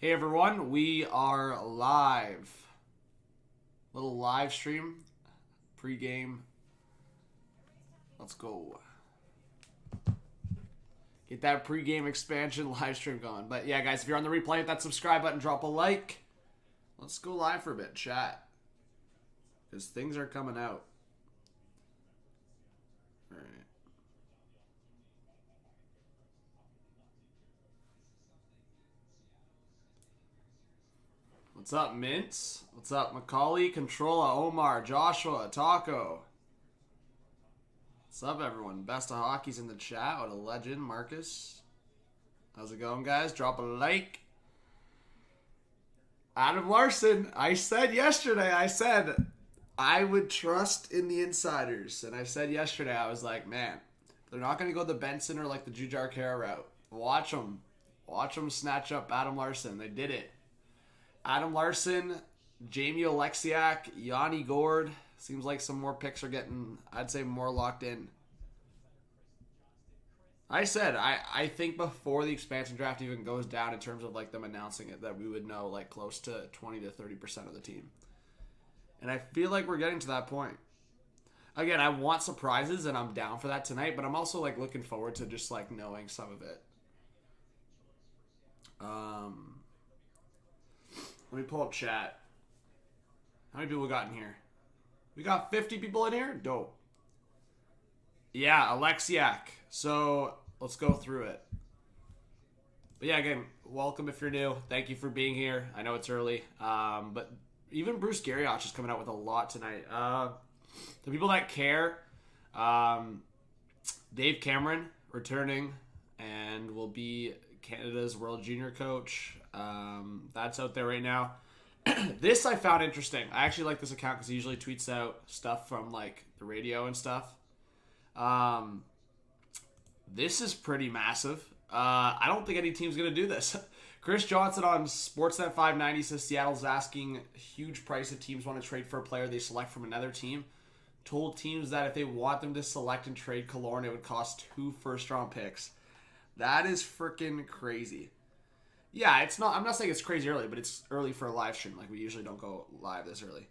Hey everyone, we are live. Little live stream, pre-game. Let's go. Get that pre-game expansion live stream going. But yeah, guys, if you're on the replay, hit that subscribe button, drop a like. Let's go live for a bit, chat. Because things are coming out. All right. What's up, Mints? What's up, Macaulay, Controlla, Omar, Joshua, Taco? What's up, everyone? Best of Hockey's in the chat. What a legend, Marcus. How's it going, guys? Drop a like. Adam Larson, I said yesterday, I would trust in the insiders. And I said yesterday, I was like, man, they're not going to go the Benson or like the Jujhar Khaira route. Watch them. Watch them snatch up Adam Larson. They did it. Adam Larson, Jamie Oleksiak, Yanni Gourde. Seems like some more picks are getting, I'd say, more locked in. I said, I think before the expansion draft even goes down in terms of like them announcing it, that we would know like close to 20 to 30% of the team. And I feel like we're getting to that point. Again, I want surprises and I'm down for that tonight, but I'm also like looking forward to just like knowing some of it. Let me pull up chat. How many people got in here? We got 50 people in here? Dope. Yeah, Oleksiak. So, let's go through it. But yeah, again, welcome if you're new. Thank you for being here. I know it's early. But even Bruce Garrioch is coming out with a lot tonight. The people that care, Dave Cameron returning and will be Canada's World Junior Coach. That's out there right now. This I found interesting. I actually like this account because he usually tweets out stuff from like the radio and stuff. This is pretty massive. I don't think any team's going to do this. Chris Johnson on Sportsnet 590 says Seattle's asking a huge price if teams want to trade for a player they select from another team. Told teams that if they want them to select and trade Killorn, it would cost 2 first-round picks. That is freaking crazy. Yeah, it's not. I'm not saying it's crazy early, but it's early for a live stream. Like we usually don't go live this early.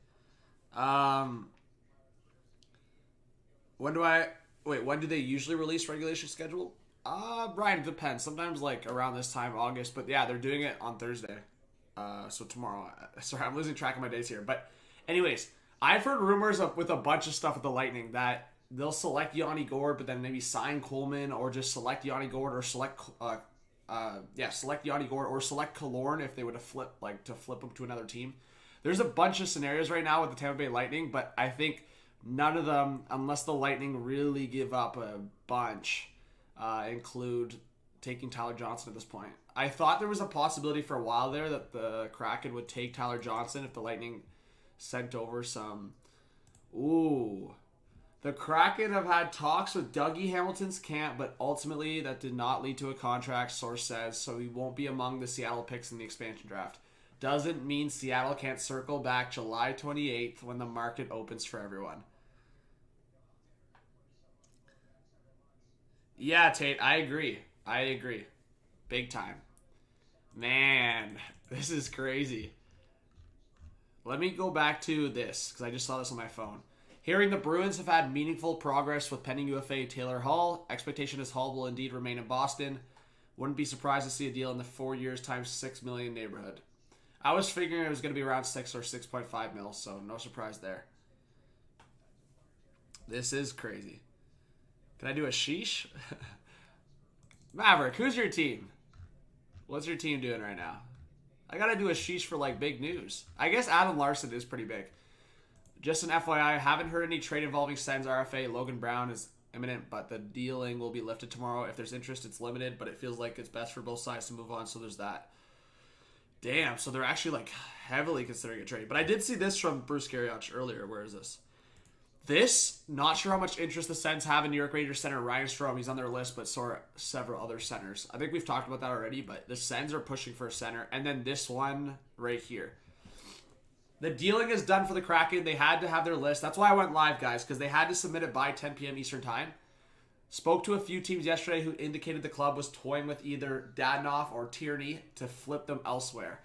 When do they usually release regulation schedule? Brian, it depends. Sometimes like around this time, August. But yeah, they're doing it on Thursday. So tomorrow. Sorry, I'm losing track of my days here. But anyways, I've heard rumors with a bunch of stuff with the Lightning that they'll select Yanni Gourde, but then maybe sign Coleman, or just select Yanni Gourde, or select Yanni Gourde, or select Killorn if they were to flip him to another team. There's a bunch of scenarios right now with the Tampa Bay Lightning, but I think none of them, unless the Lightning really give up a bunch, include taking Tyler Johnson at this point. I thought there was a possibility for a while there that the Kraken would take Tyler Johnson if the Lightning sent over some. Ooh. The Kraken have had talks with Dougie Hamilton's camp, but ultimately that did not lead to a contract, source says, so he won't be among the Seattle picks in the expansion draft. Doesn't mean Seattle can't circle back July 28th when the market opens for everyone. Yeah, Tate, I agree. Big time. Man, this is crazy. Let me go back to this, because I just saw this on my phone. Hearing the Bruins have had meaningful progress with pending UFA Taylor Hall. Expectation is Hall will indeed remain in Boston. Wouldn't be surprised to see a deal in the 4 years times $6 million neighborhood. I was figuring it was going to be around 6 or 6.5 mil, so no surprise there. This is crazy. Can I do a sheesh? Maverick, who's your team? What's your team doing right now? I got to do a sheesh for like big news. I guess Adam Larson is pretty big. Just an FYI, I haven't heard any trade involving Sens RFA. Logan Brown is imminent, but the dealing will be lifted tomorrow. If there's interest, it's limited, but it feels like it's best for both sides to move on, so there's that. Damn, so they're actually like heavily considering a trade. But I did see this from Bruce Garrioch earlier. Where is this? This, not sure how much interest the Sens have in New York Rangers center Ryan Strome. He's on their list, but so are several other centers. I think we've talked about that already, but the Sens are pushing for a center. And then this one right here. The dealing is done for the Kraken. They had to have their list. That's why I went live, guys, because they had to submit it by 10 p.m. Eastern Time. Spoke to a few teams yesterday who indicated the club was toying with either Dadonov or Tierney to flip them elsewhere.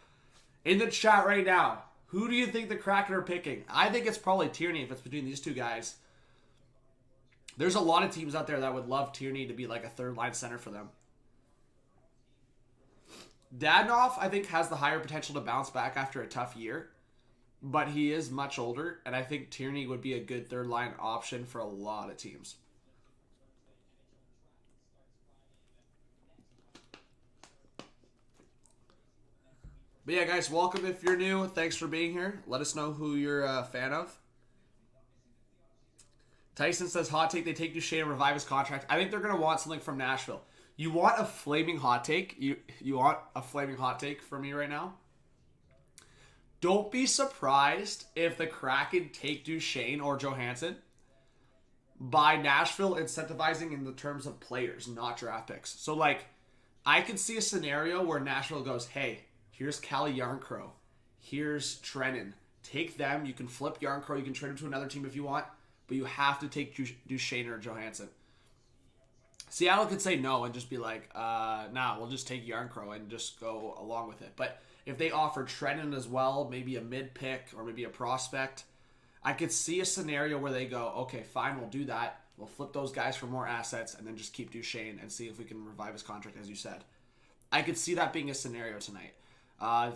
In the chat right now, who do you think the Kraken are picking? I think it's probably Tierney if it's between these two guys. There's a lot of teams out there that would love Tierney to be like a third-line center for them. Dadonov, I think, has the higher potential to bounce back after a tough year. But he is much older, and I think Tierney would be a good third-line option for a lot of teams. But yeah, guys, welcome if you're new. Thanks for being here. Let us know who you're a fan of. Tyson says, hot take, they take Duchesne and revive his contract. I think they're going to want something from Nashville. You want a flaming hot take? You want a flaming hot take from me right now? Don't be surprised if the Kraken take Duchesne or Johansson by Nashville incentivizing in the terms of players, not draft picks. So, like, I could see a scenario where Nashville goes, hey, here's Calle Jarnkrok. Here's Trennan. Take them. You can flip Jarnkrok. You can trade him to another team if you want. But you have to take Duchesne or Johansson. Seattle could say no and just be like, nah, we'll just take Jarnkrok and just go along with it. But if they offer Trennan as well, maybe a mid-pick or maybe a prospect, I could see a scenario where they go, okay, fine, we'll do that. We'll flip those guys for more assets and then just keep Duchesne and see if we can revive his contract, as you said. I could see that being a scenario tonight.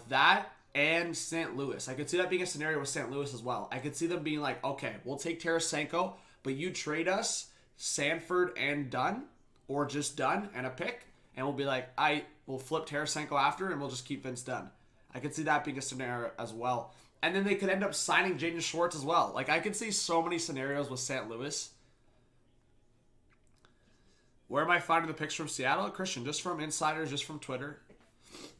That and St. Louis. I could see that being a scenario with St. Louis as well. I could see them being like, okay, we'll take Tarasenko, but you trade us Sanford and Dunn, or just Dunn and a pick, and we'll be like, we'll flip Tarasenko after, and we'll just keep Vince Dunn. I could see that being a scenario as well. And then they could end up signing Jaden Schwartz as well. Like, I could see so many scenarios with St. Louis. Where am I finding the picks from Seattle? Christian, just from insiders, just from Twitter.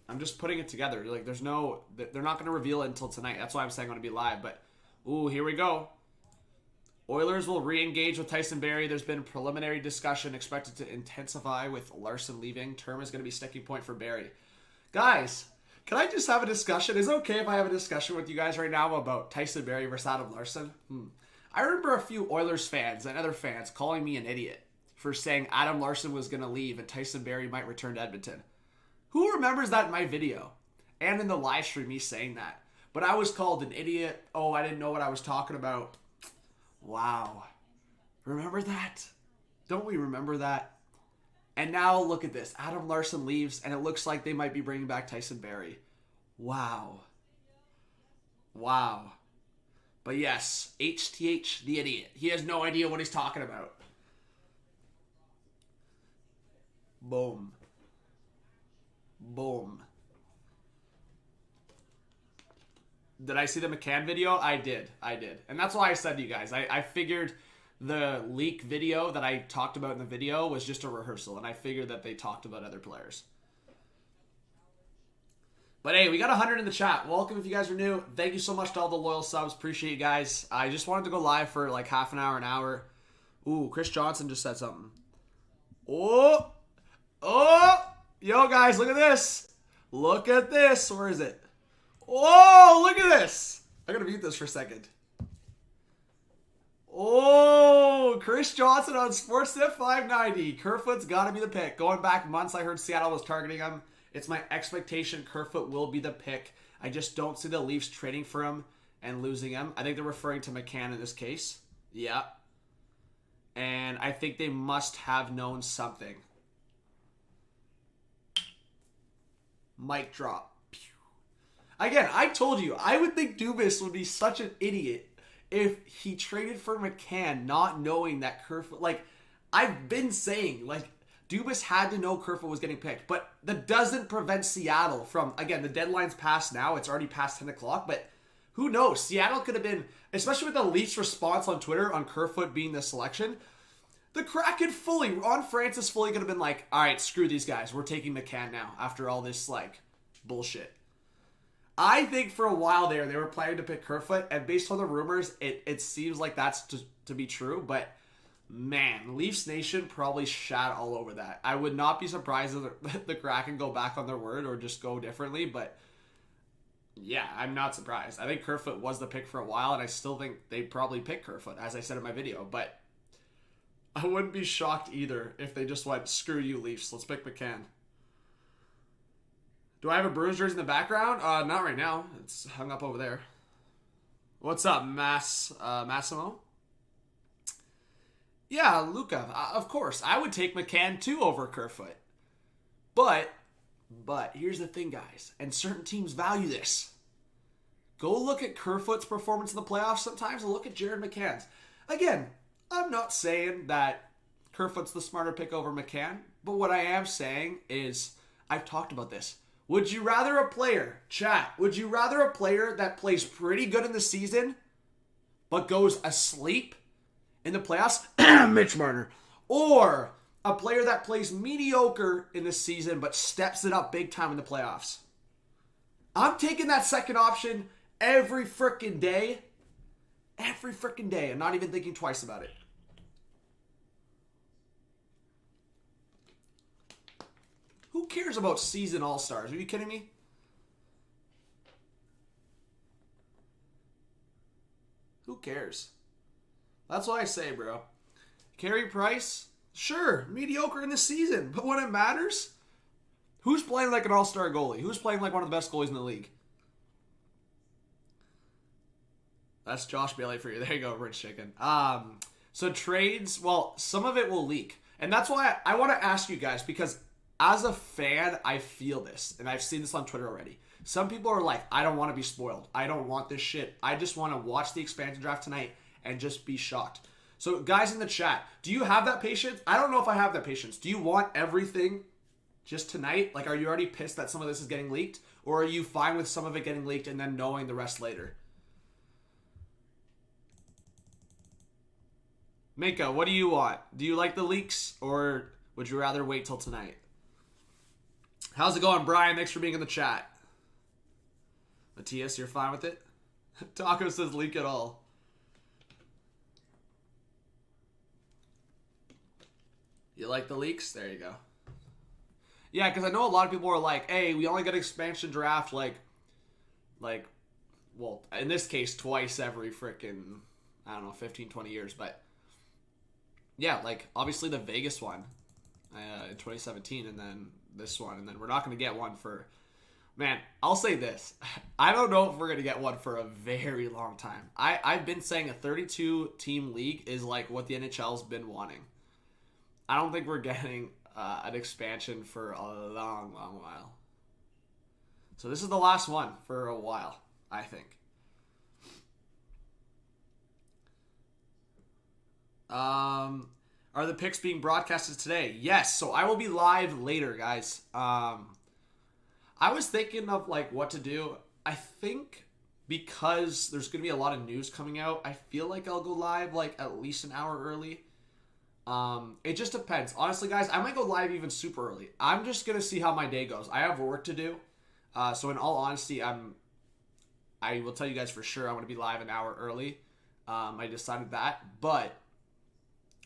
I'm just putting it together. Like, they're not going to reveal it until tonight. That's why I'm saying I'm going to be live. But, ooh, here we go. Oilers will re-engage with Tyson Barrie. There's been preliminary discussion expected to intensify with Larson leaving. Term is going to be sticking point for Barrie. Guys, can I just have a discussion? Is it okay if I have a discussion with you guys right now about Tyson Barrie versus Adam Larson? I remember a few Oilers fans and other fans calling me an idiot for saying Adam Larson was going to leave and Tyson Barrie might return to Edmonton. Who remembers that in my video? And in the live stream, me saying that. But I was called an idiot. Oh, I didn't know what I was talking about. Wow. Remember that? Don't we remember that? And now look at this. Adam Larson leaves, and it looks like they might be bringing back Tyson Barrie. Wow. Wow. But yes, HTH the idiot. He has no idea what he's talking about. Boom. Boom. Did I see the McCann video? I did. And that's why I said to you guys, I figured the leak video that I talked about in the video was just a rehearsal, and I figured that they talked about other players. But hey, we got 100 in the chat. Welcome if you guys are new. Thank you so much to all the loyal subs. Appreciate you guys. I just wanted to go live for like half an hour. Ooh, Chris Johnson just said something. Oh! Yo, guys, look at this. Look at this. Where is it? Oh, look at this. I gotta mute this for a second. Oh, Chris Johnson on Sportsnet 590. Kerfoot's gotta be the pick. Going back months, I heard Seattle was targeting him. It's my expectation Kerfoot will be the pick. I just don't see the Leafs trading for him and losing him. I think they're referring to McCann in this case. Yeah. And I think they must have known something. Mic drop. Again, I told you, I would think Dubas would be such an idiot if he traded for McCann not knowing that Kerfoot... Like, I've been saying, like, Dubas had to know Kerfoot was getting picked. But that doesn't prevent Seattle from... Again, the deadline's passed now. It's already past 10 o'clock. But who knows? Seattle could have been... Especially with the Leafs' response on Twitter on Kerfoot being the selection... The Kraken fully... Ron Francis fully could have been like, all right, screw these guys. We're taking McCann now after all this, like, bullshit. I think for a while there, they were planning to pick Kerfoot, and based on the rumors, it seems like that's to be true, but man, Leafs Nation probably shat all over that. I would not be surprised if the Kraken go back on their word or just go differently, but yeah, I'm not surprised. I think Kerfoot was the pick for a while, and I still think they probably pick Kerfoot, as I said in my video, but I wouldn't be shocked either if they just went, screw you, Leafs. Let's pick McCann. Do I have a Bruins jersey in the background? Not right now. It's hung up over there. What's up, Massimo? Yeah, Luca. Of course. I would take McCann too over Kerfoot. But here's the thing, guys. And certain teams value this. Go look at Kerfoot's performance in the playoffs sometimes and look at Jared McCann's. Again, I'm not saying that Kerfoot's the smarter pick over McCann, but what I am saying is, I've talked about this. Would you rather a player, chat, would you rather a player that plays pretty good in the season but goes asleep in the playoffs? Mitch Marner. Or a player that plays mediocre in the season but steps it up big time in the playoffs? I'm taking that second option every freaking day. Every freaking day. I'm not even thinking twice about it. Who cares about season all-stars? Are you kidding me? Who cares? That's what I say, bro. Carey Price? Sure, mediocre in the season. But when it matters, who's playing like an all-star goalie? Who's playing like one of the best goalies in the league? That's Josh Bailey for you. There you go, Rich Chicken. So trades, well, some of it will leak. And that's why I want to ask you guys, because as a fan, I feel this. And I've seen this on Twitter already. Some people are like, I don't want to be spoiled. I don't want this shit. I just want to watch the expansion draft tonight and just be shocked. So guys in the chat, do you have that patience? I don't know if I have that patience. Do you want everything just tonight? Like, are you already pissed that some of this is getting leaked? Or are you fine with some of it getting leaked and then knowing the rest later? Mika, what do you want? Do you like the leaks, or would you rather wait till tonight? How's it going, Brian? Thanks for being in the chat. Matthias, you're fine with it? Taco says leak it all. You like the leaks? There you go. Yeah, because I know a lot of people are like, hey, we only get expansion draft like, well, in this case, twice every freaking, I don't know, 15, 20 years. But, yeah, like, obviously the Vegas one in 2017, and then this one, and then we're not going to get one for, man, I'll say this. I don't know if we're going to get one for a very long time. I've been saying a 32-team league is like what the NHL's been wanting. I don't think we're getting an expansion for a long, long while. So this is the last one for a while, I think. Are the picks being broadcasted today? Yes, so I will be live later, guys. I was thinking of like what to do. I think because there's going to be a lot of news coming out, I feel like I'll go live like at least an hour early. It just depends. Honestly, guys, I might go live even super early. I'm just going to see how my day goes. I have work to do. So in all honesty, I will tell you guys for sure I'm going to be live an hour early. I decided that, but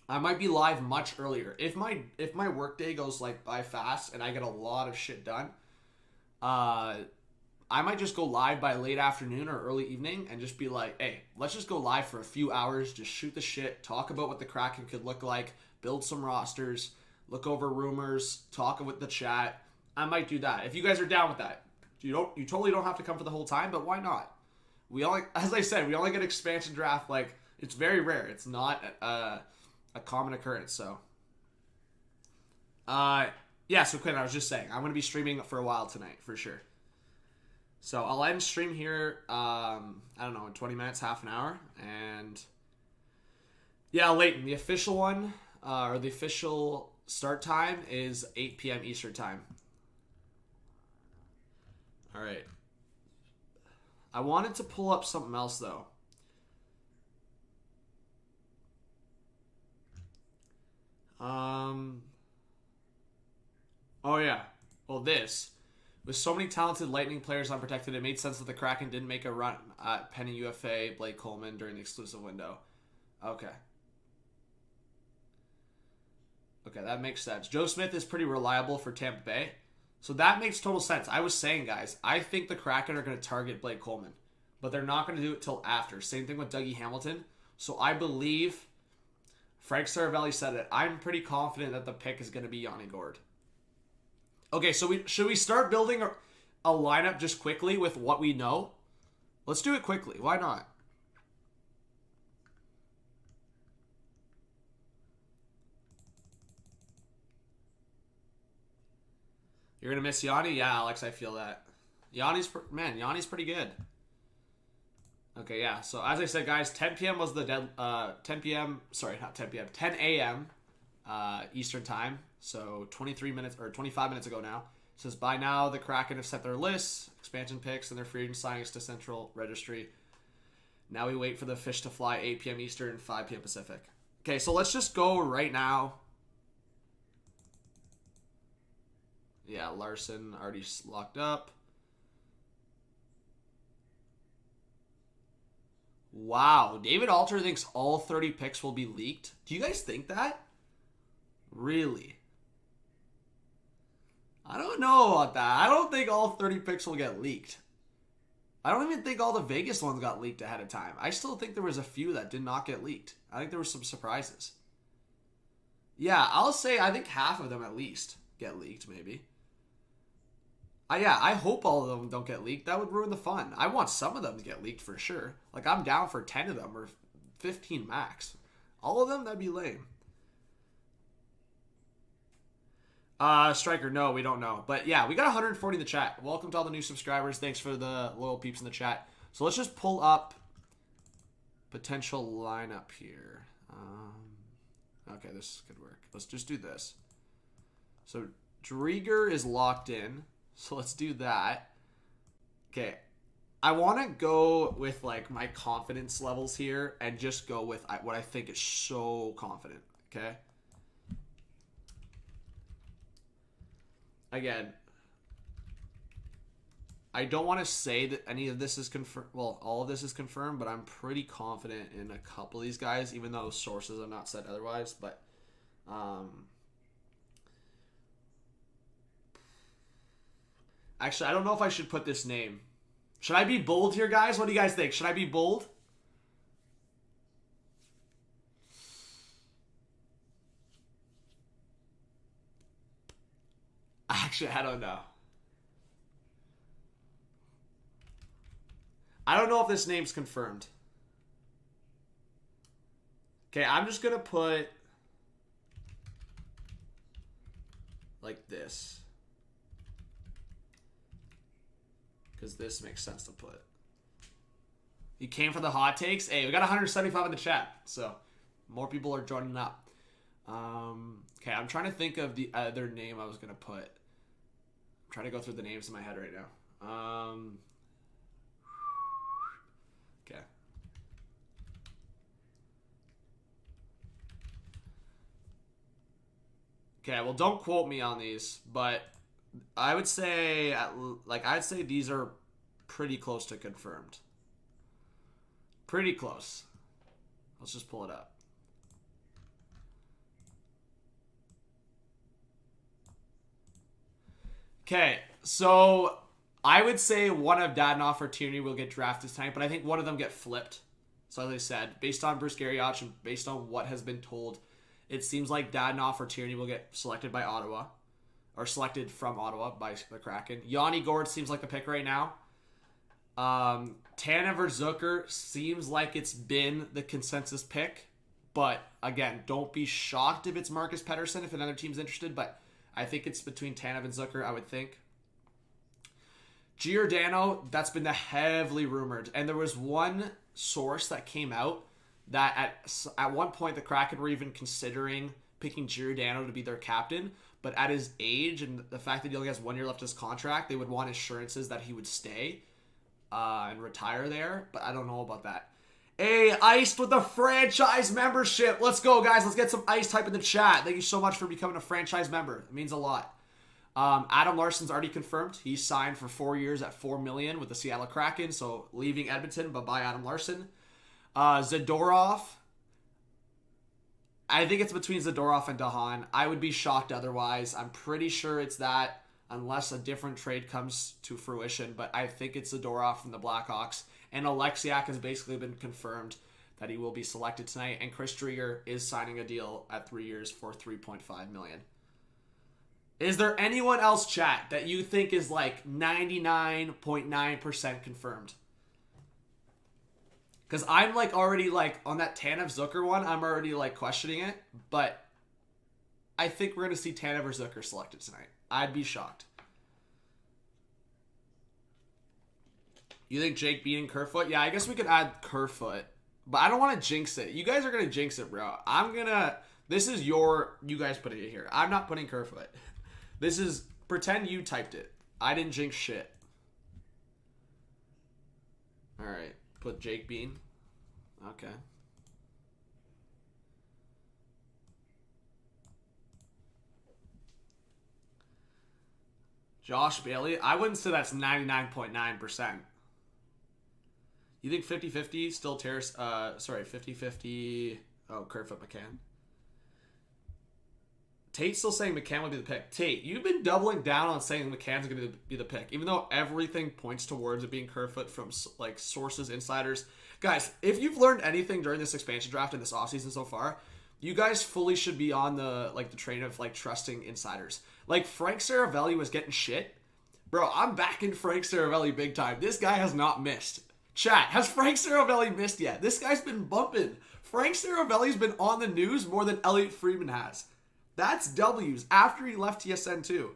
I might be live much earlier. If my work day goes like by fast and I get a lot of shit done, I might just go live by late afternoon or early evening and just be like, hey, let's just go live for a few hours, just shoot the shit, talk about what the Kraken could look like, build some rosters, look over rumors, talk with the chat. I might do that. If you guys are down with that. You totally don't have to come for the whole time, but why not? We only, as I said, we only get expansion draft, like, it's very rare. It's not a common occurrence, so. Yeah, so Quinn, I was just saying, I'm going to be streaming for a while tonight, for sure. So I'll end stream here, I don't know, in 20 minutes, half an hour. And yeah, Leighton, the official one, or the official start time is 8 p.m. Eastern time. All right. I wanted to pull up something else, though. Oh, yeah. Well, this. With so many talented Lightning players unprotected, it made sense that the Kraken didn't make a run at Penny UFA, Blake Coleman during the exclusive window. Okay. Okay, that makes sense. Joe Smith is pretty reliable for Tampa Bay. So that makes total sense. I was saying, guys, I think the Kraken are going to target Blake Coleman. But they're not going to do it till after. Same thing with Dougie Hamilton. So I believe Frank Saravelli said it. I'm pretty confident that the pick is going to be Yanni Gourde. Okay, so should we start building a lineup just quickly with what we know? Let's do it quickly. Why not? You're going to miss Yanni? Yeah, Alex, I feel that. Yanni's pretty good. Okay, yeah. So as I said, guys, 10 p.m. was the 10 p.m. Sorry, not 10 p.m. 10 a.m. Eastern time. So 25 minutes ago now. It says by now the Kraken have set their lists, expansion picks, and their free agent signings to Central Registry. Now we wait for the fish to fly 8 p.m. Eastern, 5 p.m. Pacific. Okay, so let's just go right now. Yeah, Larson already locked up. Wow, David Alter thinks all 30 picks will be leaked. Do you guys think that? Really? I don't know about that. I don't think all 30 picks will get leaked. I don't even think all the Vegas ones got leaked ahead of time. I still think there was a few that did not get leaked. I think there were some surprises. Yeah, I'll say I think half of them at least get leaked, maybe. Yeah, I hope all of them don't get leaked. That would ruin the fun. I want some of them to get leaked for sure. Like, I'm down for 10 of them or 15 max. All of them, that'd be lame. Striker, no, we don't know. But yeah, we got 140 in the chat. Welcome to all the new subscribers. Thanks for the loyal peeps in the chat. So let's just pull up potential lineup here. Okay, this could work. Let's just do this. So Drieger is locked in. So let's do that. Okay. I want to go with like my confidence levels here and just go with what I think is so confident. Okay. Again, I don't want to say that any of this is confirmed. Well, all of this is confirmed, but I'm pretty confident in a couple of these guys, even though sources have not said otherwise. But, actually, I don't know if I should put this name. Should I be bold here, guys? What do you guys think? Should I be bold? Actually, I don't know. I don't know if this name's confirmed. Okay, I'm just going to put like this. Because this makes sense to put. You came for the hot takes? Hey, we got 175 in the chat. So, more people are joining up. Okay, I'm trying to think of the other name I was going to put. I'm trying to go through the names in my head right now. Okay. Okay, well, don't quote me on these, but I would say, I'd say these are pretty close to confirmed. Pretty close. Let's just pull it up. Okay, so I would say one of Dadonov or Tierney will get drafted tonight, but I think one of them get flipped. So as I said, based on Bruce Garrioch and based on what has been told, it seems like Dadonov or Tierney will get selected by Ottawa. Or selected from Ottawa by the Kraken. Yanni Gourde seems like the pick right now. Tanev or Zucker seems like it's been the consensus pick. But, again, don't be shocked if it's Marcus Pettersson if another team's interested. But I think it's between Tanev and Zucker, I would think. Giordano, that's been the heavily rumored. And there was one source that came out that at one point the Kraken were even considering picking Giordano to be their captain. But at his age and the fact that he only has 1 year left of his contract, they would want assurances that he would stay and retire there. But I don't know about that. Hey, Iced with the franchise membership. Let's go, guys. Let's get some Ice type in the chat. Thank you so much for becoming a franchise member. It means a lot. Adam Larsson's already confirmed. He's signed for 4 years at $4 million with the Seattle Kraken. So leaving Edmonton, bye-bye Adam Larsson. Zadorov. I think it's between Zadorov and Dahan. I would be shocked otherwise. I'm pretty sure it's that unless a different trade comes to fruition. But I think it's Zadorov from the Blackhawks. And Alexiak has basically been confirmed. that he will be selected tonight. And Chris Driedger is signing a deal at 3 years for $3.5 million. Is there anyone else, chat, that you think is like 99.9% confirmed? Because I'm like already like on that Tanev Zucker one, I'm already like questioning it. But I think we're going to see Tanev or Zucker selected tonight. I'd be shocked. You think Jake Bean and Kerfoot? Yeah, I guess we could add Kerfoot. But I don't want to jinx it. You guys are going to jinx it, bro. This is you guys putting it here. I'm not putting Kerfoot. This is, pretend you typed it. I didn't jinx shit. Alright, put Jake Bean. Okay. Josh Bailey? I wouldn't say that's 99.9%. You think 50-50 still tears, 50-50, Kerfoot McCann. Tate's still saying McCann would be the pick. Tate, you've been doubling down on saying McCann's going to be the pick, even though everything points towards it being Kerfoot from like sources, insiders. Guys, if you've learned anything during this expansion draft and this offseason so far, you guys fully should be on the train of like trusting insiders. Like Frank Saravelli was getting shit. Bro, I'm backing Frank Saravelli big time. This guy has not missed. Chat, has Frank Saravelli missed yet? This guy's been bumping. Frank Saravelli's been on the news more than Elliot Friedman has. That's W's after he left TSN too.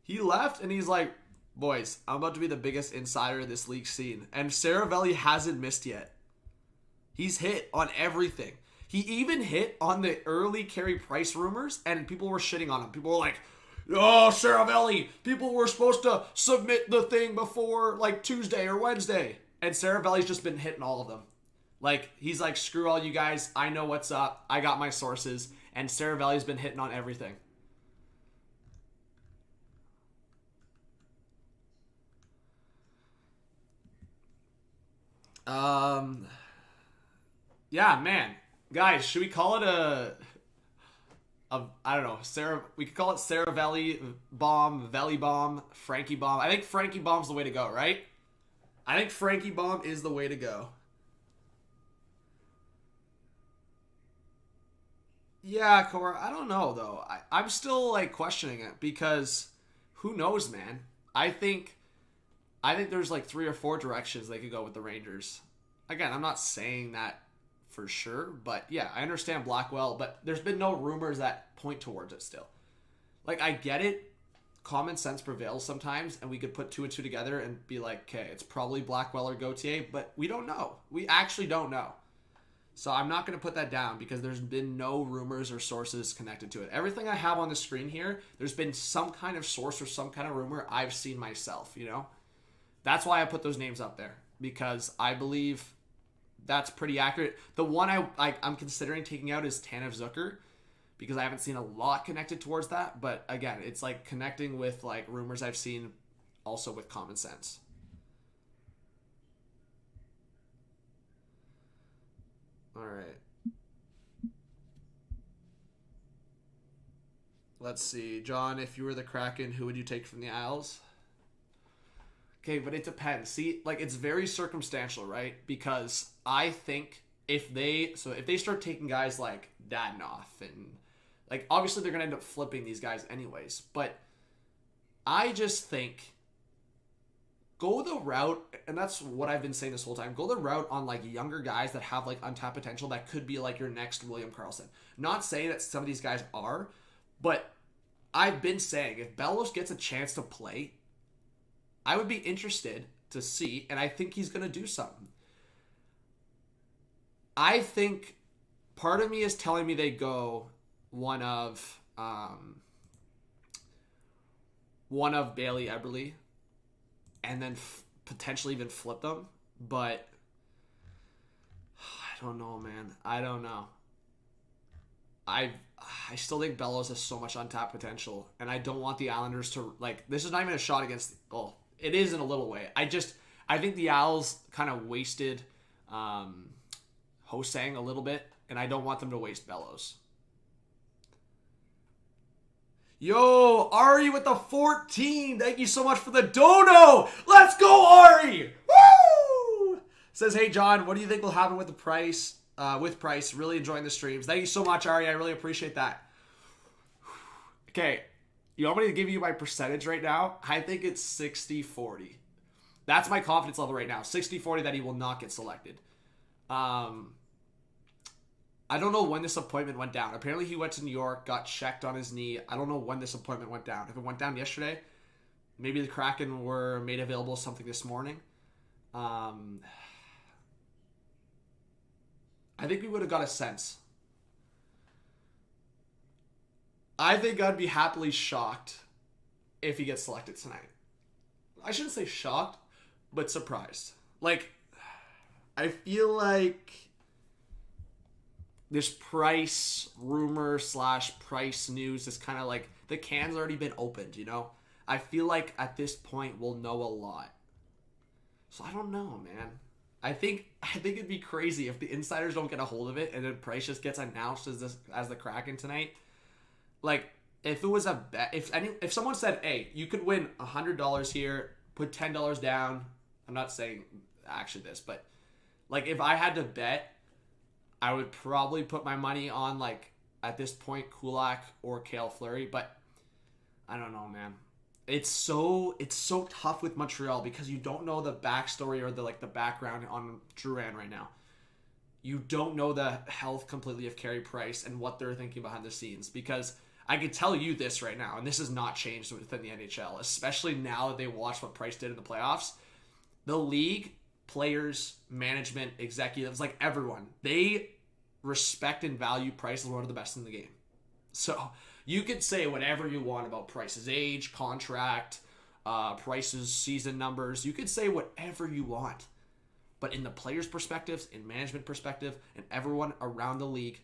He left and he's like, boys, I'm about to be the biggest insider of this league scene. And Saravelli hasn't missed yet. He's hit on everything. He even hit on the early Carey Price rumors and people were shitting on him. People were like, oh, Saravelli, people were supposed to submit the thing before like Tuesday or Wednesday. And Saravelli's just been hitting all of them. Like, he's like, screw all you guys. I know what's up. I got my sources. And Saravelli's been hitting on everything. Yeah, man. Guys, should we call it I don't know, we could call it Saravelli bomb, Velli bomb, Frankie bomb. I think Frankie bomb's the way to go, right? I think Frankie bomb is the way to go. Yeah, Cora, I don't know, though. I'm still, like, questioning it because who knows, man? I think there's, like, 3 or 4 directions they could go with the Rangers. Again, I'm not saying that for sure, but, yeah, I understand Blackwell, but there's been no rumors that point towards it still. Like, I get it. Common sense prevails sometimes, and we could put 2 and 2 together and be like, okay, it's probably Blackwell or Gauthier, but we don't know. We actually don't know. So I'm not going to put that down because there's been no rumors or sources connected to it. Everything I have on the screen here, there's been some kind of source or some kind of rumor I've seen myself, you know? That's why I put those names up there because I believe that's pretty accurate. The one I'm considering taking out is Tanev Zucker because I haven't seen a lot connected towards that. But again, it's like connecting with like rumors I've seen also with common sense. All right. Let's see. John, if you were the Kraken, who would you take from the Isles? Okay, but it depends. See, like, it's very circumstantial, right? Because I think if they start taking guys like Dadonov and, like, obviously they're going to end up flipping these guys anyways. But I just think go the route, and that's what I've been saying this whole time, go the route on, like, younger guys that have, like, untapped potential that could be, like, your next William Karlsson. Not saying that some of these guys are, but I've been saying if Bellows gets a chance to play, I would be interested to see, and I think he's going to do something. I think part of me is telling me they go one of Bailey Eberle, and then potentially even flip them. But I don't know, man. I don't know. I still think Bellows has so much untapped potential, and I don't want the Islanders to, like, this is not even a shot against, oh, it is in a little way. I think the Owls kind of wasted Ho-Sang a little bit, and I don't want them to waste Bellows. Yo, Ari with the 14. Thank you so much for the dono. Let's go, Ari. Woo! Says, hey, John, what do you think will happen with the price? With Price, really enjoying the streams. Thank you so much, Ari. I really appreciate that. Okay, you want me to give you my percentage right now? I think it's 60-40. That's my confidence level right now. 60-40 that he will not get selected. I don't know when this appointment went down. Apparently he went to New York, got checked on his knee. I don't know when this appointment went down. If it went down yesterday, maybe the Kraken were made available something this morning. I think we would have got a sense. I think I'd be happily shocked if he gets selected tonight. I shouldn't say shocked, but surprised. Like, I feel like this Price rumor / Price news is kind of like the can's already been opened, you know? I feel like at this point we'll know a lot. So I don't know, man. I think it'd be crazy if the insiders don't get a hold of it and then Price just gets announced as the Kraken tonight. Like, if it was a bet, if someone said, hey, you could win $100 here, put $10 down. I'm not saying actually this, but like if I had to bet, I would probably put my money on, like, at this point, Kulak or Cale Fleury, but I don't know, man. It's so tough with Montreal because you don't know the backstory or the background on Drouin right now. You don't know the health completely of Carey Price and what they're thinking behind the scenes, because I can tell you this right now, and this has not changed within the NHL, especially now that they watched what Price did in the playoffs. The league, players, management, executives, like everyone, they respect and value Price as one of the best in the game. So you could say whatever you want about Price's age, contract, Price's season numbers. You could say whatever you want. But in the players' perspectives, in management perspective, and everyone around the league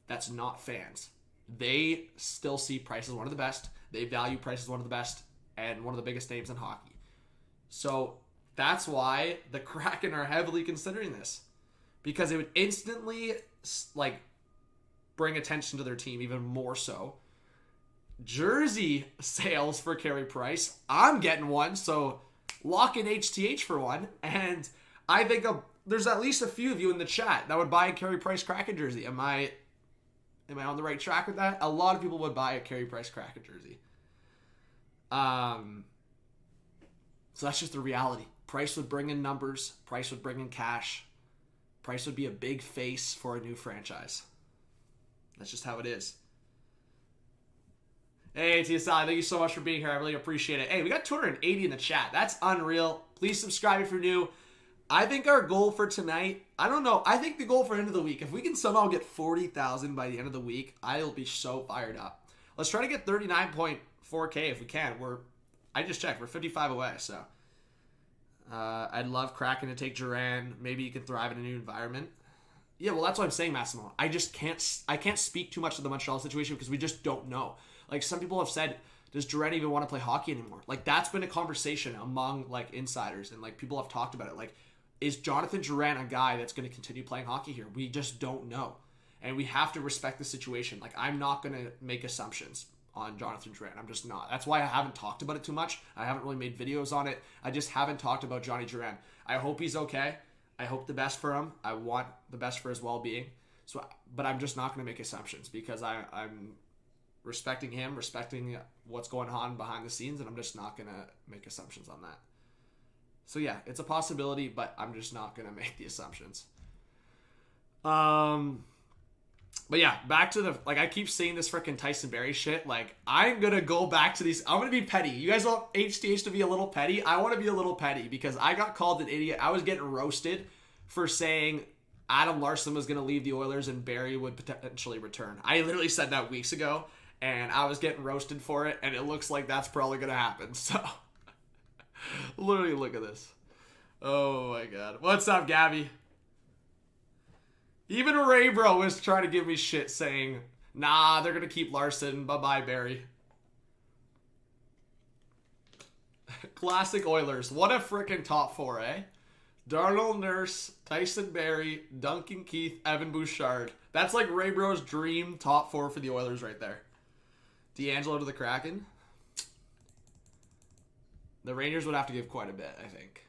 that's not fans, they still see Price as one of the best. They value Price as one of the best and one of the biggest names in hockey. So that's why the Kraken are heavily considering this, because it would instantly like bring attention to their team even more so. Jersey sales for Carey Price. I'm getting one, so lock in HTH for one. And I think there's at least a few of you in the chat that would buy a Carey Price Kraken jersey. Am I on the right track with that? A lot of people would buy a Carey Price Kraken jersey. So that's just the reality. Price would bring in numbers. Price would bring in cash. Price would be a big face for a new franchise. That's just how it is. Hey, TSI, thank you so much for being here. I really appreciate it. Hey, we got 280 in the chat. That's unreal. Please subscribe if you're new. I think our goal for tonight, I don't know. I think the goal for end of the week, if we can somehow get 40,000 by the end of the week, I'll be so fired up. Let's try to get 39.4K if we can. I just checked. We're 55 away, so. I'd love Kraken to take Duran. Maybe you can thrive in a new environment. Yeah, well, that's what I'm saying, Massimo. I can't speak too much to the Montreal situation because we just don't know. Like, some people have said, does Duran even want to play hockey anymore? Like, that's been a conversation among, like, insiders, and, like, people have talked about it. Like, is Jonathan Duran a guy that's going to continue playing hockey here? We just don't know. And we have to respect the situation. Like, I'm not going to make assumptions on Jonathan Duran. I'm just not. That's why I haven't talked about it too much. I haven't really made videos on it. I just haven't talked about Johnny Duran. I hope he's okay. I hope the best for him. I want the best for his well-being. But I'm just not going to make assumptions because I'm respecting him, respecting what's going on behind the scenes, and I'm just not going to make assumptions on that. So yeah, it's a possibility, but I'm just not going to make the assumptions. But yeah, back to the, like, I keep saying this freaking Tyson Barrie shit. Like, I'm going to go back to these. I'm going to be petty. You guys want HTH to be a little petty? I want to be a little petty because I got called an idiot. I was getting roasted for saying Adam Larson was going to leave the Oilers and Barrie would potentially return. I literally said that weeks ago, and I was getting roasted for it, and it looks like that's probably going to happen. So, literally look at this. Oh my God. What's up, Gabby? Even Ray Bro was trying to give me shit saying, nah, they're going to keep Larson. Bye-bye, Barrie. Classic Oilers. What a freaking top four, eh? Darnell Nurse, Tyson Barrie, Duncan Keith, Evan Bouchard. That's like Ray Bro's dream top four for the Oilers right there. D'Angelo to the Kraken. The Rangers would have to give quite a bit, I think.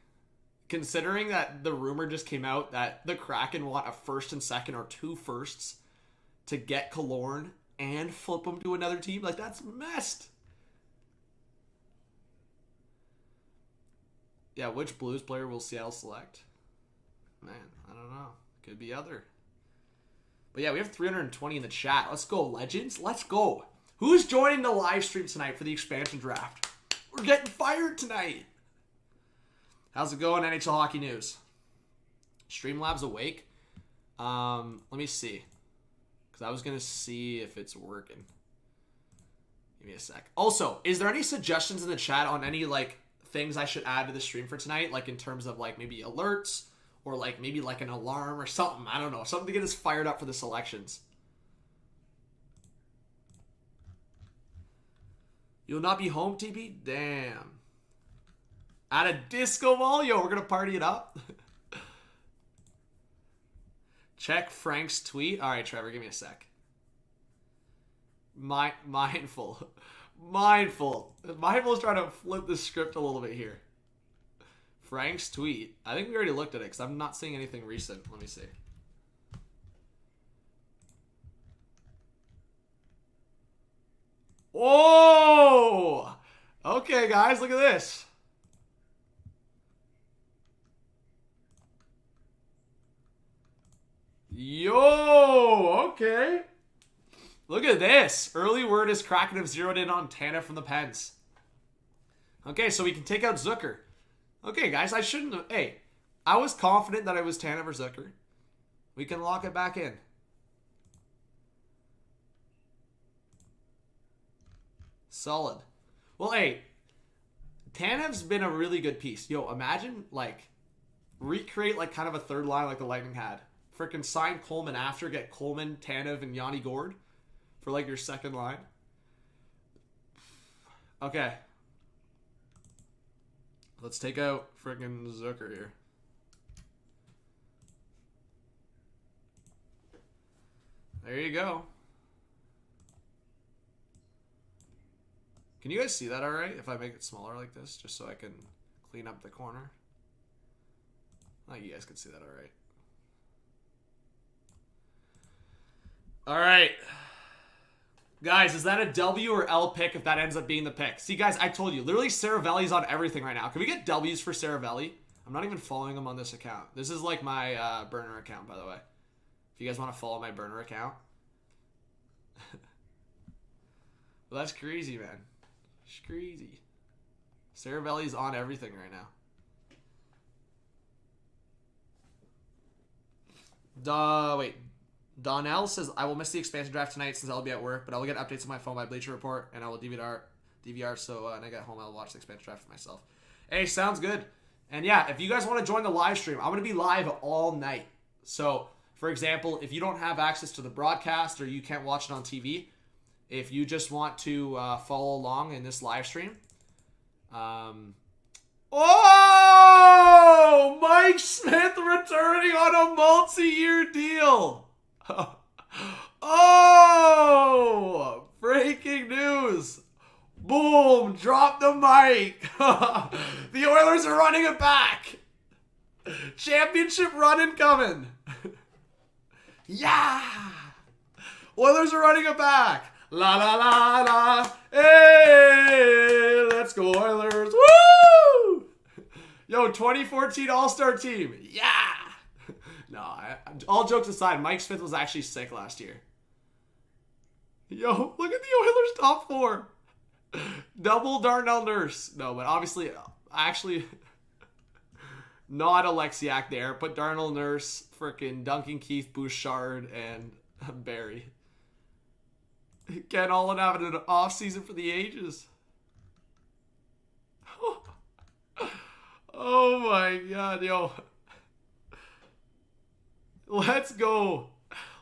considering that the rumor just came out that the Kraken want a first and second or 2 firsts to get Killorn and flip him to another team, like, that's messed. Yeah, which Blues player will Seattle select? Man, I don't know. Could be other. But yeah, we have 320 in the chat. Let's go, legends. Let's go. Who's joining the live stream tonight for the expansion draft? We're getting fired tonight. How's it going, NHL Hockey News? Streamlabs awake? Let me see. Because I was going to see if it's working. Give me a sec. Also, is there any suggestions in the chat on any, like, things I should add to the stream for tonight? Like, in terms of, like, maybe alerts? Or, like, maybe, like, an alarm or something. I don't know. Something to get us fired up for the selections. You'll not be home, TP? Damn. At a disco ball? Yo, we're going to party it up. Check Frank's tweet. All right, Trevor, give me a sec. Mindful. Mindful is trying to flip the script a little bit here. Frank's tweet. I think we already looked at it because I'm not seeing anything recent. Let me see. Oh! Okay, guys, look at this. Yo! Okay. Look at this. Early word is Kraken have zeroed in on Tanev from the Pens. Okay, so we can take out Zucker. Okay, guys, I shouldn't have... Hey, I was confident that I was Tanev or Zucker. We can lock it back in. Solid. Well, hey, Tanev's been a really good piece. Yo, imagine, like, recreate, like, kind of a third line like the Lightning had. Freaking sign Coleman after, get Coleman, Tanev, and Yanni Gord for, like, your second line. Okay. Let's take out freaking Zucker here. There you go. Can you guys see that all right if I make it smaller like this, just so I can clean up the corner? Oh, you guys can see that all right. All right. Guys, is that a W or L pick if that ends up being the pick? See, guys, I told you. Literally, Saravelli's on everything right now. Can we get W's for Saravelli? I'm not even following him on this account. This is like my burner account, by the way. If you guys want to follow my burner account. Well, that's crazy, man. It's crazy. Saravelli's on everything right now. Wait. Donnell says, I will miss the expansion draft tonight since I'll be at work, but I will get updates on my phone by Bleacher Report, and I will DVR so when I get home, I'll watch the expansion draft for myself. Hey, sounds good. And yeah, if you guys want to join the live stream, I'm going to be live all night. So, for example, if you don't have access to the broadcast or you can't watch it on TV, if you just want to follow along in this live stream, oh! Mike Smith returning on a multi-year deal. Oh! Breaking news. Boom! Drop the mic. The Oilers are running it back. Championship run incoming. Yeah! Oilers are running it back. La la la la. Hey! Let's go Oilers. Woo! Yo, 2014 All-Star team. Yeah! No, all jokes aside, Mike Smith was actually sick last year. Yo, look at the Oilers top 4. Double Darnell Nurse. No, but obviously, actually, not Alexiak there. Put Darnell Nurse, frickin' Duncan Keith, Bouchard, and Barry. Ken Olin having an off-season for the ages. Oh my god, yo. Let's go.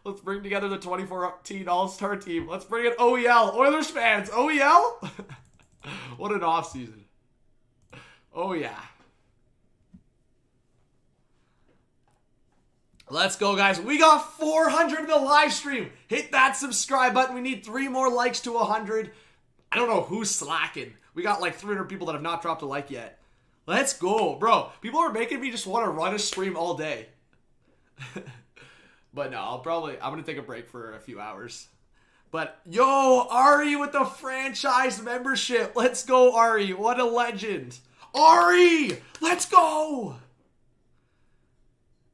Let's bring together the 2014 All-Star team. Let's bring in OEL. Oilers fans. OEL? What an offseason. Oh, yeah. Let's go, guys. We got 400 in the live stream. Hit that subscribe button. We need 3 more likes to 100. I don't know who's slacking. We got like 300 people that have not dropped a like yet. Let's go, bro. People are making me just want to run a stream all day. But no, I'm going to take a break for a few hours. But, yo, Ari with the franchise membership. Let's go, Ari. What a legend. Ari, let's go.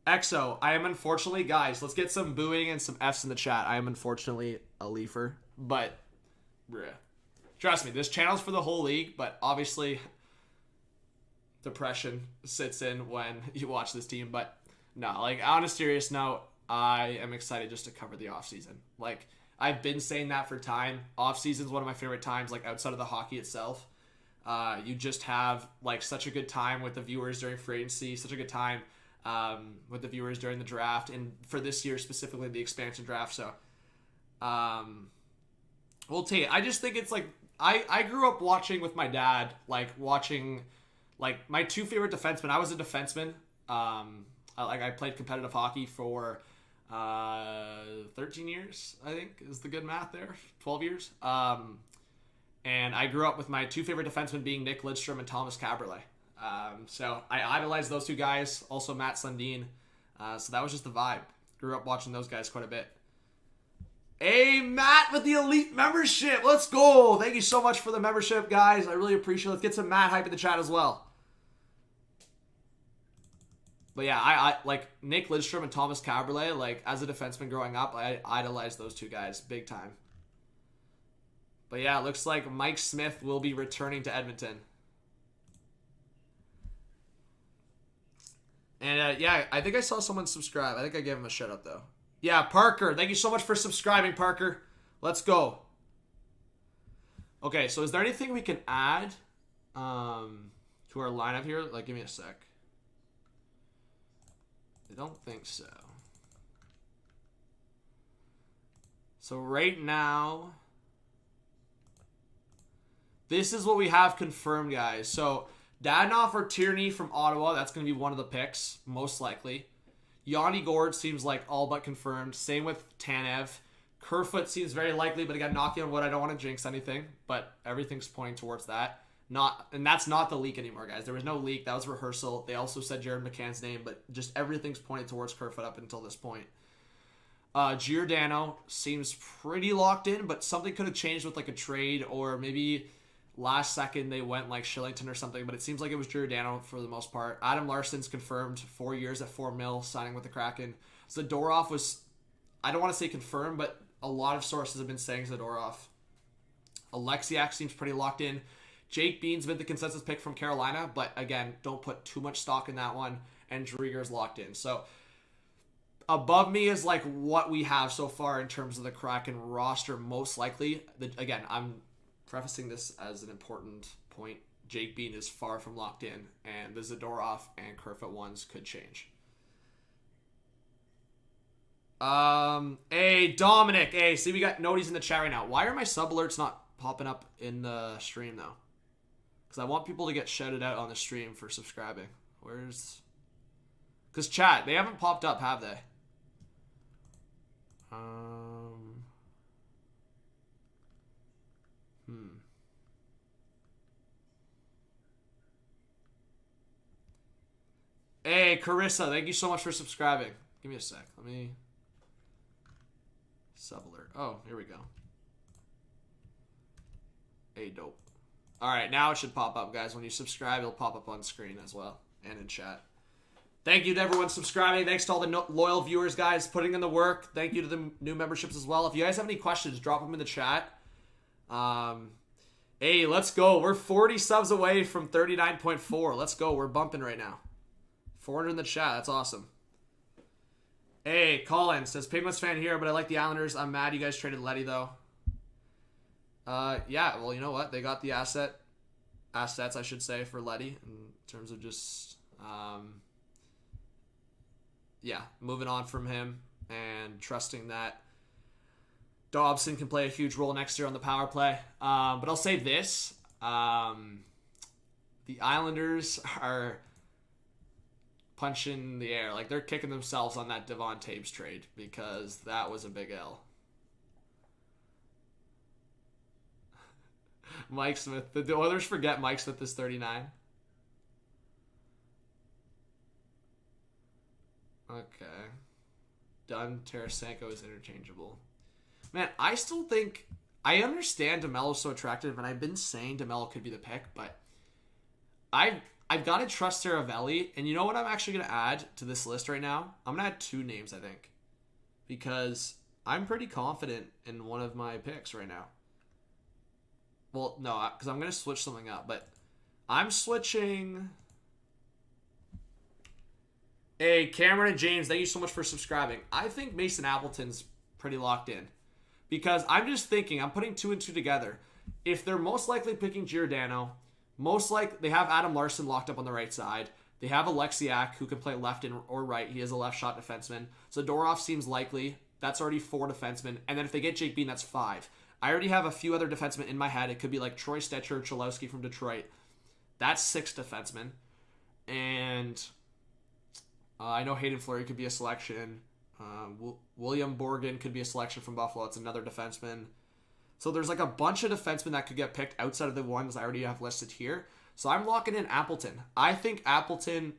EXO, I am unfortunately, guys, let's get some booing and some Fs in the chat. I am unfortunately a leafer, but, bruh. Trust me, this channel's for the whole league, but obviously, depression sits in when you watch this team. But, no, like, on a serious note, I am excited just to cover the offseason. Like, I've been saying that for time. Offseason is one of my favorite times, like, outside of the hockey itself. You just have, like, such a good time with the viewers during free agency, such a good time with the viewers during the draft, and for this year specifically, the expansion draft. So, we'll take it. I just think it's, like, I grew up watching with my dad, like, watching, like, my two favorite defensemen. I was a defenseman. I played competitive hockey for 13 years, I think, is the good math there. 12 years. And I grew up with my two favorite defensemen being Nick Lidstrom and Thomas Caberlet. So I idolized those two guys. Also Matt Sundin. So that was just the vibe. Grew up watching those guys quite a bit. Hey, Matt with the Elite membership. Let's go. Thank you so much for the membership, guys. I really appreciate it. Let's get some Matt hype in the chat as well. But yeah, I like Nick Lidstrom and Thomas Caberlet. Like, as a defenseman growing up, I idolized those two guys big time. But yeah, it looks like Mike Smith will be returning to Edmonton. And yeah, I think I saw someone subscribe. I think I gave him a shout out though. Yeah, Parker. Thank you so much for subscribing, Parker. Let's go. Okay, so is there anything we can add to our lineup here? Like, give me a sec. I don't think so. So right now, this is what we have confirmed, guys. So Dadonov or Tierney from Ottawa. That's going to be one of the picks, most likely. Yanni Gord seems like all but confirmed. Same with Tanev. Kerfoot seems very likely, but again, knocking on wood, I don't want to jinx anything, but everything's pointing towards that. And that's not the leak anymore, guys. There was no leak. That was rehearsal. They also said Jared McCann's name, but just everything's pointed towards Kerfoot up until this point. Giordano seems pretty locked in, but something could have changed with like a trade, or maybe last second they went like Shillington or something, but it seems like it was Giordano for the most part. Adam Larson's confirmed 4 years at $4 million, signing with the Kraken. Zadorov was, I don't want to say confirmed, but a lot of sources have been saying Zadorov. Alexiak seems pretty locked in. Jake Bean's been the consensus pick from Carolina, but again, don't put too much stock in that one. And Drieger's locked in. So above me is like what we have so far in terms of the Kraken roster, most likely. Again, I'm prefacing this as an important point. Jake Bean is far from locked in, and the Zadorov and Kerfoot ones could change. Hey, Dominic. Hey, see, we got noties in the chat right now. Why are my sub alerts not popping up in the stream, though? Because I want people to get shouted out on the stream for subscribing. Where's... Because chat, they haven't popped up, have they? Hey, Carissa, thank you so much for subscribing. Give me a sec. Let me... Sub alert. Oh, here we go. Hey, dope. Alright, now it should pop up, guys. When you subscribe, it'll pop up on screen as well. And in chat. Thank you to everyone subscribing. Thanks to all the loyal viewers, guys, putting in the work. Thank you to the new memberships as well. If you guys have any questions, drop them in the chat. Hey, let's go. We're 40 subs away from 39.4. Let's go. We're bumping right now. 400 in the chat. That's awesome. Hey, Colin says, Penguins fan here, but I like the Islanders. I'm mad you guys traded Letty, though. Yeah, well, you know what? They got the assets, I should say, for Letty in terms of just, yeah, moving on from him and trusting that Dobson can play a huge role next year on the power play. But I'll say this. The Islanders are punching the air. Like, they're kicking themselves on that Devon Taves trade because that was a big L. Mike Smith. The Oilers forget Mike Smith is 39. Okay. Dunn, Tarasenko is interchangeable. Man, I still think... I understand DeMelo's so attractive, and I've been saying DeMelo could be the pick, but I've got to trust Saravelli, and you know what I'm actually going to add to this list right now? I'm going to add 2 names, I think, because I'm pretty confident in one of my picks right now. Well, no, because I'm going to switch something up, but I'm switching... Hey, Cameron and James, thank you so much for subscribing. I think Mason Appleton's pretty locked in. Because I'm just thinking, I'm putting 2 and 2 together. If they're most likely picking Giordano, most likely they have Adam Larson locked up on the right side. They have Alexiak, who can play left or right. He is a left shot defenseman. Zadorov seems likely. That's already 4 defensemen. And then if they get Jake Bean, that's 5. I already have a few other defensemen in my head. It could be like Troy Stetcher, Cholowski from Detroit. That's 6 defensemen. And... I know Hayden Fleury could be a selection. William Borgen could be a selection from Buffalo. It's another defenseman. So there's like a bunch of defensemen that could get picked outside of the ones I already have listed here. So I'm locking in Appleton. I think Appleton...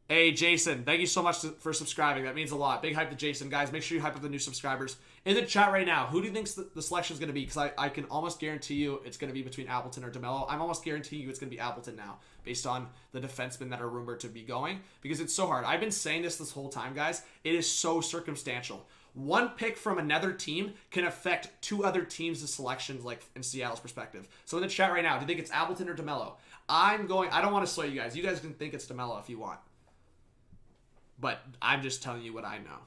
Hey, Jason, thank you so much for subscribing. That means a lot. Big hype to Jason. Guys, make sure you hype up the new subscribers. In the chat right now, who do you think the selection is going to be? Because I can almost guarantee you it's going to be between Appleton or DeMelo. I'm almost guaranteeing you it's going to be Appleton now, based on the defensemen that are rumored to be going. Because it's so hard. I've been saying this whole time, guys. It is so circumstantial. One pick from another team can affect 2 other teams' selections, like in Seattle's perspective. So in the chat right now, do you think it's Appleton or DeMelo? I don't want to sway you guys. You guys can think it's DeMelo if you want. But I'm just telling you what I know.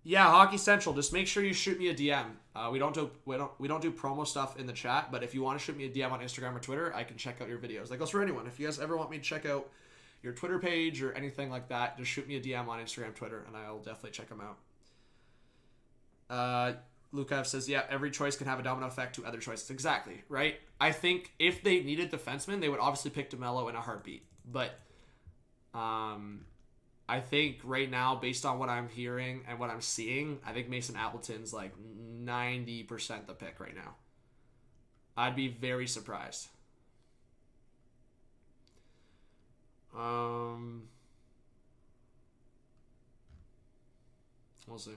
Yeah, Hockey Central. Just make sure you shoot me a DM. We don't do promo stuff in the chat, but if you want to shoot me a DM on Instagram or Twitter, I can check out your videos. That goes for anyone. If you guys ever want me to check out your Twitter page or anything like that, just shoot me a DM on Instagram, Twitter, and I'll definitely check them out. Lukav says, yeah, every choice can have a domino effect to other choices. Exactly, right? I think if they needed defensemen, they would obviously pick DeMelo in a heartbeat. But I think right now, based on what I'm hearing and what I'm seeing, I think Mason Appleton's like 90% the pick right now. I'd be very surprised. We'll see.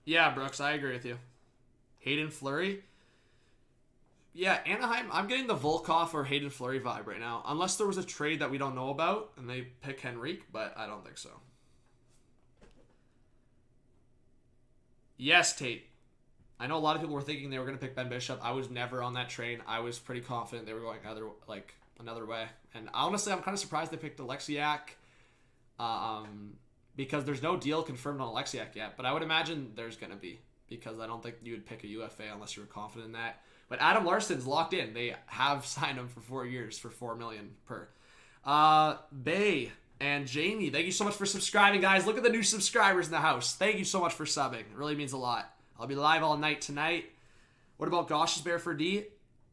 Yeah, Brooks, I agree with you. Hayden Fleury? Yeah, Anaheim, I'm getting the Volkov or Hayden Fleury vibe right now. Unless there was a trade that we don't know about and they pick Henrique, but I don't think so. Yes, Tate. I know a lot of people were thinking they were going to pick Ben Bishop. I was never on that train. I was pretty confident they were going another way. And honestly, I'm kind of surprised they picked Alexiak. Because there's no deal confirmed on Alexiak yet. But I would imagine there's going to be. Because I don't think you would pick a UFA unless you were confident in that. But Adam Larson's locked in. They have signed him for 4 years for $4 million per. Bay and Jamie, thank you so much for subscribing, guys. Look at the new subscribers in the house. Thank you so much for subbing. It really means a lot. I'll be live all night tonight. What about Gosh's Bear for D?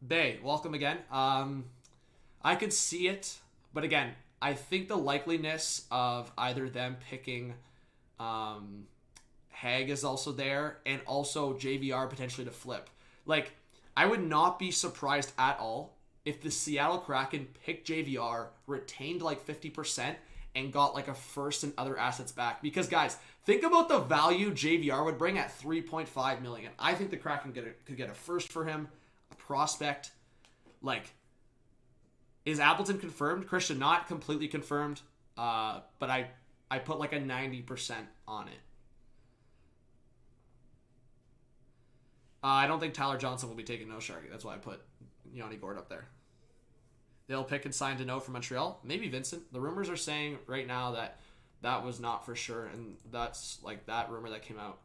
Bay, welcome again. I could see it. But again, I think the likeliness of either them picking Hag is also there, and also JVR potentially to flip. Like, I would not be surprised at all if the Seattle Kraken picked JVR, retained like 50%, and got like a first and other assets back. Because, guys, think about the value JVR would bring at $3.5 million. I think the Kraken could get a first for him, a prospect. Like, is Appleton confirmed? Christian, not completely confirmed, but I put like a 90% on it. I don't think Tyler Johnson will be taking no Sharky. That's why I put Yanni Gord up there. They'll pick and sign Deneau from Montreal. Maybe Vincent. The rumors are saying right now that that was not for sure, and that's like that rumor that came out.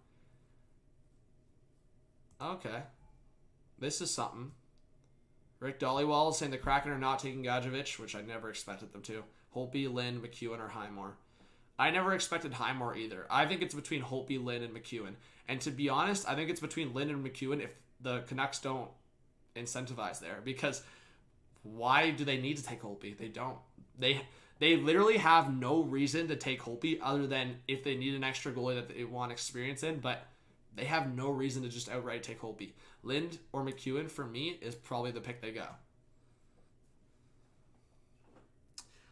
Okay. This is something. Rick Dollywall is saying the Kraken are not taking Gadjevich, which I never expected them to. Holtby, Lynn, McEwen, or Highmore. I never expected Highmore either. I think it's between Holtby, Lynn, and McEwen. And to be honest, I think it's between Lynn and McEwen if the Canucks don't incentivize there. Because why do they need to take Holtby? They don't. They literally have no reason to take Holtby other than if they need an extra goalie that they want experience in. But They have no reason to just outright take Holtby. Lind or McEwen, for me, is probably the pick they go.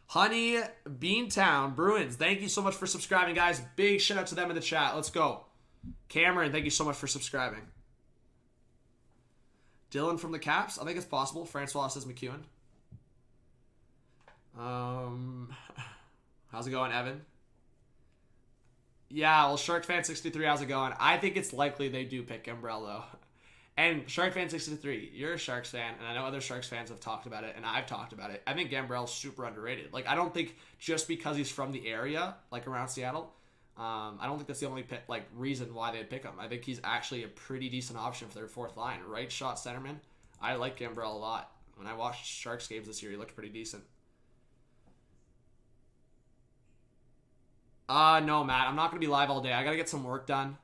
Honey Beantown Bruins, thank you so much for subscribing, guys. Big shout out to them in the chat. Let's go. Cameron, thank you so much for subscribing. Dylan from the Caps, I think it's possible. Francois says McEwen. How's it going, Evan? Yeah, well, Shark Fan 63, how's it going? I think it's likely they do pick Gambrell, though. And Shark Fan 63, you're a Sharks fan, and I know other Sharks fans have talked about it, and I've talked about it. I think Gambrell's super underrated. Like, I don't think just because he's from the area, like around Seattle, I don't think that's the only reason why they'd pick him. I think he's actually a pretty decent option for their fourth line. Right shot centerman. I like Gambrell a lot. When I watched Sharks games this year, he looked pretty decent. No, Matt, I'm not going to be live all day. I got to get some work done.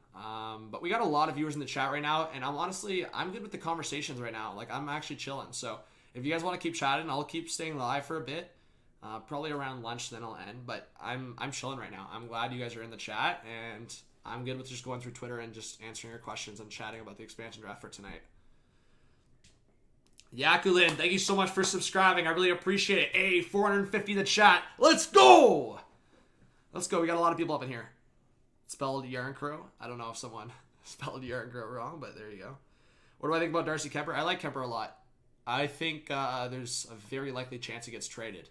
But we got a lot of viewers in the chat right now, and I'm good with the conversations right now. Like, I'm actually chilling. So if you guys want to keep chatting, I'll keep staying live for a bit. Probably around lunch, then I'll end. But I'm chilling right now. I'm glad you guys are in the chat, and I'm good with just going through Twitter and just answering your questions and chatting about the expansion draft for tonight. Yakulin, thank you so much for subscribing. I really appreciate it. Hey, 450 in the chat. Let's go! Let's go. We got a lot of people up in here. Spelled Yarncrow. I don't know if someone spelled Yarncrow wrong, but there you go. What do I think about Darcy Kemper? I like Kemper a lot. I think there's a very likely chance he gets traded.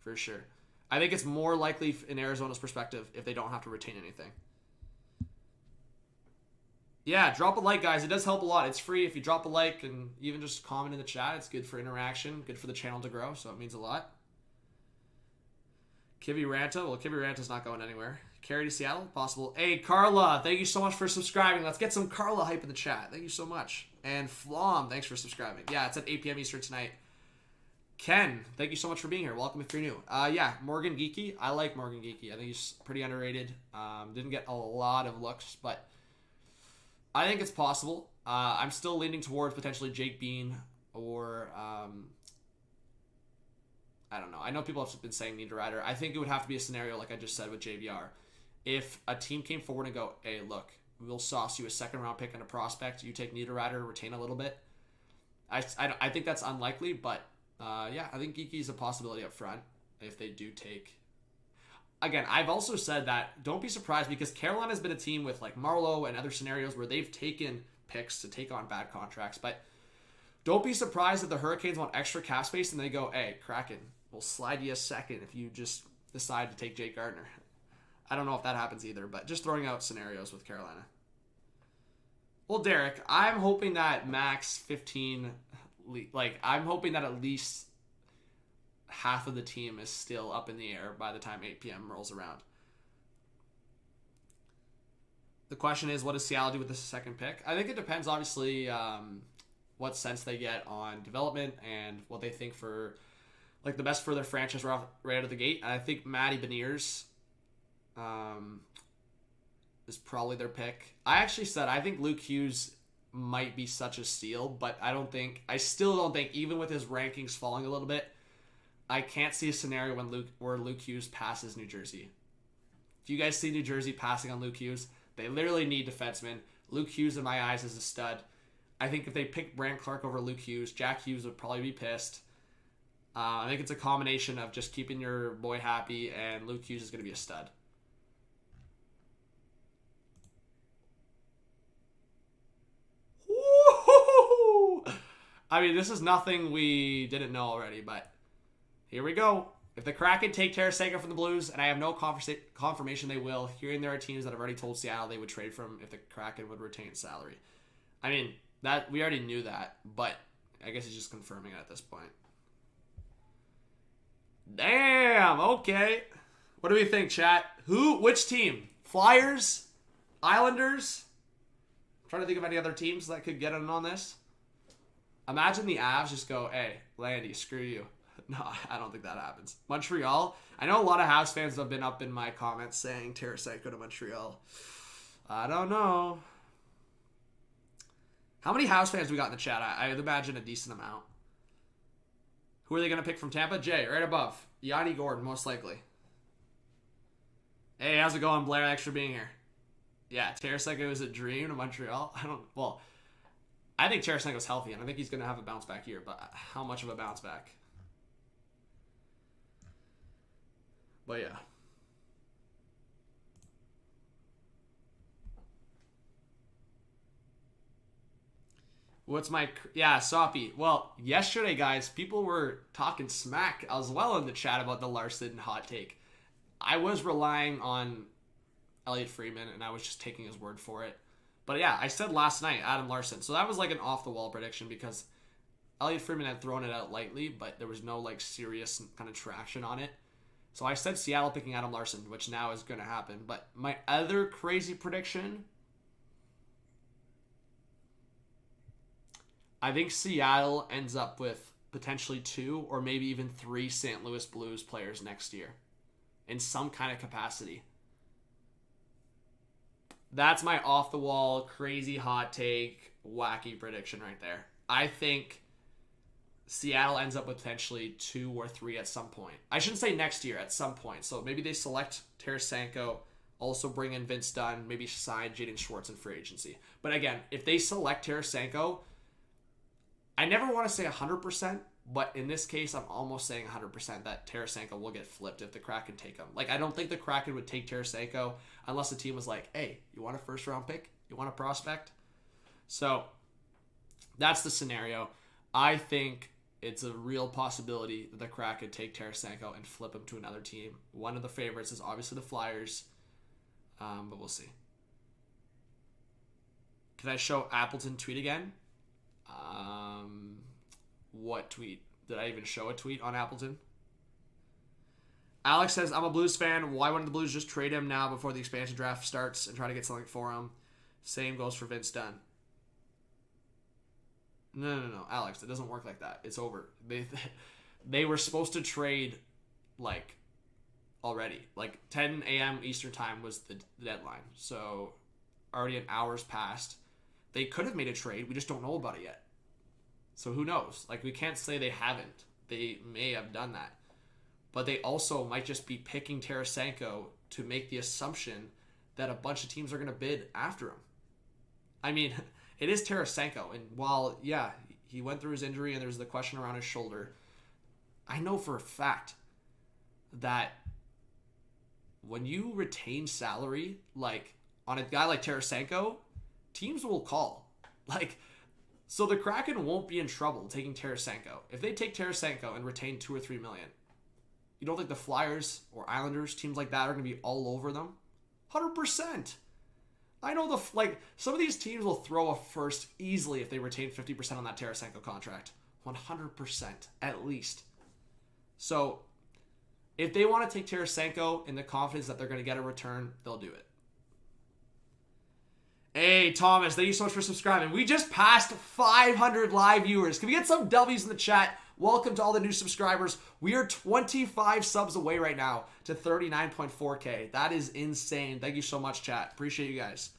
For sure. I think it's more likely in Arizona's perspective if they don't have to retain anything. Yeah, drop a like, guys. It does help a lot. It's free if you drop a like and even just comment in the chat. It's good for interaction, good for the channel to grow, so it means a lot. Kivy Ranta. Well, Kivy Ranta's not going anywhere. Carry to Seattle, possible. Hey, Carla, thank you so much for subscribing. Let's get some Carla hype in the chat. Thank you so much. And Flom, thanks for subscribing. Yeah, it's at 8 p.m. Eastern tonight. Ken, thank you so much for being here. Welcome if you're new. Yeah, Morgan Geekie. I like Morgan Geekie. I think he's pretty underrated. Didn't get a lot of looks, but I think it's possible. I'm still leaning towards potentially Jake Bean or I don't know. I know people have been saying Niederreiter. I think it would have to be a scenario like I just said with JVR. If a team came forward and go, hey, look, we'll sauce you a second-round pick and a prospect. You take Niederreiter, retain a little bit. I think that's unlikely, but yeah, I think Geeky's a possibility up front if they do take. Again, I've also said that don't be surprised because Carolina's been a team with like Marleau and other scenarios where they've taken picks to take on bad contracts, but don't be surprised if the Hurricanes want extra cap space and they go, hey, Kraken, we'll slide you a second if you just decide to take Jake Gardiner. I don't know if that happens either, but just throwing out scenarios with Carolina. Well, Derek, I'm hoping that max 15, I'm hoping that at least half of the team is still up in the air by the time 8 p.m. rolls around. The question is, what does Seattle do with this second pick? I think it depends, obviously, what sense they get on development and what they think for like the best for their franchise right out of the gate. And I think Matty Beniers is probably their pick. I actually said I think Luke Hughes might be such a steal, but I still don't think, even with his rankings falling a little bit, I can't see a scenario where Luke Hughes passes New Jersey. Do you guys see New Jersey passing on Luke Hughes? They literally need defensemen. Luke Hughes, in my eyes, is a stud. I think if they pick Brant Clark over Luke Hughes, Jack Hughes would probably be pissed. I think it's a combination of just keeping your boy happy, and Luke Hughes is going to be a stud. Woo-hoo-hoo-hoo! I mean, this is nothing we didn't know already, but here we go. If the Kraken take Tarasenko from the Blues, and I have no confirmation they will, hearing there are teams that have already told Seattle they would trade for him if the Kraken would retain salary. I mean, that we already knew that, but I guess he's just confirming it at this point. Damn, okay. What do we think, chat? Which team? Flyers? Islanders? I'm trying to think of any other teams that could get in on this. Imagine the Avs just go, hey, Landy, screw you. No, I don't think that happens. Montreal? I know a lot of Habs fans have been up in my comments saying Tarasenko to Montreal. I don't know. How many Habs fans we got in the chat? I'd imagine a decent amount. Who are they going to pick from Tampa? Jay, right above. Yanni Gordon, most likely. Hey, how's it going, Blair? Thanks for being here. Yeah, Tarasenko is a dream in Montreal. I think Tarasenko's healthy, and I think he's going to have a bounce back year, but how much of a bounce back? But yeah. What's my... Yeah, Soppy. Well, yesterday, guys, people were talking smack as well in the chat about the Larson hot take. I was relying on Elliot Friedman, and I was just taking his word for it. But yeah, I said last night, Adam Larson. So that was like an off-the-wall prediction because Elliot Friedman had thrown it out lightly, but there was no like serious kind of traction on it. So I said Seattle picking Adam Larson, which now is going to happen. But my other crazy prediction, I think Seattle ends up with potentially 2 or maybe even 3 St. Louis Blues players next year in some kind of capacity. That's my off-the-wall, crazy hot take, wacky prediction right there. I think Seattle ends up with potentially 2 or 3 at some point. I shouldn't say next year, at some point. So maybe they select Tarasenko, also bring in Vince Dunn, maybe sign Jaden Schwartz in free agency. But again, if they select Tarasenko, I never want to say 100%, but in this case, I'm almost saying 100% that Tarasenko will get flipped if the Kraken take him. Like, I don't think the Kraken would take Tarasenko unless the team was like, hey, you want a first-round pick? You want a prospect? So, that's the scenario. I think it's a real possibility that the Kraken take Tarasenko and flip him to another team. One of the favorites is obviously the Flyers, but we'll see. Can I show Appleton tweet again? What tweet? Did I even show a tweet on Appleton? Alex says, I'm a Blues fan. Why wouldn't the Blues just trade him now before the expansion draft starts and try to get something for him? Same goes for Vince Dunn. No, Alex, it doesn't work like that. It's over. They were supposed to trade, like, already. Like, 10 a.m. Eastern time was the deadline. So, already an hour's passed. They could have made a trade. We just don't know about it yet. So who knows? Like, we can't say they haven't. They may have done that. But they also might just be picking Tarasenko to make the assumption that a bunch of teams are going to bid after him. I mean, it is Tarasenko. And while, yeah, he went through his injury and there's the question around his shoulder, I know for a fact that when you retain salary, like, on a guy like Tarasenko, teams will call. Like, so the Kraken won't be in trouble taking Tarasenko. If they take Tarasenko and retain 2 or 3 million, you don't think the Flyers or Islanders, teams like that, are going to be all over them? 100%. I know some of these teams will throw a first easily if they retain 50% on that Tarasenko contract. 100%, at least. So, if they want to take Tarasenko in the confidence that they're going to get a return, they'll do it. Hey, Thomas, thank you so much for subscribing. We just passed 500 live viewers. Can we get some W's in the chat? Welcome to all the new subscribers. We are 25 subs away right now to 39.4K. That is insane. Thank you so much, chat. Appreciate you guys.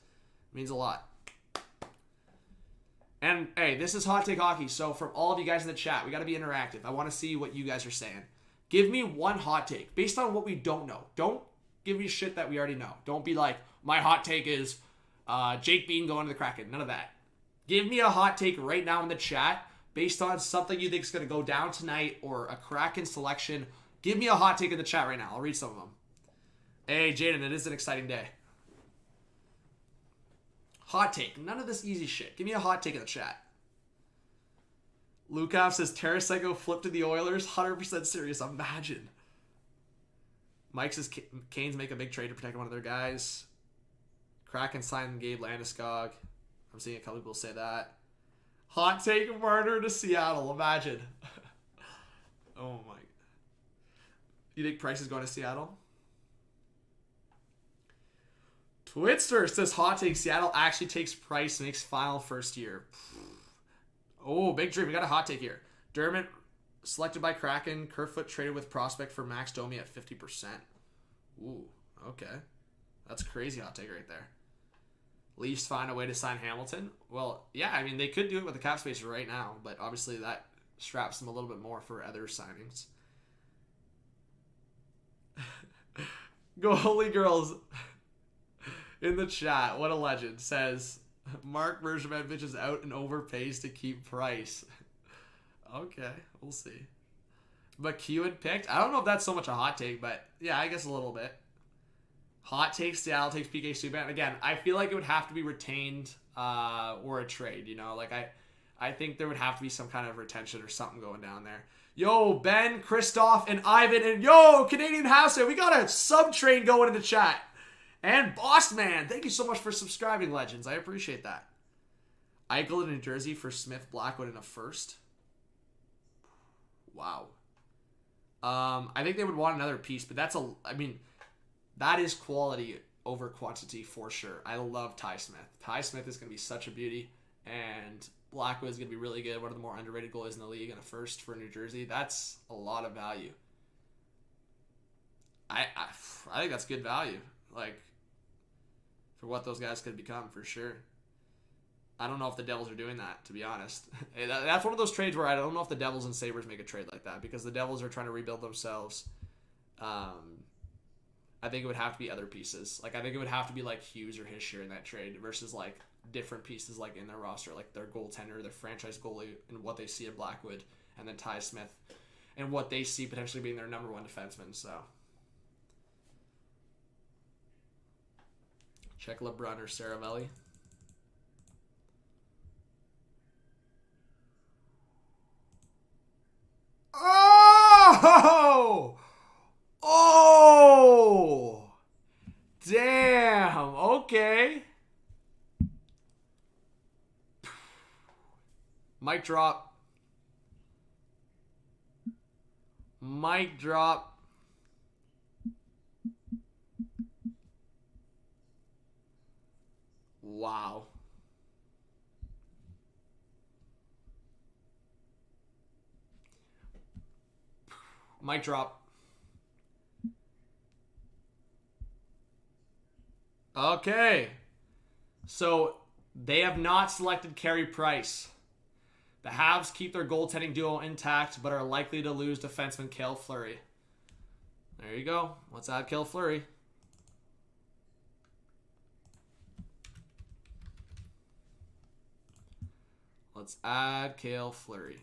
It means a lot. And, hey, this is Hot Take Hockey, so from all of you guys in the chat, we got to be interactive. I want to see what you guys are saying. Give me one hot take based on what we don't know. Don't give me shit that we already know. Don't be like, my hot take is... Jake Bean going to the Kraken. None of that. Give me a hot take right now in the chat based on something you think is going to go down tonight or a Kraken selection. Give me a hot take in the chat right now. I'll read some of them. Hey, Jaden, it is an exciting day. Hot take. None of this easy shit. Give me a hot take in the chat. Lukov says Tarasenko flipped to the Oilers. 100% serious. Imagine. Mike says Canes make a big trade to protect one of their guys. Kraken signed Gabe Landeskog. I'm seeing a couple people say that. Hot take Marner to Seattle. Imagine. Oh my. You think Price is going to Seattle? Twitster says hot take Seattle actually takes Price, makes final first year. Oh, big dream. We got a hot take here. Dermott selected by Kraken. Kerfoot traded with prospect for Max Domi at 50%. Ooh, okay. That's a crazy hot take right there. Leafs find a way to sign Hamilton. Well, yeah, I mean, they could do it with the cap space right now, but obviously that straps them a little bit more for other signings. Go Holy Girls. In the chat, what a legend says, Mark Bergevin is out and overpays to keep Price. Okay, we'll see. But QUINN picked. I don't know if that's so much a hot take, but yeah, I guess a little bit. Hot take, Seattle takes PK Subban. Again, I feel like it would have to be retained or a trade, you know? Like, I think there would have to be some kind of retention or something going down there. Yo, Ben, Christoph, and Ivan, and yo, Canadian House, we got a sub-train going in the chat. And Boss Man, thank you so much for subscribing, legends. I appreciate that. Eichel in New Jersey for Smith Blackwood in a first. Wow. I think they would want another piece, but that is quality over quantity for sure. I love Ty Smith. Ty Smith is going to be such a beauty, and Blackwood is going to be really good. One of the more underrated goalies in the league, and a first for New Jersey. That's a lot of value. I think that's good value, like, for what those guys could become, for sure. I don't know if the Devils are doing that, to be honest. That's one of those trades where I don't know if the Devils and Sabres make a trade like that, because the Devils are trying to rebuild themselves. I think it would have to be other pieces. Like, I think it would have to be like Hughes or Hischier in that trade versus like different pieces like in their roster, like their goaltender, their franchise goalie, and what they see in Blackwood, and then Ty Smith, and what they see potentially being their number one defenseman. So, check LeBrun or Saravelli. Oh! Oh! Damn. Okay. Mic drop. Mic drop. Wow. Mic drop. Okay. So, they have not selected Carey Price. The Habs keep their goaltending duo intact, but are likely to lose defenseman Cale Fleury. There you go. Let's add Cale Fleury. Let's add Cale Fleury.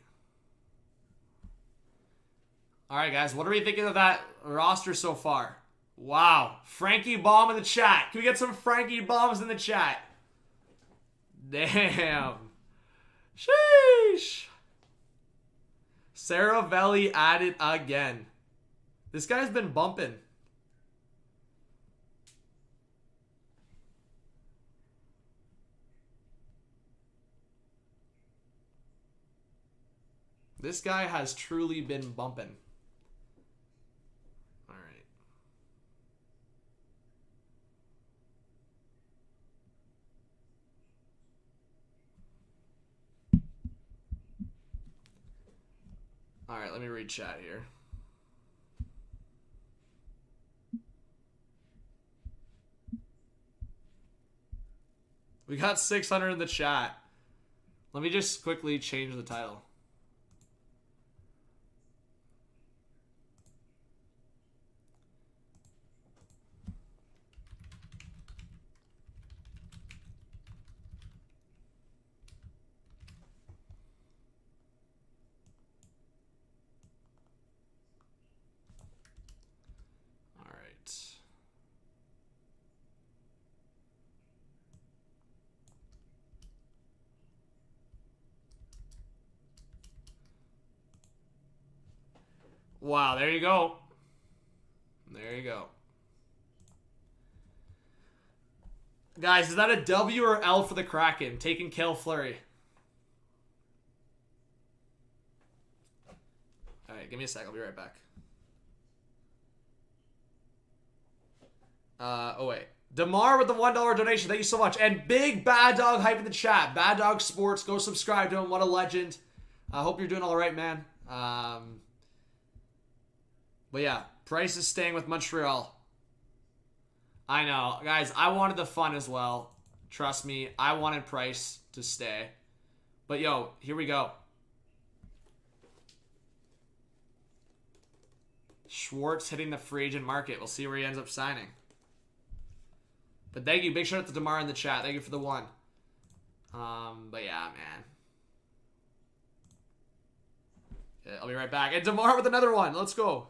All right, guys. What are we thinking of that roster so far? Wow. Frankie Baum in the chat. Can we get some Frankie Baums in the chat? Damn. Sheesh. Saravelli at it again. This guy's been bumping. This guy has truly been bumping. All right. All right, let me read chat here. We got 600 in the chat. Let me just quickly change the title. Wow, there you go. There you go. Guys, is that a W or L for the Kraken? Taking Cale Fleury. Alright, give me a sec. I'll be right back. Oh, wait. Damar with the $1 donation. Thank you so much. And big Bad Dog hype in the chat. Bad Dog Sports. Go subscribe to him. What a legend. I hope you're doing all right, man. But yeah, Price is staying with Montreal. I know. Guys, I wanted the fun as well. Trust me, I wanted Price to stay. But yo, here we go. Schwartz hitting the free agent market. We'll see where he ends up signing. But thank you. Big shout out to DeMar in the chat. Thank you for the 1. But yeah, man. Yeah, I'll be right back. And DeMar with another one. Let's go.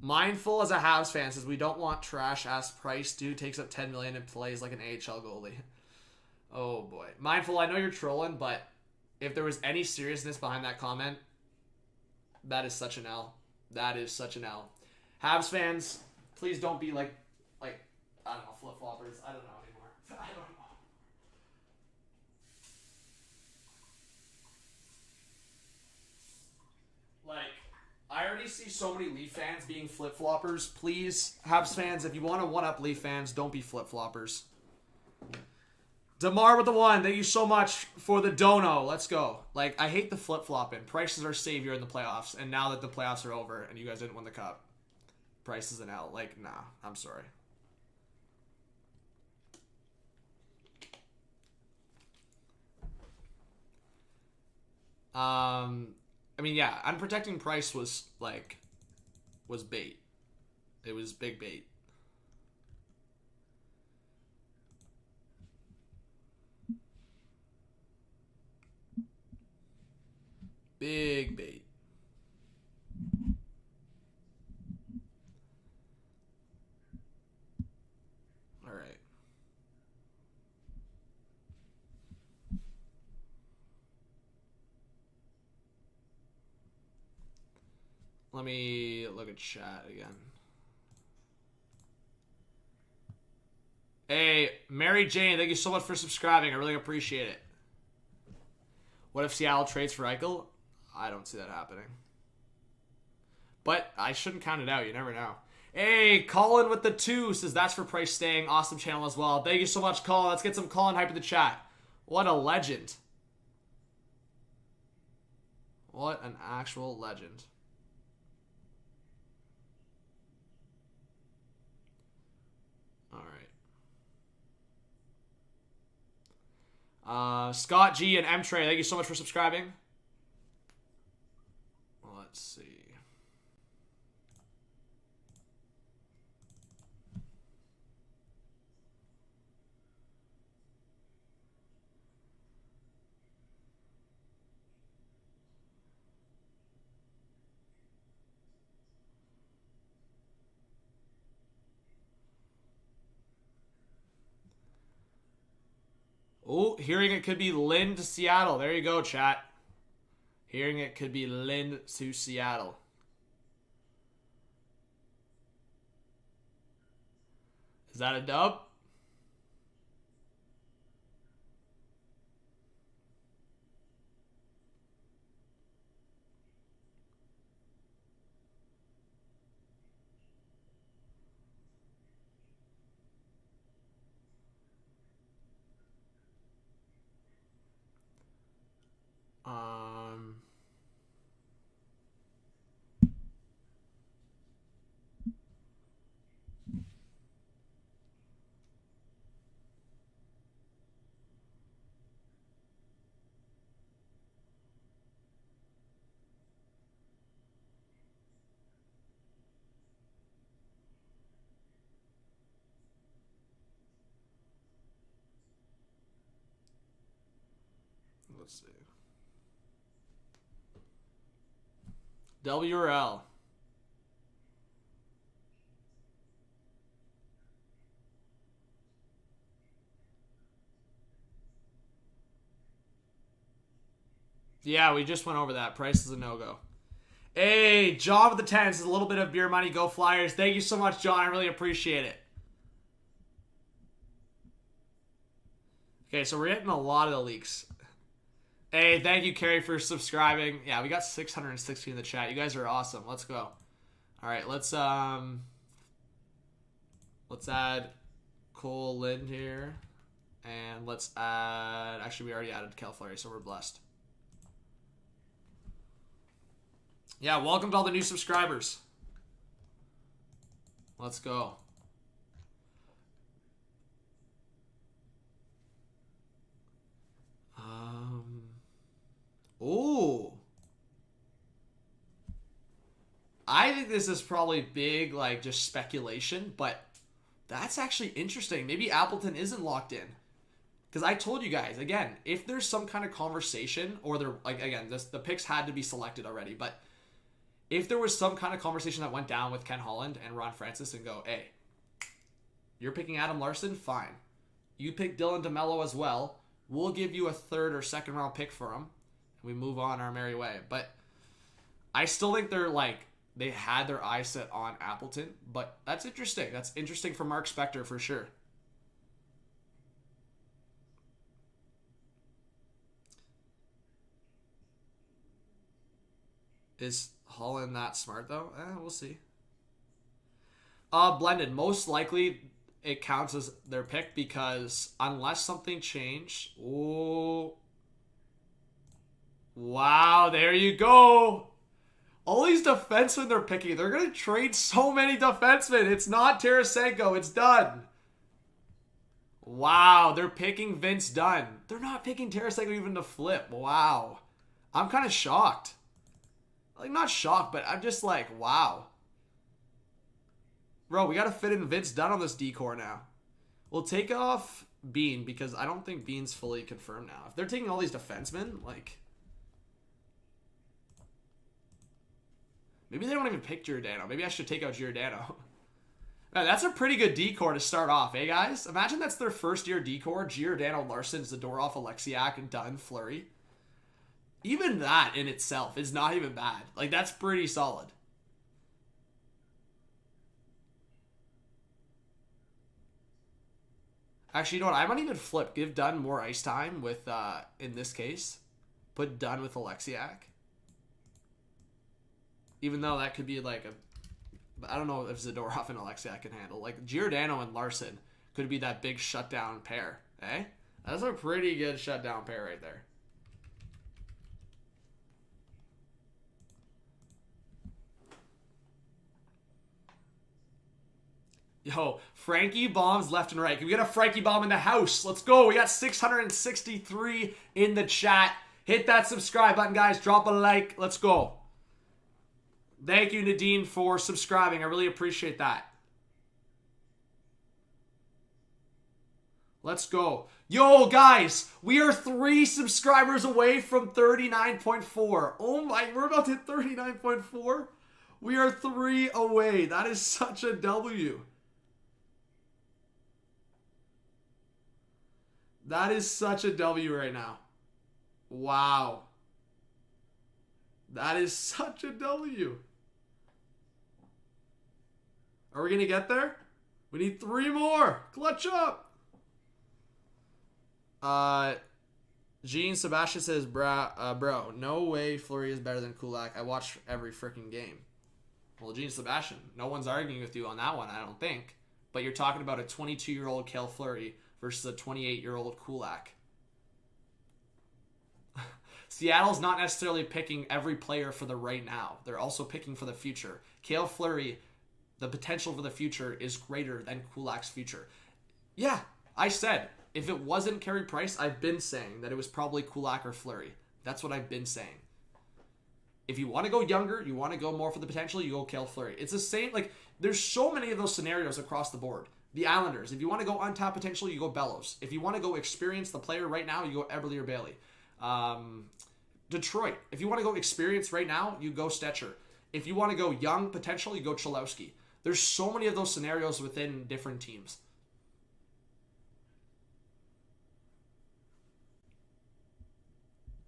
Mindful as a Habs fan says we don't want trash-ass Price. Dude takes up $10 million and plays like an AHL goalie. Oh, boy. Mindful, I know you're trolling, but if there was any seriousness behind that comment, that is such an L. That is such an L. Habs fans, please don't be like I don't know, flip-floppers. I don't know anymore. I don't know. Like, I already see so many Leaf fans being flip-floppers. Please, Habs fans, if you want to one-up Leaf fans, don't be flip-floppers. DeMar with the 1. Thank you so much for the dono. Let's go. Like, I hate the flip-flopping. Price is our savior in the playoffs, and now that the playoffs are over and you guys didn't win the cup, Price is an L. Like, nah, I'm sorry. I mean, yeah, unprotecting Price was bait. It was big bait. Big bait. All right. Let me look at chat again. Hey, Mary Jane, thank you so much for subscribing. I really appreciate it. What if Seattle trades for Eichel? I don't see that happening. But I shouldn't count it out. You never know. Hey, Colin with the 2 says that's for Price staying. Awesome channel as well. Thank you so much, Colin. Let's get some Colin hype in the chat. What a legend. What an actual legend. All right. Scott G and M Trey, thank you so much for subscribing. Let's see. Oh, hearing it could be Lynn to Seattle. There you go, chat. Hearing it could be Lynn to Seattle. Is that a dub? Let's see. W or L? Yeah, we just went over that. Price is a no-go. Hey, John with the 10 is a little bit of beer money. Go Flyers. Thank you so much, John. I really appreciate it. Okay, so we're getting a lot of the leaks. Hey, thank you, Carrie, for subscribing. Yeah, we got 660 in the chat. You guys are awesome. Let's go. All right, let's add Cole Lind here. And let's add... Actually, we already added Cal Fleury, so we're blessed. Yeah, welcome to all the new subscribers. Let's go. Ooh. I think this is probably big, like, just speculation, but That's actually interesting. Maybe Appleton isn't locked in. Because I told you guys, again, if there's some kind of conversation, or they're, like, again, the picks had to be selected already, but if there was some kind of conversation that went down with Ken Holland and Ron Francis and go, hey, you're picking Adam Larson? Fine. You pick Dylan DeMello as well. We'll give you a third or second round pick for him. And we move on our merry way. But I still think they're like, they had their eyes set on Appleton. But that's interesting. That's interesting for Mark Spector for sure. Is Holland that smart though? We'll see. Blended. Most likely it counts as their pick because unless something changed. Oh. Wow, there you go. All these defensemen they're picking. They're going to trade so many defensemen. It's not Tarasenko. It's done. Wow, they're picking Vince Dunn. They're not picking Tarasenko even to flip. Wow. I'm kind of shocked. Like, not shocked, but I'm just like, wow. Bro, we got to fit in Vince Dunn on this decor now. We'll take off Bean because I don't think Bean's fully confirmed now. If they're taking all these defensemen, like... Maybe they don't even pick Giordano. Maybe I should take out Giordano. Man, that's a pretty good decor to start off, eh, guys? Imagine that's their first year decor. Giordano, Larson, Zadorov, Alexiak, and Dunn, Fleury. Even that in itself is not even bad. Like, that's pretty solid. Actually, you know what? I might even flip. Give Dunn more ice time with, in this case. Put Dunn with Alexiak. Even though that could be like a... I don't know if Zadorov and Alexiak can handle. Like, Giordano and Larson could be that big shutdown pair. Eh? That's a pretty good shutdown pair right there. Yo, Frankie bombs left and right. Can we get a Frankie bomb in the house? Let's go. We got 663 in the chat. Hit that subscribe button, guys. Drop a like. Let's go. Thank you, Nadine, for subscribing. I really appreciate that. Let's go. Yo, guys, we are 3 subscribers away from 39.4. Oh my, we're about to hit 39.4. We are 3 away. That is such a W. That is such a W right now. Wow. That is such a W. Are we going to get there? We need 3 more. Clutch up. Gene Sebastian says, bro, no way Fleury is better than Kulak. I watch every freaking game. Well, Gene Sebastian, no one's arguing with you on that one, I don't think. But you're talking about a 22-year-old Cale Fleury versus a 28-year-old Kulak. Seattle's not necessarily picking every player for the right now. They're also picking for the future. Cale Fleury, the potential for the future is greater than Kulak's future. Yeah, I said, if it wasn't Carey Price, I've been saying that it was probably Kulak or Fleury. That's what I've been saying. If you want to go younger, you want to go more for the potential, you go Cale Fleury. It's the same, like, there's so many of those scenarios across the board. The Islanders, if you want to go untapped potential, you go Bellows. If you want to go experience the player right now, you go Eberle or Bailey. Detroit, if you want to go experience right now, you go Stetcher. If you want to go young potential, you go Cholowski. There's so many of those scenarios within different teams.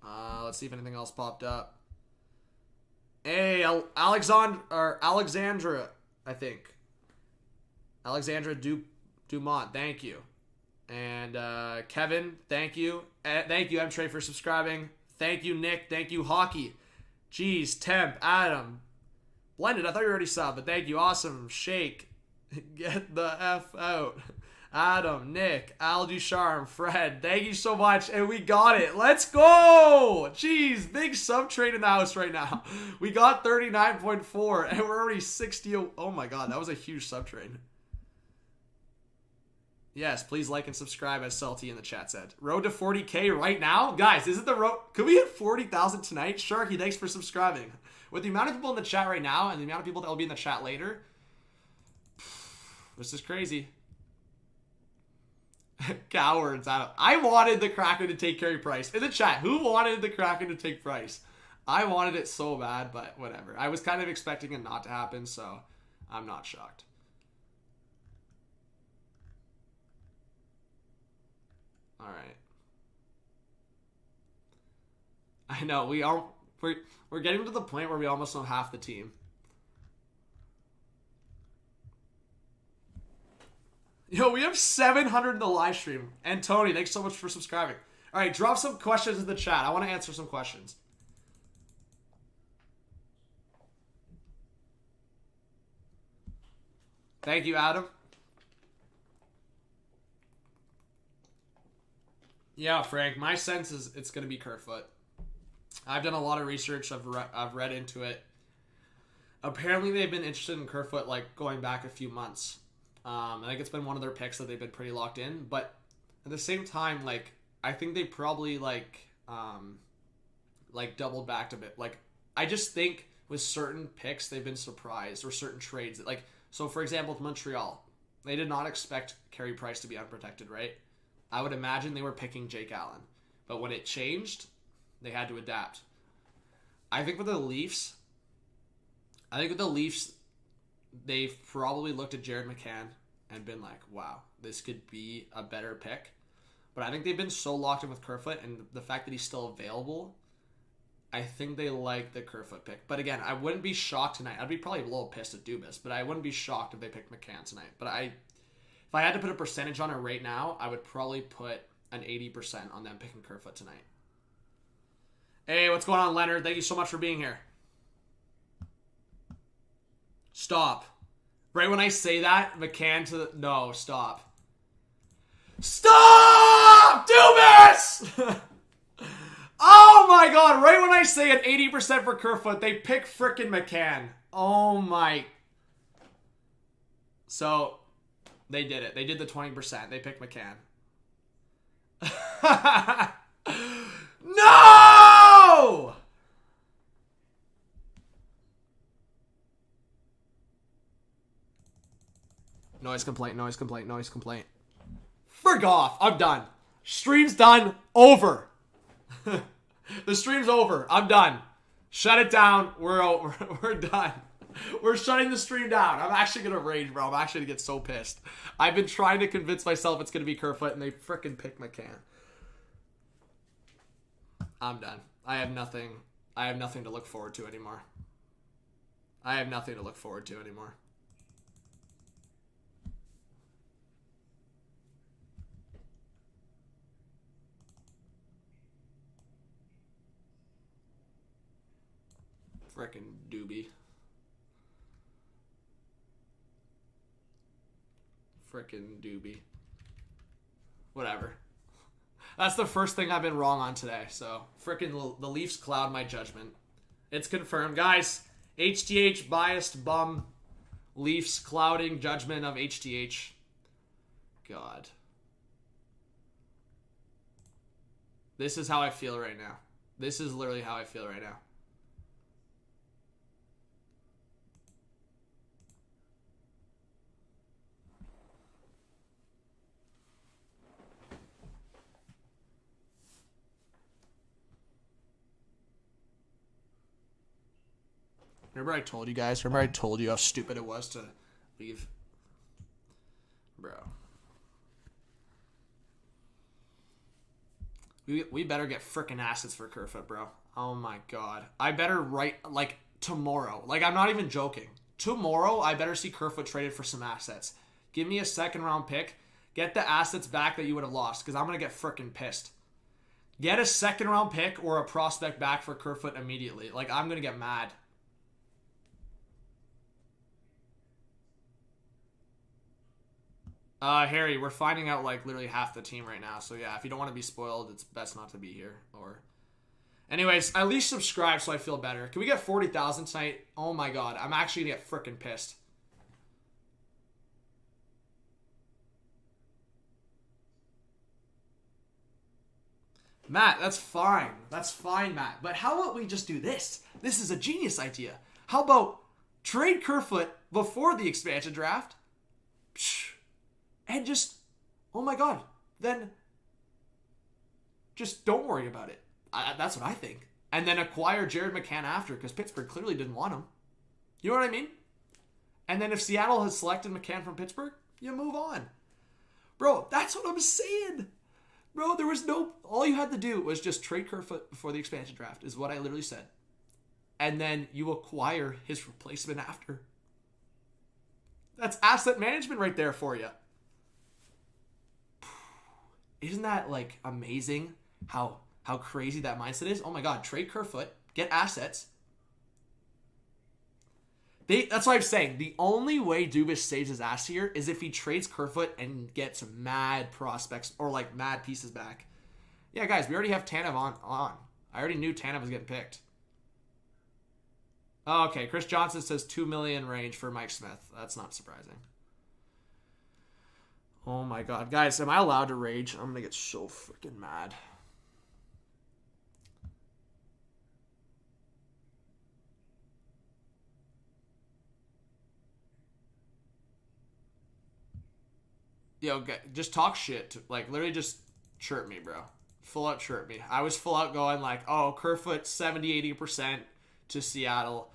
Let's see if anything else popped up. Hey, Alexandra, I think. Alexandra Dumont, thank you. And Kevin, thank you. Thank you, M-Trey, for subscribing. Thank you, Nick. Thank you, Hockey. Jeez, Temp, Adam. Blended, I thought you already subbed, but thank you. Awesome. Shake. Get the F out. Adam, Nick, Al Ducharme, Fred. Thank you so much. And we got it. Let's go. Jeez, big sub trade in the house right now. We got 39.4 and we're already 60. Oh my God, that was a huge sub trade. Yes, please like and subscribe, as Salty in the chat said. Road to 40K right now? Guys, is it the road? Could we hit 40,000 tonight? Sharky, thanks for subscribing. With the amount of people in the chat right now and the amount of people that will be in the chat later, this is crazy. Cowards. I wanted the Kraken to take Carey Price. In the chat, who wanted the Kraken to take Price? I wanted it so bad, but whatever. I was kind of expecting it not to happen, so I'm not shocked. All right. I know we're getting to the point where we almost know half the team. Yo, we have 700 in the live stream. And Tony, thanks so much for subscribing. All right, drop some questions in the chat. I want to answer some questions. Thank you, Adam. Yeah, Frank, my sense is it's going to be Kerfoot. I've done a lot of research. I've read into it. Apparently, they've been interested in Kerfoot like going back a few months. I think it's been one of their picks that they've been pretty locked in. But at the same time, like I think they probably like doubled back a bit. Like I just think with certain picks they've been surprised, or certain trades that, like, so for example with Montreal, they did not expect Carey Price to be unprotected, right? I would imagine they were picking Jake Allen, but when it changed, they had to adapt. I think with the Leafs, they've probably looked at Jared McCann and been like, wow, this could be a better pick. But I think they've been so locked in with Kerfoot, and the fact that he's still available, I think they like the Kerfoot pick. But again, I wouldn't be shocked tonight. I'd be probably a little pissed at Dubas, but I wouldn't be shocked if they picked McCann tonight. But if I had to put a percentage on it right now, I would probably put an 80% on them picking Kerfoot tonight. Hey, what's going on, Leonard? Thank you so much for being here. Stop. Right when I say that, McCann to the... No, stop. Stop! Dubas! Oh my god, right when I say an 80% for Kerfoot, they pick frickin' McCann. Oh my... So, they did it. They did the 20%. They picked McCann. No! Noise complaint, noise complaint, noise complaint. Frick off. I'm done. Stream's done. Over. The stream's over. I'm done. Shut it down. We're over. We're done. We're shutting the stream down. I'm actually going to rage, bro. I'm actually going to get so pissed. I've been trying to convince myself it's going to be Kerfoot, and they frickin' picked McCann. I'm done. I have nothing to look forward to anymore. I have nothing to look forward to anymore. Frickin' doobie. Frickin' doobie. Whatever. That's the first thing I've been wrong on today. So, frickin' the Leafs cloud my judgment. It's confirmed. Guys, HTH biased bum. Leafs clouding judgment of HTH. God. This is how I feel right now. This is literally how I feel right now. Remember I told you guys? Remember I told you how stupid it was to leave? Bro. We better get frickin' assets for Kerfoot, bro. Oh my god. I better like, tomorrow. Like, I'm not even joking. Tomorrow, I better see Kerfoot traded for some assets. Give me a second-round pick. Get the assets back that you would have lost, because I'm going to get frickin' pissed. Get a second-round pick or a prospect back for Kerfoot immediately. Like, I'm going to get mad. Harry, we're finding out, like, literally half the team right now. So, yeah, if you don't want to be spoiled, it's best not to be here. Or, anyways, at least subscribe so I feel better. Can we get 40,000 tonight? Oh, my God. I'm actually going to get frickin' pissed. Matt, that's fine. That's fine, Matt. But how about we just do this? This is a genius idea. How about trade Kerfoot before the expansion draft? And just, oh my god, then just don't worry about it. That's what I think. And then acquire Jared McCann after, because Pittsburgh clearly didn't want him. You know what I mean? And then if Seattle has selected McCann from Pittsburgh, you move on. Bro, that's what I'm saying. Bro, there was no... All you had to do was just trade Kerfoot before the expansion draft, is what I literally said. And then you acquire his replacement after. That's asset management right there for you. Isn't that, like, amazing how crazy that mindset is? Oh, my God. Trade Kerfoot. Get assets. That's what I'm saying. The only way Dubas saves his ass here is if he trades Kerfoot and gets mad prospects or, like, mad pieces back. Yeah, guys, we already have Tanev on. I already knew Tanev was getting picked. Oh, okay, Chris Johnson says $2 million range for Mike Smith. That's not surprising. Oh, my God. Guys, am I allowed to rage? I'm going to get so freaking mad. Yo, just talk shit. Like, literally just chirp me, bro. Full out chirp me. I was full out going like, oh, Kerfoot 70-80% to Seattle.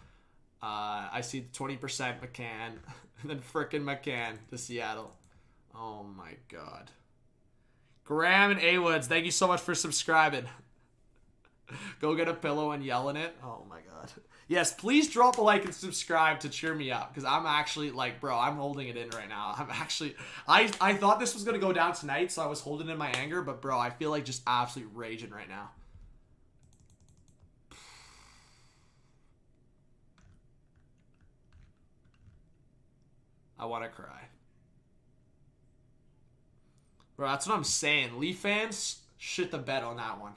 I see 20% McCann. And then frickin' McCann to Seattle. Oh, my God. Graham and A-Woods, thank you so much for subscribing. Go get a pillow and yell in it. Oh, my God. Yes, please drop a like and subscribe to cheer me up. Because I'm actually, like, bro, I'm holding it in right now. I'm actually... I thought this was going to go down tonight, so I was holding in my anger. But, bro, I feel like just absolutely raging right now. I want to cry. Bro, that's what I'm saying. Leaf fans, shit the bed on that one.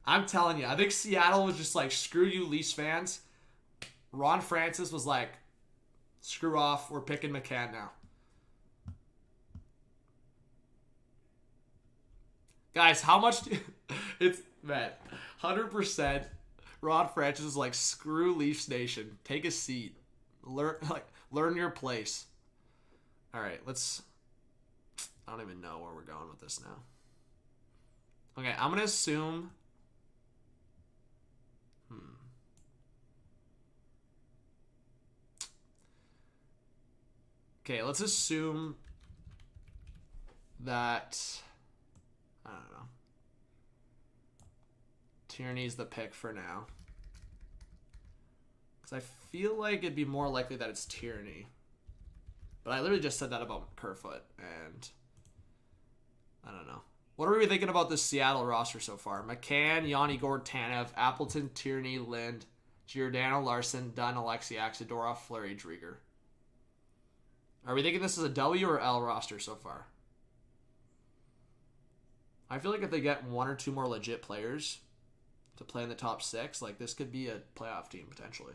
I'm telling you, I think Seattle was just like, screw you, Leafs fans. Ron Francis was like, screw off, we're picking McCann now. Guys, how much do it's, man, 100% Ron Francis is like, screw Leafs Nation. Take a seat. Learn your place. All right, I don't even know where we're going with this now. Okay, I'm going to assume... Okay, let's assume that... I don't know. Tierney's the pick for now. Because I feel like it'd be more likely that it's Tierney. But I literally just said that about Kerfoot, and... I don't know. What are we thinking about this Seattle roster so far? McCann, Yanni Gord, Tanev, Appleton, Tierney, Lind, Giordano, Larson, Dunn, Alexiak, Zadorov, Fleury, Drieger. Are we thinking this is a W or L roster so far? I feel like if they get one or two more legit players to play in the top six, like this could be a playoff team potentially.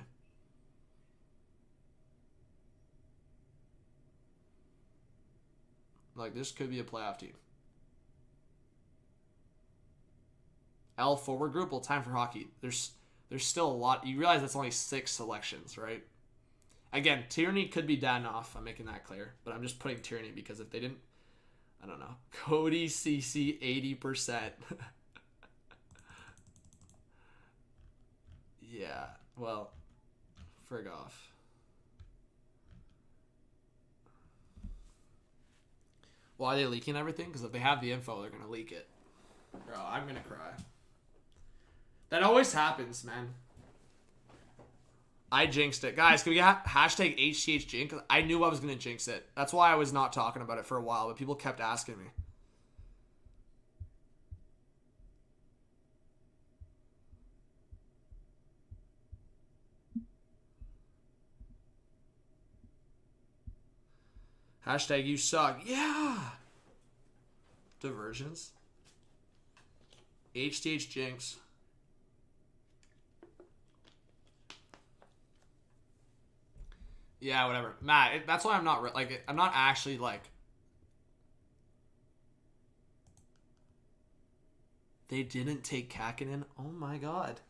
Like this could be a playoff team. L forward group, well, time for hockey. There's still a lot. You realize that's only 6 selections, right? Again, Tierney could be Dadonov. I'm making that clear. But I'm just putting Tierney because if they didn't, I don't know. Cody CC 80%. Yeah, well, frig off. Why are they leaking everything? Because if they have the info, they're going to leak it. Bro, I'm going to cry. That always happens, man. I jinxed it. Guys, can we get hashtag HTH jinx? I knew I was going to jinx it. That's why I was not talking about it for a while, but people kept asking me. Hashtag you suck. Yeah. Diversions. HTH jinx. Yeah, whatever. Matt, that's why I'm not, like, I'm not actually, like... They didn't take Kakinen? Oh my god.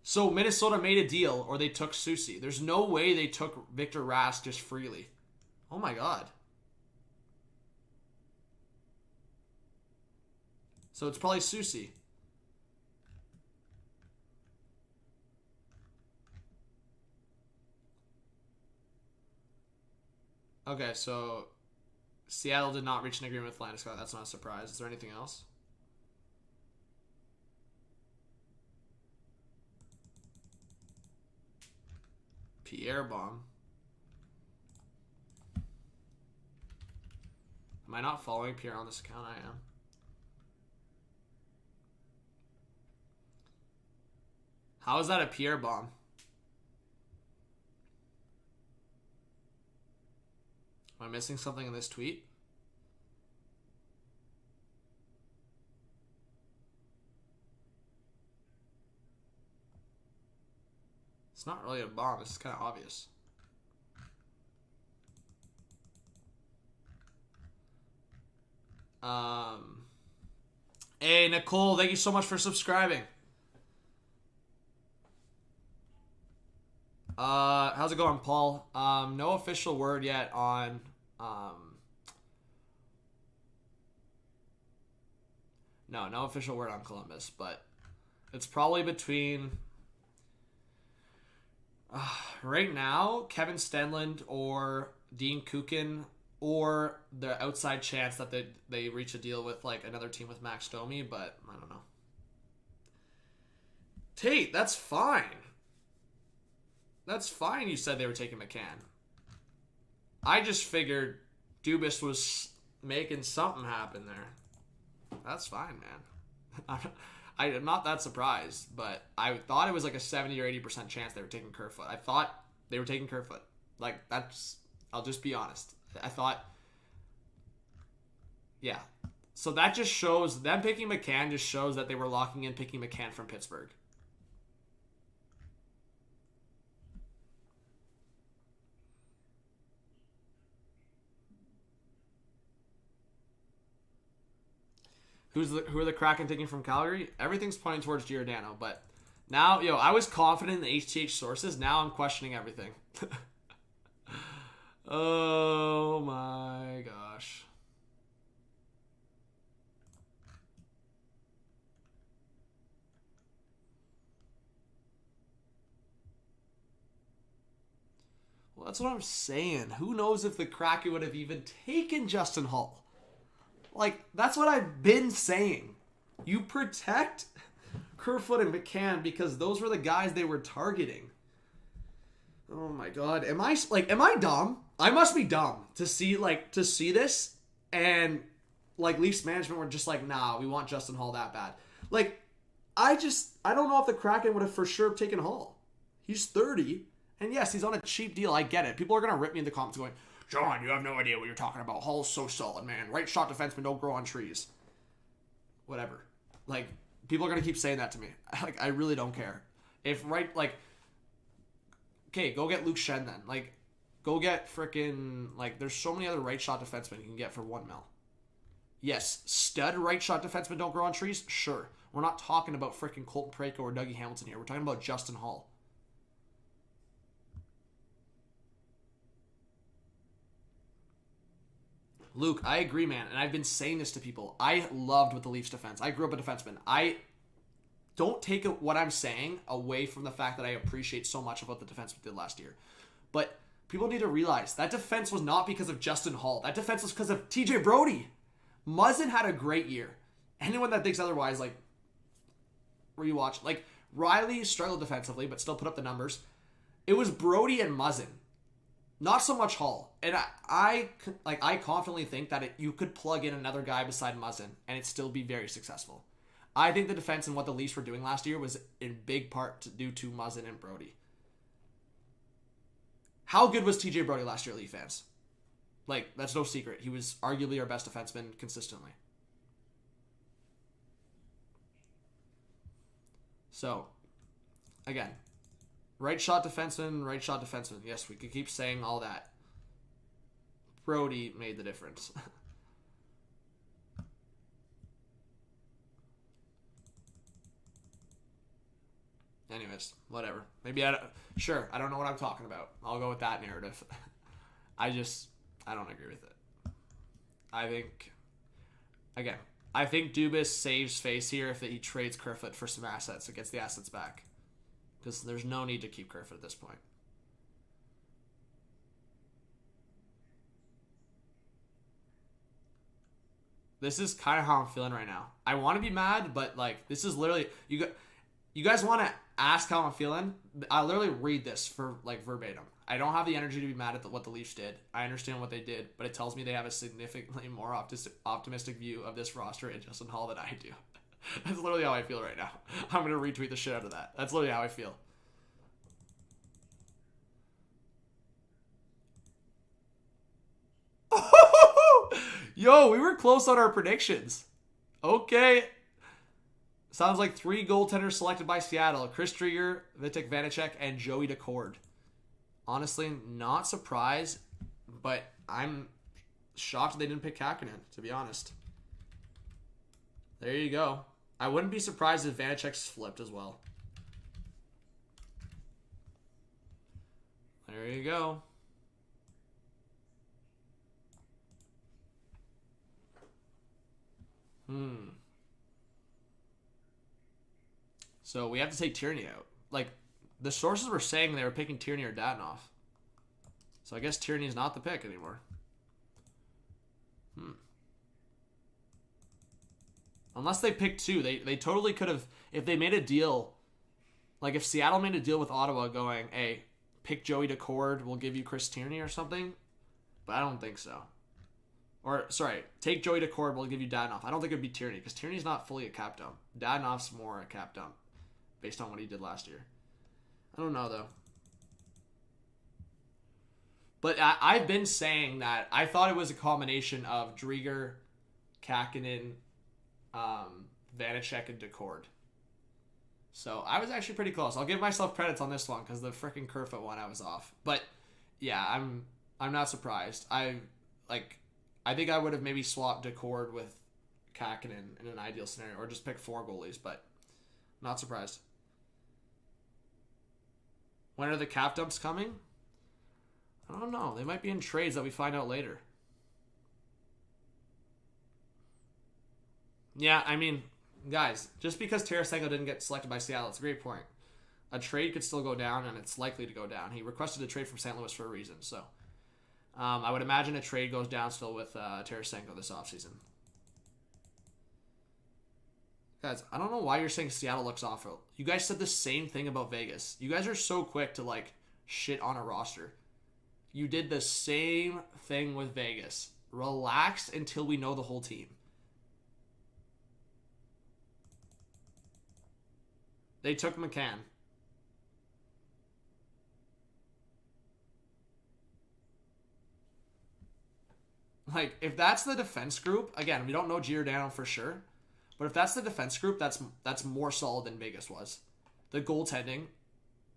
So Minnesota made a deal, or they took Susie. There's no way they took Victor Rask just freely. Oh my god. So it's probably Susie. Okay, so Seattle did not reach an agreement with Landeskog. That's not a surprise. Is there anything else? Pierre Bomb. Am I not following Pierre on this account? I am. How is that a Pierre Bomb? Am I missing something in this tweet? It's not really a bomb. This is kind of obvious. Hey, Nicole, thank you so much for subscribing. How's it going, Paul? No official word yet on, no official word on Columbus, but it's probably between, right now, Kevin Stenlund or Dean Kukin, or the outside chance that they reach a deal with like another team with Max Domi, but I don't know. Tate, that's fine. That's fine you said they were taking McCann. I just figured Dubas was making something happen there. That's fine, man. I'm not that surprised, but I thought it was like a 70 or 80% chance they were taking Kerfoot. I thought they were taking Kerfoot. Like, that's... I'll just be honest. I thought... Yeah. So that just shows... Them picking McCann just shows that they were locking in picking McCann from Pittsburgh. Who are the Kraken taking from Calgary? Everything's pointing towards Giordano, but now, I was confident in the HTH sources. Now I'm questioning everything. Oh my gosh. Well, that's what I'm saying. Who knows if the Kraken would have even taken Justin Hall? Like, that's what I've been saying. You protect Kerfoot and McCann because those were the guys they were targeting. Oh my god. Am I dumb? I must be dumb to see this and Leafs management were just like, nah, we want Justin Hall that bad. Like, I don't know if the Kraken would have for sure taken Hall. He's 30, and yes, he's on a cheap deal. I get it. People are going to rip me in the comments going, John, you have no idea what you're talking about. Hall's so solid, man. Right shot defensemen don't grow on trees. Whatever. Like, people are going to keep saying that to me. Like, I really don't care. Okay, go get Luke Shen then. Like, go get frickin', there's so many other right shot defensemen you can get for $1 million. Yes, stud right shot defensemen don't grow on trees? Sure. We're not talking about frickin' Colton Parayko or Dougie Hamilton here. We're talking about Justin Hall. Luke, I agree, man, and I've been saying this to people. I loved with the Leafs defense. I grew up a defenseman. I don't take what I'm saying away from the fact that I appreciate so much of what the defense did last year. But people need to realize that defense was not because of Justin Hall. That defense was because of TJ Brody. Muzzin had a great year. Anyone that thinks otherwise, rewatch. Riley struggled defensively, but still put up the numbers. It was Brody and Muzzin. Not so much Hall. And I confidently think that you could plug in another guy beside Muzzin and it'd still be very successful. I think the defense and what the Leafs were doing last year was in big part due to Muzzin and Brody. How good was TJ Brody last year, Leaf fans? That's no secret. He was arguably our best defenseman consistently. So, again, right shot defenseman. Yes, we could keep saying all that. Brody made the difference. Anyways, whatever. Maybe I don't know what I'm talking about. I'll go with that narrative. I don't agree with it. I think, again, I think Dubas saves face here if he trades Kerfoot for some assets and gets the assets back. Because there's no need to keep Kerfoot at this point. This is kind of how I'm feeling right now. I want to be mad, but like this is literally you guys want to ask how I'm feeling? I'll literally read this for like verbatim. I don't have the energy to be mad at what the Leafs did. I understand what they did, but it tells me they have a significantly more optimistic view of this roster and Justin Hall than I do. That's literally how I feel right now. I'm going to retweet the shit out of that. That's literally how I feel. Yo, we were close on our predictions. Okay. Sounds like 3 goaltenders selected by Seattle. Chris Driedger, Vitek Vanacek, and Joey Daccord. Honestly, not surprised, but I'm shocked they didn't pick Kakinen, to be honest. There you go. I wouldn't be surprised if Vanacek's flipped as well. There you go. So we have to take Tierney out. Like, the sources were saying they were picking Tierney or Dadonov. So I guess Tierney's not the pick anymore. Unless they picked 2. They totally could have, if they made a deal, like if Seattle made a deal with Ottawa going, hey, pick Joey Daccord, we'll give you Chris Tierney or something. But I don't think so. Or, sorry, take Joey Daccord, we'll give you Dadonov. I don't think it would be Tierney, because Tierney's not fully a cap dump. Dadonov's more a cap dump, based on what he did last year. I don't know, though. But I've been saying that I thought it was a combination of Driedger, Kakinen, Vanacek, and Daccord. So I was actually pretty close. I'll give myself credits on this one, because the freaking Kerfoot one I was off. But, yeah, I'm not surprised. I think I would have maybe swapped Daccord with Kakinen in an ideal scenario, or just pick 4 goalies, but not surprised. When are the cap dumps coming? I don't know. They might be in trades that we find out later. Yeah, I mean, guys, just because Tarasenko didn't get selected by Seattle, it's a great point. A trade could still go down, and it's likely to go down. He requested a trade from St. Louis for a reason, so I would imagine a trade goes down still with Tarasenko this offseason. Guys, I don't know why you're saying Seattle looks awful. You guys said the same thing about Vegas. You guys are so quick to, like, shit on a roster. You did the same thing with Vegas. Relax until we know the whole team. They took McCann. Like, if that's the defense group, again, we don't know Giordano for sure, but if that's the defense group, that's more solid than Vegas was. The goaltending,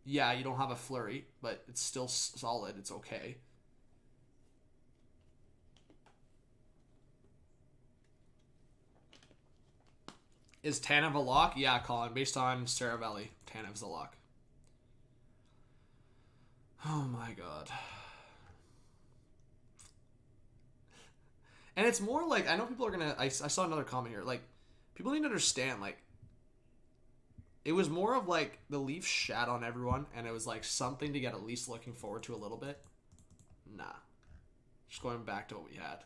yeah, you don't have a Fleury, but it's still solid. It's okay. Is Tanev a lock? Yeah, Colin. Based on Saravelli, Tanev's a lock. Oh my god. And it's more like, I know people are gonna, I saw another comment here, like, people need to understand, like, it was more of like the Leafs shat on everyone, and it was like something to get at least looking forward to a little bit. Nah. Just going back to what we had.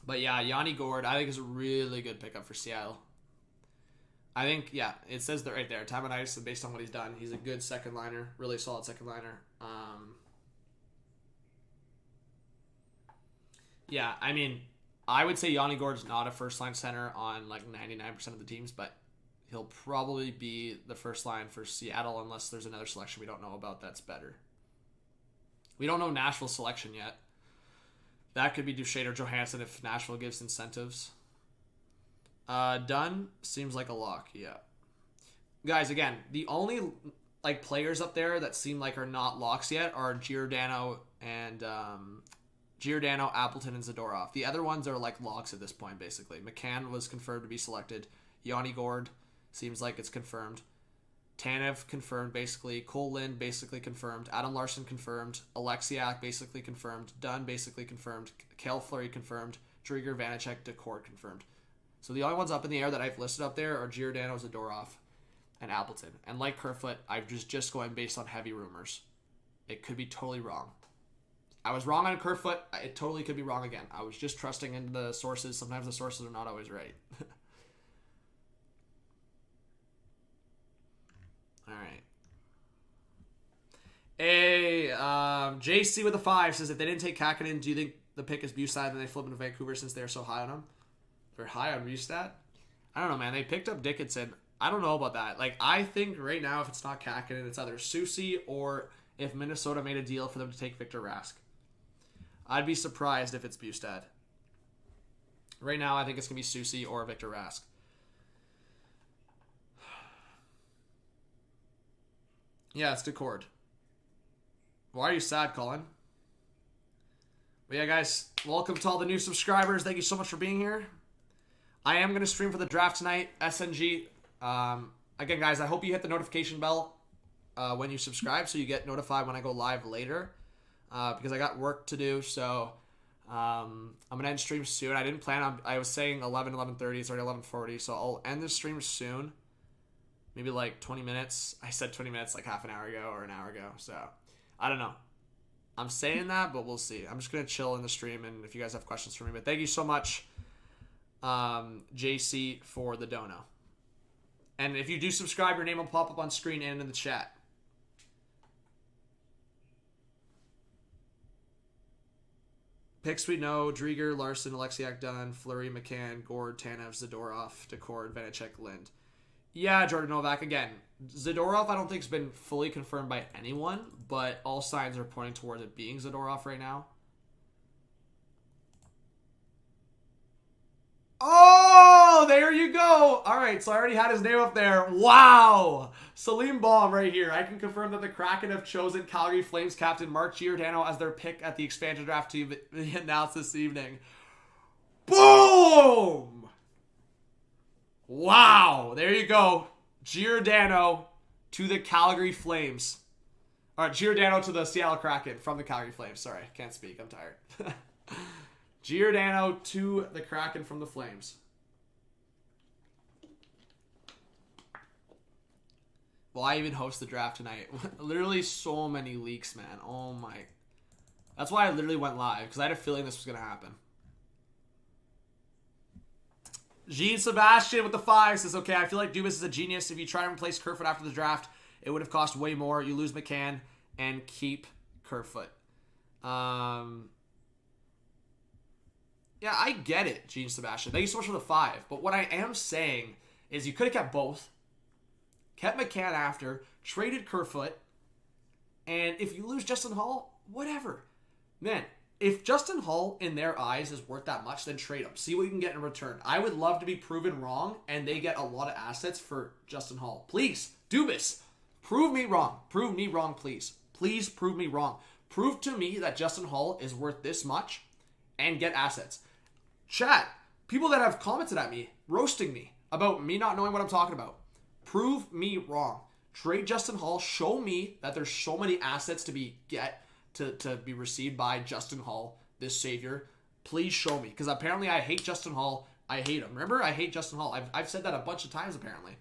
But yeah, Yanni Gourde, I think is a really good pickup for Seattle. I think, yeah, it says that right there. Time on ice, and based on what he's done, he's a good second liner, really solid second liner. Yeah, I mean, I would say Yanni Gourde's not a first-line center on like 99% of the teams, but he'll probably be the first line for Seattle unless there's another selection we don't know about that's better. We don't know Nashville's selection yet. That could be Duchesne or Johansson if Nashville gives incentives. Dunn seems like a lock, yeah. Guys, again, the only like players up there that seem like are not locks yet are Giordano, Appleton, and Zadorov. The other ones are like locks at this point, basically. McCann was confirmed to be selected. Yanni Gourde seems like it's confirmed. Tanev confirmed, basically. Cole Lind basically confirmed. Adam Larson confirmed. Alexiak basically confirmed. Dunn basically confirmed. Cale Fleury confirmed. Driedger, Vanacek, Decord confirmed. So the only ones up in the air that I've listed up there are Giordano, Zadorov, and Appleton. And like Kerfoot, I'm just going based on heavy rumors. It could be totally wrong. I was wrong on Kerfoot. It totally could be wrong again. I was just trusting in the sources. Sometimes the sources are not always right. All right. JC with a 5 says, if they didn't take Kakinen, do you think the pick is Bustad and they flip into Vancouver since they're so high on him? They're high on Bustad? I don't know, man. They picked up Dickinson. I don't know about that. Like, I think right now, if it's not Kakinen, it's either Soucy or if Minnesota made a deal for them to take Victor Rask. I'd be surprised if it's Bustad. Right now, I think it's going to be Soucy or Victor Rask. Yeah, it's Decord. Why are you sad, Colin? But yeah, guys, welcome to all the new subscribers. Thank you so much for being here. I am going to stream for the draft tonight, SNG. Again, guys, I hope you hit the notification bell when you subscribe so you get notified when I go live later. Because I got work to do, so I'm going to end stream soon. I didn't plan on... I was saying 11:30. It's already 11:40, so I'll end the stream soon. Maybe like 20 minutes. I said 20 minutes like half an hour ago or an hour ago, so... I don't know. I'm saying that, but we'll see. I'm just going to chill in the stream, and if you guys have questions for me. But thank you so much, JC, for the dono. And if you do subscribe, your name will pop up on screen and in the chat. Picks we know: Driedger, Larson, Alexiak, Dunn, Fleury, McCann, Gord, Tanev, Zadorov, Decord, Vanacek, Lind. Yeah, Jordan Novak again. Zadorov, I don't think has been fully confirmed by anyone, but all signs are pointing towards it being Zadorov right now. Oh, there you go. All right, so I already had his name up there. Wow. Salim Baum right here. I can confirm that the Kraken have chosen Calgary Flames captain Mark Giordano as their pick at the expansion draft to be announced this evening. Boom! Wow, there you go. Giordano to the Calgary Flames. All right, Giordano to the Seattle Kraken from the Calgary Flames. Sorry, can't speak. I'm tired. Giordano to the Kraken from the Flames. Will I even host the draft tonight? Literally so many leaks, man. Oh my. That's why I literally went live, because I had a feeling this was going to happen. Jean Sebastian with the 5 says, okay, I feel like Dubas is a genius. If you try to replace Kerfoot after the draft, it would have cost way more. You lose McCann and keep Kerfoot. Yeah, I get it, Jean Sebastian. Thank you so much for the 5. But what I am saying is you could have kept both. Kept McCann after, traded Kerfoot, and if you lose Justin Hall, whatever. Man, if Justin Hall, in their eyes, is worth that much, then trade him. See what you can get in return. I would love to be proven wrong, and they get a lot of assets for Justin Hall. Please, Dubas, prove me wrong. Prove me wrong, please. Please prove me wrong. Prove to me that Justin Hall is worth this much, and get assets. Chat, people that have commented at me, roasting me, about me not knowing what I'm talking about. Prove me wrong. Trade Justin Hall. Show me that there's so many assets to be received by Justin Hall, this savior. Please show me. Because apparently I hate Justin Hall. I hate him. Remember? I hate Justin Hall. I've said that a bunch of times apparently.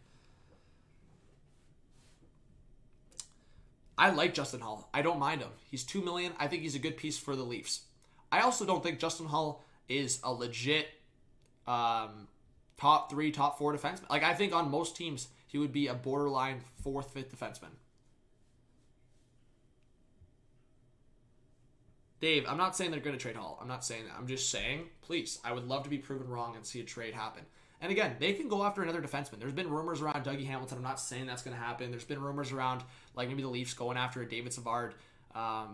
I like Justin Hall. I don't mind him. He's $2 million. I think he's a good piece for the Leafs. I also don't think Justin Hall is a legit top 3, top 4 defenseman. Like, I think on most teams, he would be a borderline 4th, 5th defenseman. Dave, I'm not saying they're going to trade Hall. I'm not saying that. I'm just saying, please, I would love to be proven wrong and see a trade happen. And again, they can go after another defenseman. There's been rumors around Dougie Hamilton. I'm not saying that's going to happen. There's been rumors around, like, maybe the Leafs going after a David Savard. I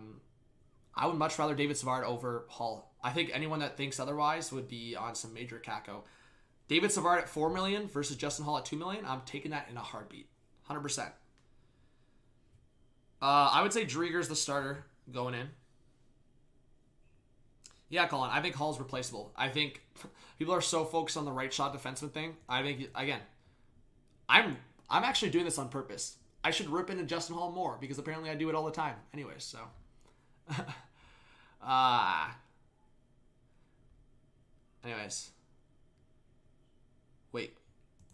would much rather David Savard over Hall. I think anyone that thinks otherwise would be on some major caco. David Savard at $4 million versus Justin Hall at $2 million. I'm taking that in a heartbeat. 100%. I would say Driedger's the starter going in. Yeah, Colin, I think Hall's replaceable. I think people are so focused on the right shot defenseman thing. I think, again, I'm actually doing this on purpose. I should rip into Justin Hall more because apparently I do it all the time. Anyways, so. Anyways. Wait.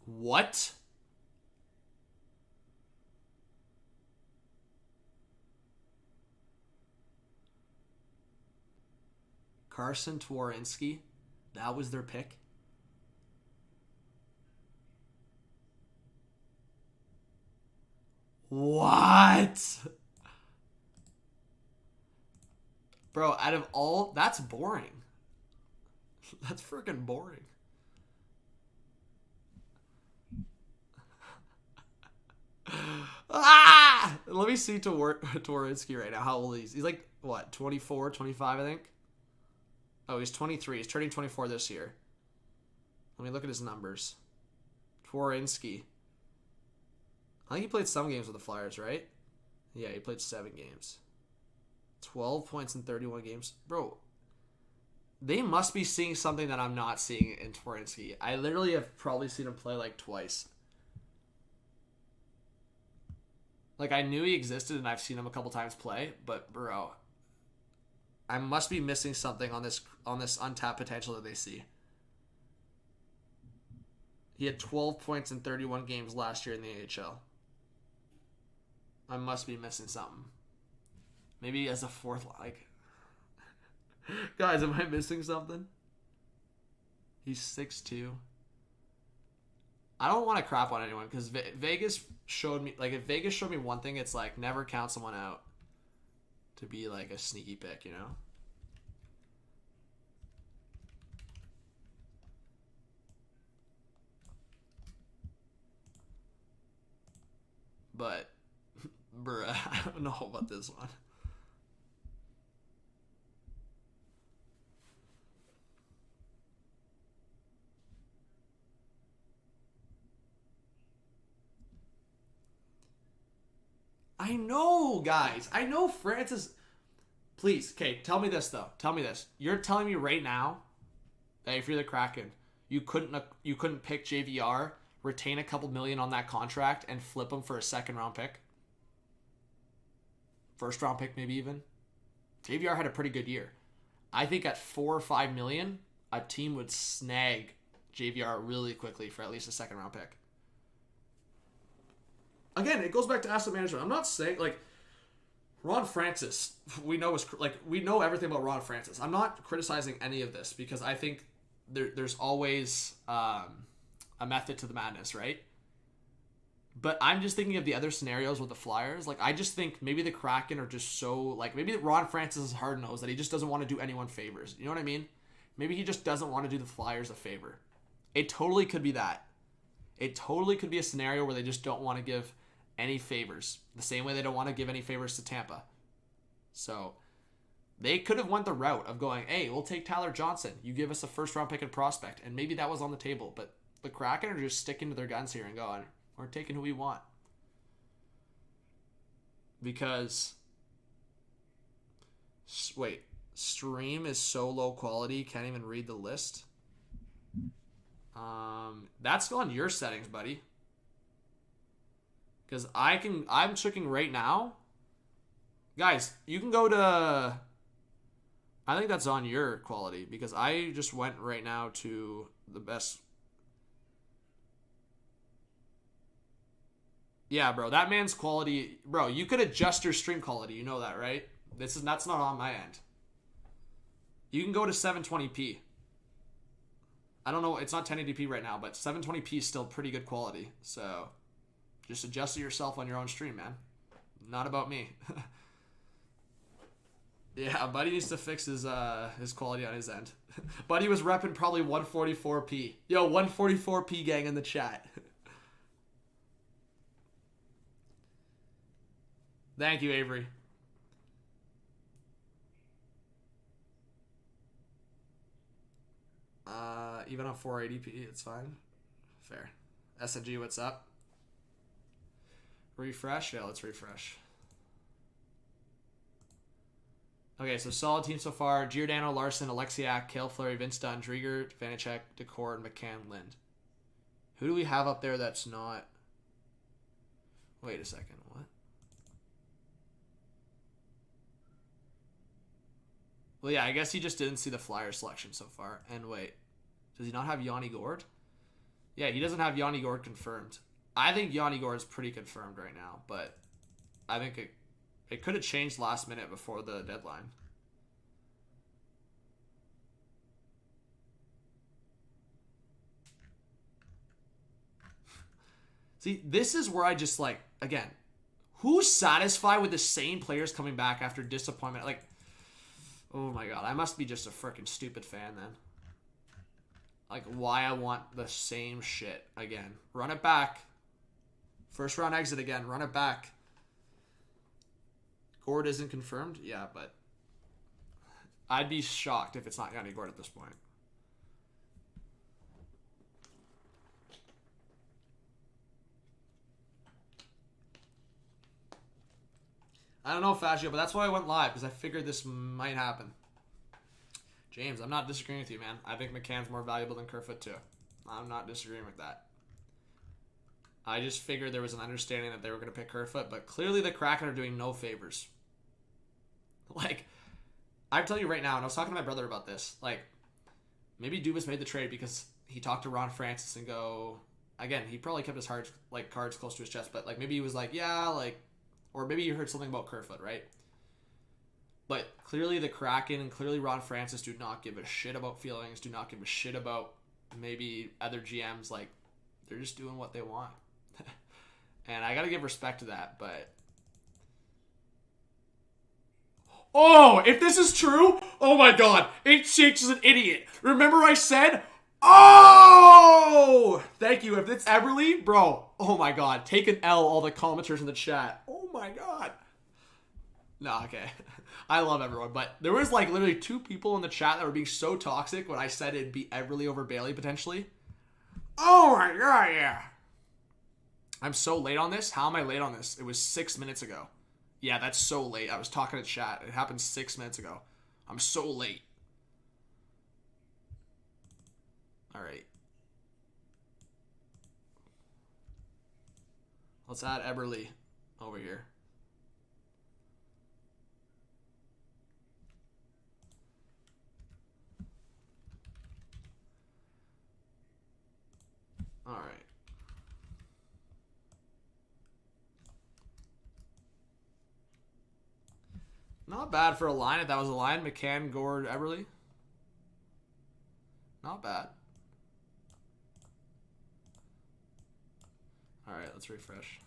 What? Carson Twarynski? That was their pick? What? Bro, out of all... That's boring. That's freaking boring. Ah! Let me see Twarynski right now. How old is he? He's like, what, 24, 25, I think? Oh, he's 23. He's turning 24 this year. Let me look at his numbers. Twarynski. I think he played some games with the Flyers, right? Yeah, he played 7 games. 12 points in 31 games. Bro, they must be seeing something that I'm not seeing in Twarynski. I literally have probably seen him play like twice. Like, I knew he existed and I've seen him a couple times play, but bro, I must be missing something on this untapped potential that they see. He had 12 points in 31 games last year in the AHL. I must be missing something. Maybe as a fourth, like... Guys, am I missing something? He's 6'2". I don't want to crap on anyone because Vegas showed me... Like, if Vegas showed me one thing, it's like, never count someone out to be like a sneaky pick, you know? But, bruh, I don't know about this one. I know, guys. I know Francis... Please, okay, tell me this, though. Tell me this. You're telling me right now that if you're the Kraken, you couldn't pick JVR, retain a couple million on that contract, and flip him for a second-round pick? First-round pick, maybe even? JVR had a pretty good year. I think at 4 or 5 million, a team would snag JVR really quickly for at least a second-round pick. Again, it goes back to asset management. I'm not saying, like, Ron Francis, we know everything about Ron Francis. I'm not criticizing any of this because I think there's always a method to the madness, right? But I'm just thinking of the other scenarios with the Flyers. Like, I just think maybe the Kraken are just so, like, maybe Ron Francis is hard-nosed that he just doesn't want to do anyone favors. You know what I mean? Maybe he just doesn't want to do the Flyers a favor. It totally could be that. It totally could be a scenario where they just don't want to give any favors. The same way they don't want to give any favors to Tampa. So, they could have went the route of going, hey, we'll take Tyler Johnson. You give us a first-round pick and prospect. And maybe that was on the table. But the Kraken are just sticking to their guns here and going, we're taking who we want. Because, wait, stream is so low quality, can't even read the list. That's on your settings, buddy. Because I'm checking right now. Guys, you can go to... I think that's on your quality. Because I just went right now to the best... Yeah, bro. That man's quality... Bro, you could adjust your stream quality. You know that, right? That's not on my end. You can go to 720p. I don't know. It's not 1080p right now. But 720p is still pretty good quality. So... Just adjust it yourself on your own stream, man. Not about me. Yeah, Buddy needs to fix his quality on his end. Buddy was repping probably 144p. Yo, 144p gang in the chat. Thank you, Avery. Even on 480p, it's fine. Fair. SNG, what's up? Refresh? Yeah, let's refresh. Okay, so solid team so far. Giordano, Larson, Alexiak, Kale Fleury, Vince Dunn, Drieger, Vanacek, Decor, and McCann, Lind. Who do we have up there that's not... Wait a second, what? Well, yeah, I guess he just didn't see the Flyer selection so far. And wait, Does he not have Yanni Gourde? Yeah, he doesn't have Yanni Gourde confirmed. I think Yanni Gourde is pretty confirmed right now, but I think it could have changed last minute before the deadline. See, this is where I just like, again, who's satisfied with the same players coming back after disappointment? Like, oh my god, I must be just a freaking stupid fan then. Like, why I want the same shit again. Run it back. First round exit again. Run it back. Gourde isn't confirmed? Yeah, but I'd be shocked if it's not Yanni Gourde at this point. I don't know, Fagio, but that's why I went live, because I figured this might happen. James, I'm not disagreeing with you, man. I think McCann's more valuable than Kerfoot, too. I'm not disagreeing with that. I just figured there was an understanding that they were going to pick Kerfoot, but clearly the Kraken are doing no favors. Like, I'm telling you right now, and I was talking to my brother about this, like, maybe Dubas made the trade because he talked to Ron Francis and go, again, he probably kept his cards close to his chest, but, like, maybe he was like, yeah, like, or maybe you heard something about Kerfoot, right? But clearly the Kraken and clearly Ron Francis do not give a shit about feelings, do not give a shit about maybe other GMs. Like, they're just doing what they want. And I got to give respect to that, but... Oh, if this is true, oh my god, H6 is an idiot. Remember I said... Oh! Thank you. If it's Eberle, bro, oh my god, take an L, all the commenters in the chat. Oh my god. No, okay. I love everyone, but there was like literally 2 people in the chat that were being so toxic when I said it'd be Eberle over Bailey potentially. Oh my god, yeah. I'm so late on this. How am I late on this? It was 6 minutes ago. Yeah, that's so late. I was talking to chat. It happened 6 minutes ago. I'm so late. All right. Let's add Eberle over here. All right. Not bad for a line. If that was a line, McCann, Gourde, Eberle. Not bad. All right, let's refresh.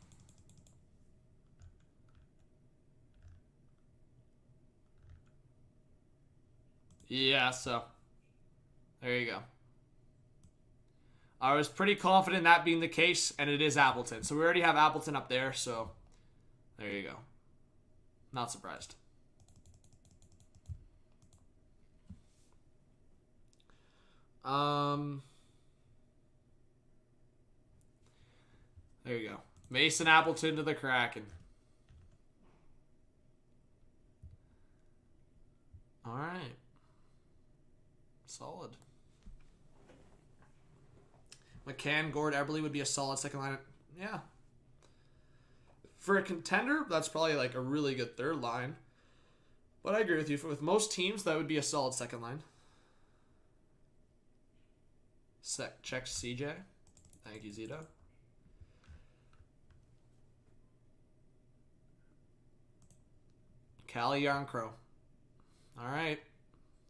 Yeah, so there you go. I was pretty confident in that being the case, and it is Appleton. So we already have Appleton up there, so there you go. Not surprised. There you go. Mason Appleton to the Kraken. All right. Solid. McCann, Gourde, Eberle would be a solid second line. Yeah. For a contender, that's probably like a really good third line. But I agree with you. With most teams, that would be a solid second line. Check CJ. Thank you, Zito. Calle Jarnkrok. All right.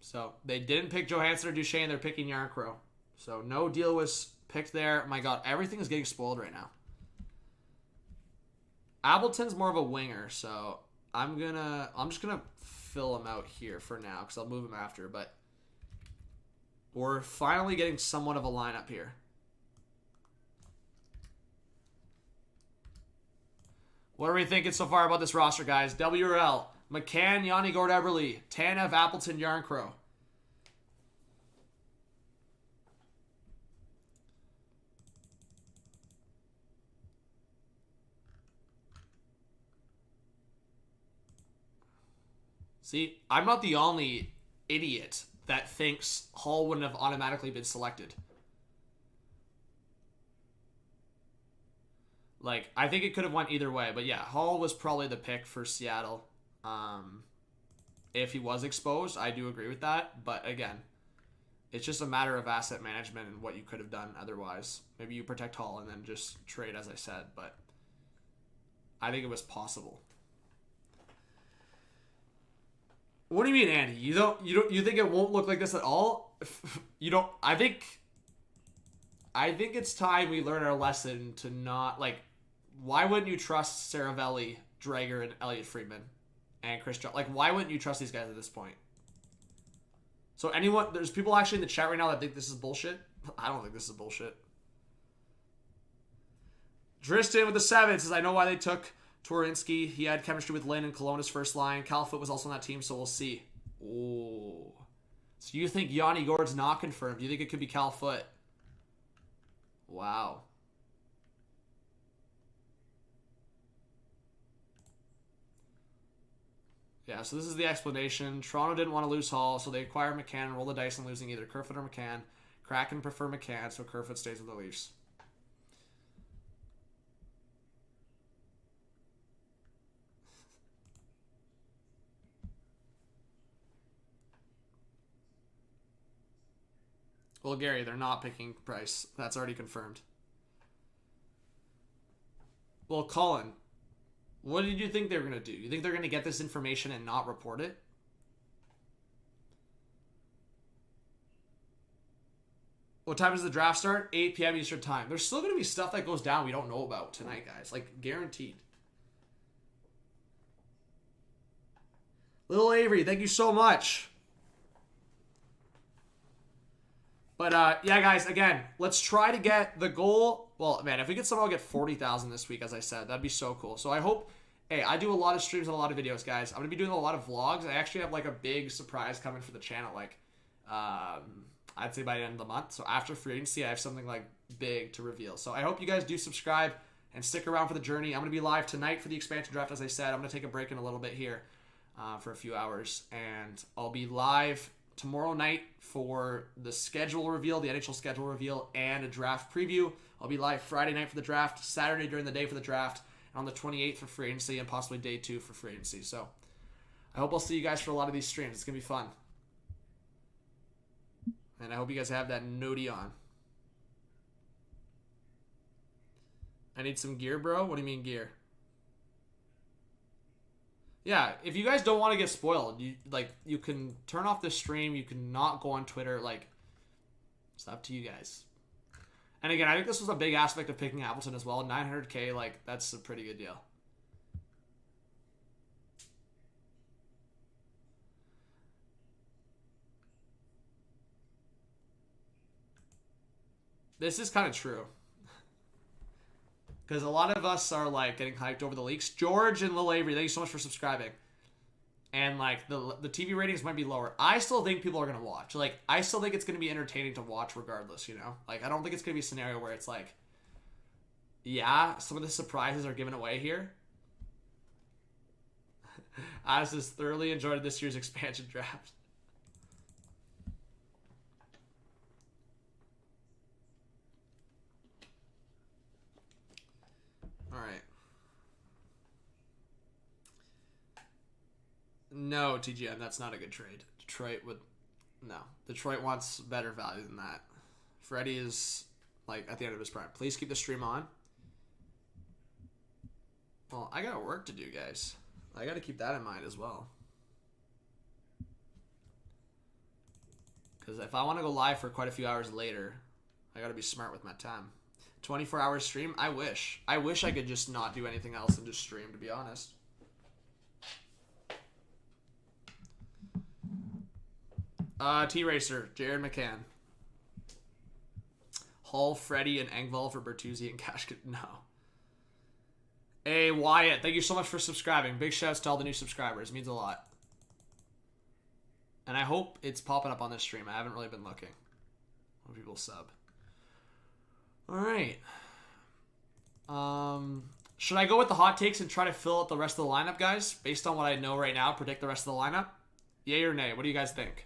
So they didn't pick Johansson or Duchesne. They're picking Jarnkrok. So no deal was picked there. My God, everything is getting spoiled right now. Appleton's more of a winger, so I'm just gonna fill him out here for now because I'll move him after. But we're finally getting somewhat of a lineup here. What are we thinking so far about this roster, guys? WRL, McCann, Yanni Gourde, Eberle, Tanev, Appleton, Jarnkrok. See, I'm not the only idiot that thinks Hall wouldn't have automatically been selected. Like, I think it could have went either way. But yeah, Hall was probably the pick for Seattle. If he was exposed, I do agree with that. But again, It's just a matter of asset management and what you could have done otherwise. Maybe you protect Hall and then just trade, as I said, but I think it was possible. What do you mean, Andy? You think it won't look like this at all? You don't. I think it's time we learn our lesson to not, like, why wouldn't you trust Saravelli, Drager, and Elliot Friedman and Chris John? Like, why wouldn't you trust these guys at this point? So there's people actually in the chat right now that think this is bullshit. I don't think this is bullshit. Dristan with the 7 says, I know why they took Twarynski. He had chemistry with Lynn and Kelowna's first line. Cal Foote was also on that team, so we'll see. Oh. So you think Yanni Gourde's not confirmed? You think it could be Cal Foote? Wow. Yeah, so this is the explanation. Toronto didn't want to lose Hall, so they acquired McCann and roll the dice on losing either Kerfoot or McCann. Kraken prefer McCann, so Kerfoot stays with the Leafs. Well, Gary, they're not picking Price. That's already confirmed. Well, Colin, what did you think they were going to do? You think they're going to get this information and not report it? What time does the draft start? 8 p.m. Eastern time. There's still going to be stuff that goes down we don't know about tonight, guys. Like, guaranteed. Little Avery, thank you so much. But, yeah, guys, again, let's try to get the goal. Well, man, if we could somehow get 40,000 this week, as I said, that'd be so cool. So I hope, hey, I do a lot of streams and a lot of videos, guys. I'm going to be doing a lot of vlogs. I actually have, like, a big surprise coming for the channel, like, I'd say by the end of the month. So after free agency, I have something, like, big to reveal. So I hope you guys do subscribe and stick around for the journey. I'm going to be live tonight for the expansion draft, as I said. I'm going to take a break in a little bit here for a few hours. And I'll be live tomorrow night for the schedule reveal, the NHL schedule reveal, and a draft preview. I'll be live Friday night for the draft, Saturday during the day for the draft, and on the 28th for free agency, and possibly day 2 for free agency. So I hope I'll see you guys for a lot of these streams. It's going to be fun. And I hope you guys have that noti on. I need some gear, bro. What do you mean gear? Yeah, if you guys don't want to get spoiled, you can turn off the stream. You can not go on Twitter. Like, it's up to you guys. And again, I think this was a big aspect of picking Appleton as well. 900K, like, that's a pretty good deal. This is kind of true. Because a lot of us are, like, getting hyped over the leaks. George and Lil Avery, thank you so much for subscribing. And, like, the TV ratings might be lower. I still think people are going to watch. Like, I still think it's going to be entertaining to watch regardless, you know? Like, I don't think it's going to be a scenario where it's like, yeah, some of the surprises are given away here. I just thoroughly enjoyed this year's expansion draft. All right. No, TGM, that's not a good trade. Detroit would... No. Detroit wants better value than that. Freddie is, like, at the end of his prime. Please keep the stream on. Well, I got work to do, guys. I got to keep that in mind as well. Because if I want to go live for quite a few hours later, I got to be smart with my time. 24-hour stream? I wish. I wish I could just not do anything else and just stream, to be honest. T-Racer, Jared McCann. Hall, Freddie, and Engvall for Bertuzzi and Cashkin. No. Hey, Wyatt, thank you so much for subscribing. Big shouts to all the new subscribers. It means a lot. And I hope it's popping up on this stream. I haven't really been looking. When people sub. Alright. Should I go with the hot takes and try to fill out the rest of the lineup, guys? Based on what I know right now, predict the rest of the lineup? Yay or nay? What do you guys think?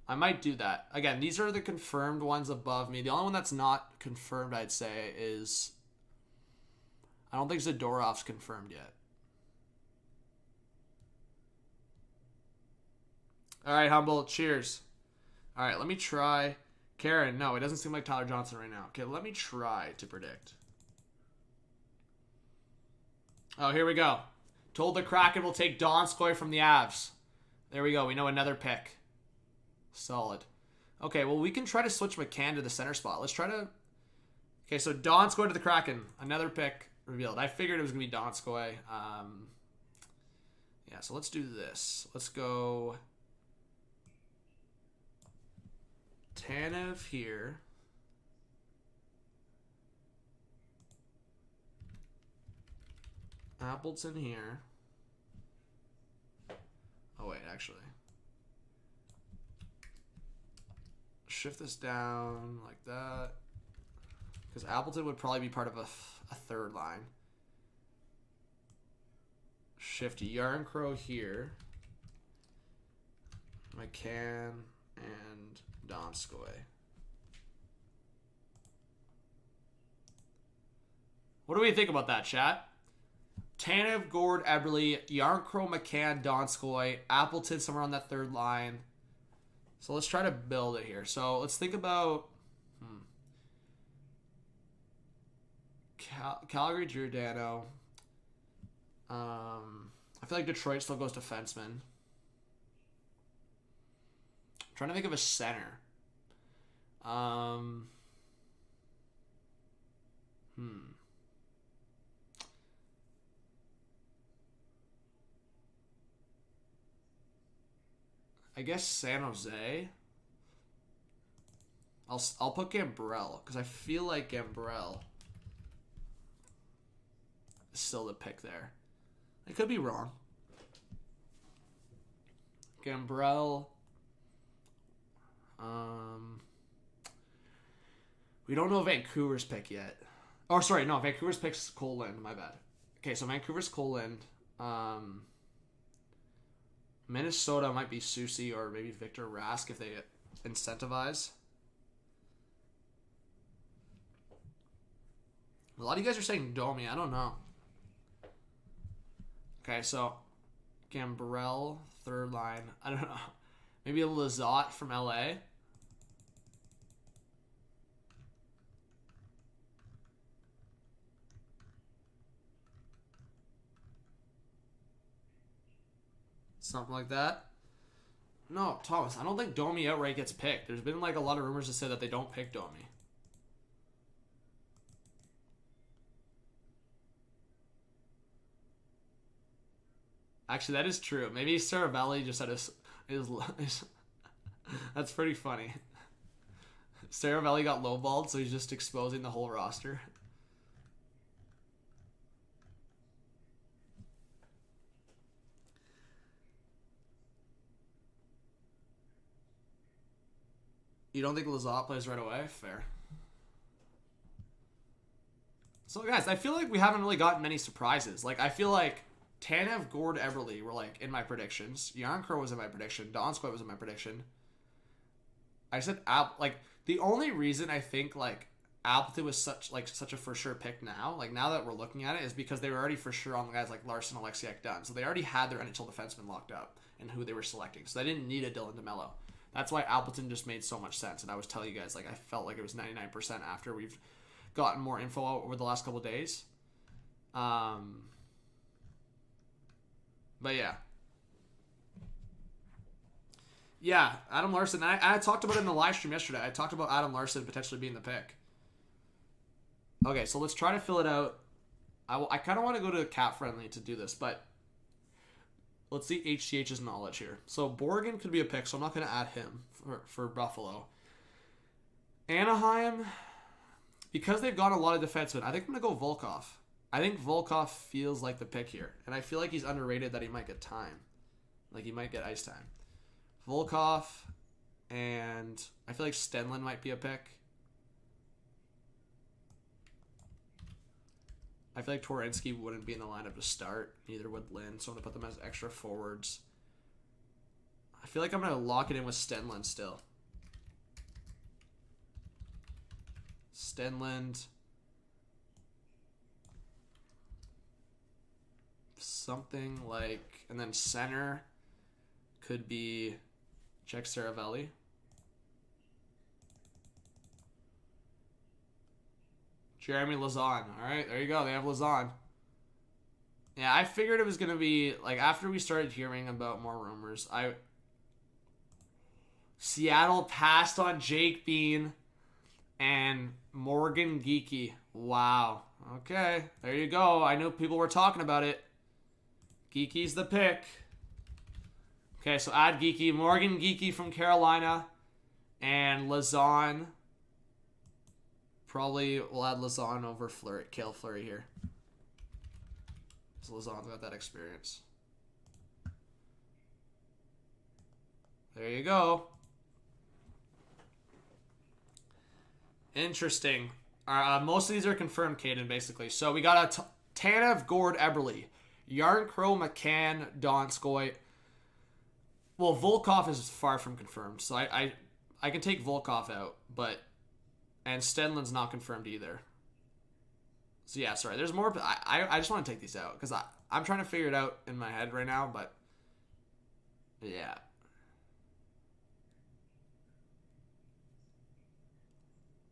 I might do that. Again, these are the confirmed ones above me. The only one that's not confirmed, I'd say, is... I don't think Zadorov's confirmed yet. Alright, Humboldt. Cheers. All right, let me try. KYRAN, no, it doesn't seem like Tyler Johnson right now. Okay, let me try to predict. Oh, here we go. Told the Kraken will take Donskoy from the Avs. There we go. We know another pick. Solid. Okay, well, we can try to switch McCann to the center spot. Let's try to... Okay, so Donskoy to the Kraken. Another pick revealed. I figured it was going to be Donskoy. Yeah, so let's do this. Let's go... Tanev here. Appleton here. Oh, wait, actually. Shift this down like that. Because Appleton would probably be part of a third line. Shift Yarncrow here. McCann and Donskoy. What do we think about that, chat? Tanev, Gord, Eberle, Yarncrow, McCann, Donskoy, Appleton somewhere on that third line. So let's try to build it here. So let's think about Calgary, Giordano. I feel like Detroit still goes defenseman. I'm trying to think of a center. I guess San Jose. I'll put Gambrell because I feel like Gambrell is still the pick there. I could be wrong. Gambrell. We don't know Vancouver's pick yet. Oh, sorry, no, Vancouver's pick's Cole Lind. My bad. Okay, so Vancouver's Cole Lind. Minnesota might be Susie or maybe Victor Rask if they incentivize. A lot of you guys are saying Domi. I don't know. Okay, so Gambrell, third line. I don't know. Maybe a Lizotte from LA. Something like that. No, Thomas, I don't think Domi outright gets picked. There's been like a lot of rumors that say that they don't pick Domi. Actually, that is true. Maybe Saravelli just had his that's pretty funny. Saravelli got lowballed, so he's just exposing the whole roster. You don't think Lizotte plays right away? Fair. So, guys, I feel like we haven't really gotten many surprises. Like, I feel like Tanev, Gord, Eberle were, like, in my predictions. Yarncrow was in my prediction. Donskoy was in my prediction. I said, like, the only reason I think, like, Appleton was such a for sure pick now, like, now that we're looking at it, is because they were already for sure on the guys like Larson, Alexiak, Dunn. So they already had their NHL defenseman locked up and who they were selecting. So they didn't need a Dylan DeMello. That's why Appleton just made so much sense. And I was telling you guys, like, I felt like it was 99% after we've gotten more info out over the last couple of days. But yeah. Yeah, Adam Larson. I talked about it in the live stream yesterday. I talked about Adam Larson potentially being the pick. Okay, so let's try to fill it out. I kind of want to go to Cap Friendly to do this, but let's see HCH's knowledge here. So Borgen could be a pick, so I'm not going to add him for Buffalo. Anaheim, because they've got a lot of defensemen, I think I'm going to go Volkov. I think Volkov feels like the pick here, and I feel like he's underrated that he might get time. Like, he might get ice time. Volkov, and I feel like Stenlund might be a pick. I feel like Torensky wouldn't be in the lineup to start. Neither would Lynn, so I'm going to put them as extra forwards. I feel like I'm going to lock it in with Stenlund still. Stenlund. Something like... And then center could be Jack Saravelli. Jeremy Lauzon. All right, there you go. They have Lauzon. Yeah, I figured it was going to be, like, after we started hearing about more rumors, Seattle passed on Jake Bean and Morgan Geekie. Wow. Okay, there you go. I knew people were talking about it. Geekie's the pick. Okay, so add Geekie. Morgan Geekie from Carolina. And Lauzon. Probably we'll add Lauzon over Fleury, Cale Fleury here. So Lauzon's got that experience. There you go. Interesting. Most of these are confirmed, Caden, basically. So we got a Tanev, Gord, Eberle. Yarncrow, McCann, Donskoy. Well, Volkov is far from confirmed, so I can take Volkov out, but... And Stenlin's not confirmed either. So yeah, sorry. There's more... I just want to take these out, because I'm trying to figure it out in my head right now, but... Yeah.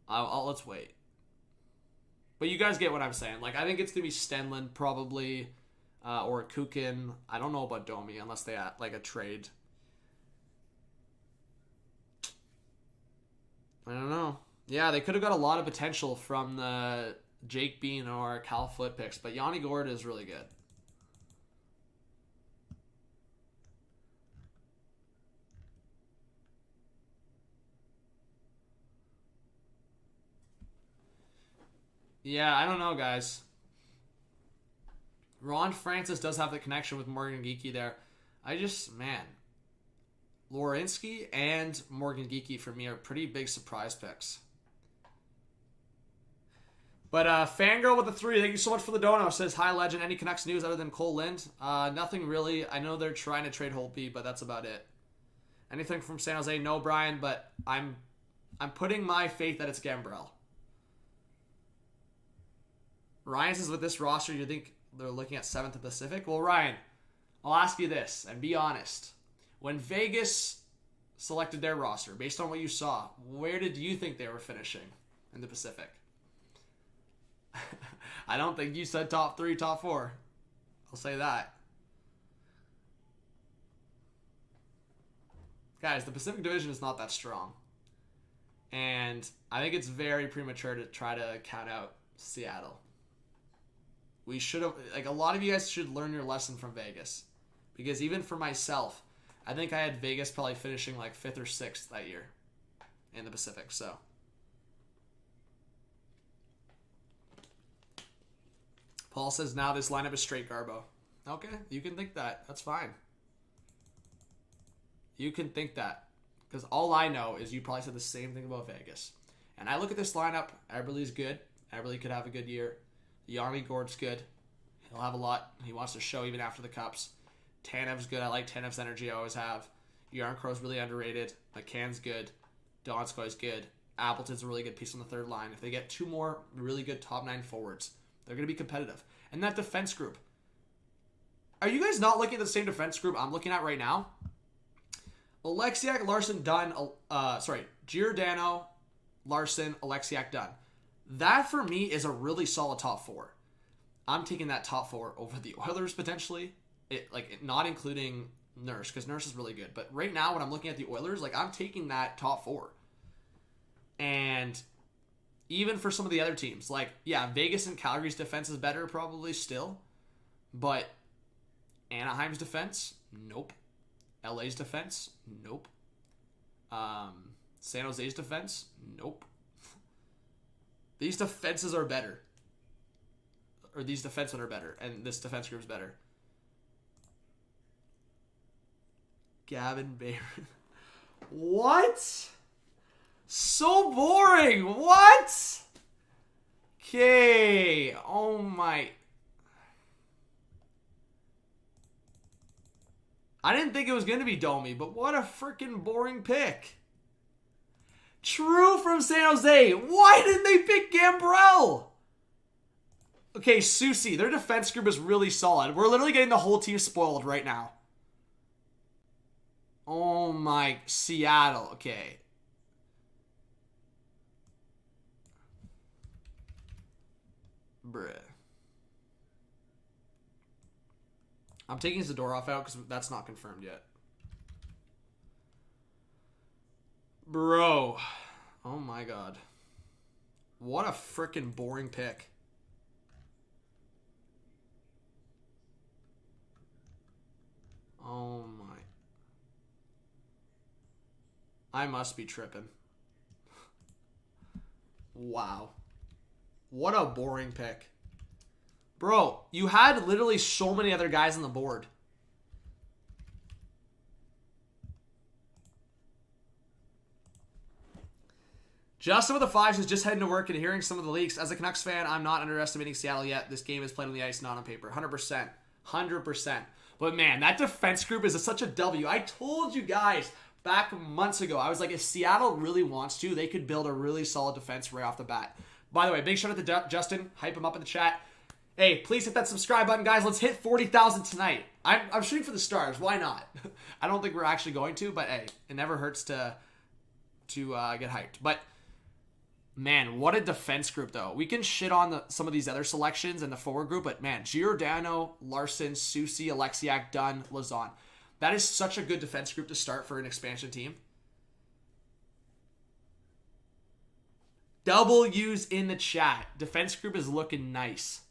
Let's wait. But you guys get what I'm saying. Like, I think it's going to be Stenlin, probably, or Kukin. I don't know about Domi, unless they had, like, a trade. I don't know. Yeah, they could have got a lot of potential from the Jake Bean or Cal Foot picks, but Yanni Gord is really good. Yeah, I don't know, guys. Ron Francis does have the connection with Morgan Geekie there. Man. Lorinsky and Morgan Geekie for me are pretty big surprise picks. But Fangirl with the 3, thank you so much for the dono. Says, hi, Legend. Any Canucks news other than Cole Lind? Nothing really. I know they're trying to trade Holtby, but that's about it. Anything from San Jose? No, Brian, but I'm putting my faith that it's Gambrell. Ryan says, with this roster, you think they're looking at 7th in the Pacific? Well, Ryan, I'll ask you this, and be honest. When Vegas selected their roster, based on what you saw, where did you think they were finishing in the Pacific? I don't think you said top 3, top 4. I'll say that. Guys, the Pacific Division is not that strong. And I think it's very premature to try to count out Seattle. We should have, like, a lot of you guys should learn your lesson from Vegas. Because even for myself, I think I had Vegas probably finishing like 5th or 6th that year in the Pacific, so. Paul says, now this lineup is straight Garbo. Okay, you can think that. That's fine. You can think that. Because all I know is you probably said the same thing about Vegas. And I look at this lineup. Eberle's good. Eberle could have a good year. Yanni Gord's good. He'll have a lot. He wants to show even after the Cups. Tanev's good. I like Tanev's energy. I always have. Yarncrow's really underrated. McCann's good. Donskoy's good. Appleton's a really good piece on the third line. If they get 2 more really good top 9 forwards, they're going to be competitive. And that defense group. Are you guys not looking at the same defense group I'm looking at right now? Alexiak, Larson, Dunn. Giordano, Larson, Alexiak, Dunn. That, for me, is a really solid top 4. I'm taking that top 4 over the Oilers, potentially. Not including Nurse, because Nurse is really good. But right now, when I'm looking at the Oilers, like, I'm taking that top 4. And even for some of the other teams, like, yeah, Vegas and Calgary's defense is better probably still. But Anaheim's defense? Nope. LA's defense? Nope. San Jose's defense? Nope. These defenses are better. Or these defensemen are better. And this defense group is better. Gavin Bayron. What? So boring. What? Okay. Oh my. I didn't think it was going to be Domi, but what a freaking boring pick. True from San Jose. Why didn't they pick Gambrell? Okay, Susie, their defense group is really solid. We're literally getting the whole team spoiled right now. Oh my, Seattle. Okay. Bruh. I'm taking Zadorov out because that's not confirmed yet. Bro. Oh my god. What a freaking boring pick. Oh my. I must be tripping. Wow. What a boring pick. Bro, you had literally so many other guys on the board. Justin with the fives is just heading to work and hearing some of the leaks. As a Canucks fan, I'm not underestimating Seattle yet. This game is played on the ice, not on paper. 100%. 100%. But man, that defense group is such a W. I told you guys back months ago, I was like, if Seattle really wants to, they could build a really solid defense right off the bat. By the way, big shout out to Justin. Hype him up in the chat. Hey, please hit that subscribe button, guys. Let's hit 40,000 tonight. I'm shooting for the stars. Why not? I don't think we're actually going to, but hey, it never hurts to get hyped. But man, what a defense group, though. We can shit on some of these other selections in the forward group, but man, Giordano, Larson, Soucy, Alexiak, Dunn, Lazon. That is such a good defense group to start for an expansion team. W's in the chat. Defense group is looking nice.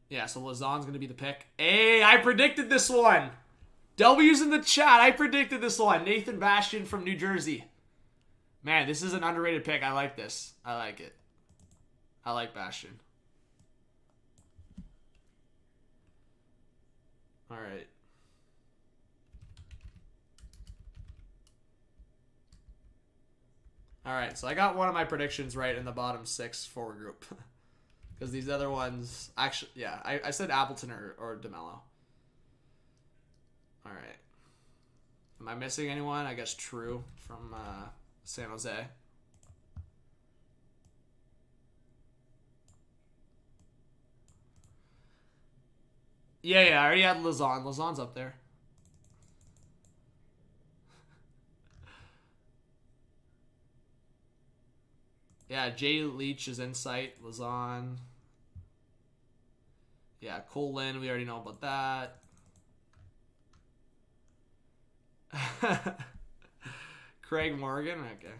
Yeah, so Lazon's going to be the pick. Hey, I predicted this one. W's in the chat. I predicted this one. Nathan Bastian from New Jersey. Man, this is an underrated pick. I like this. I like it. I like Bastian. All right. All right, so I got one of my predictions right in the bottom 6 forward group. Because these other ones, actually, yeah, I said Appleton or DeMello. All right. Am I missing anyone? I guess True from San Jose. Yeah, I already had Lazon. Lazon's up there. Yeah, Jay Leach is in sight. Lazon. Yeah, Cole Lynn, we already know about that. Craig Morgan, okay.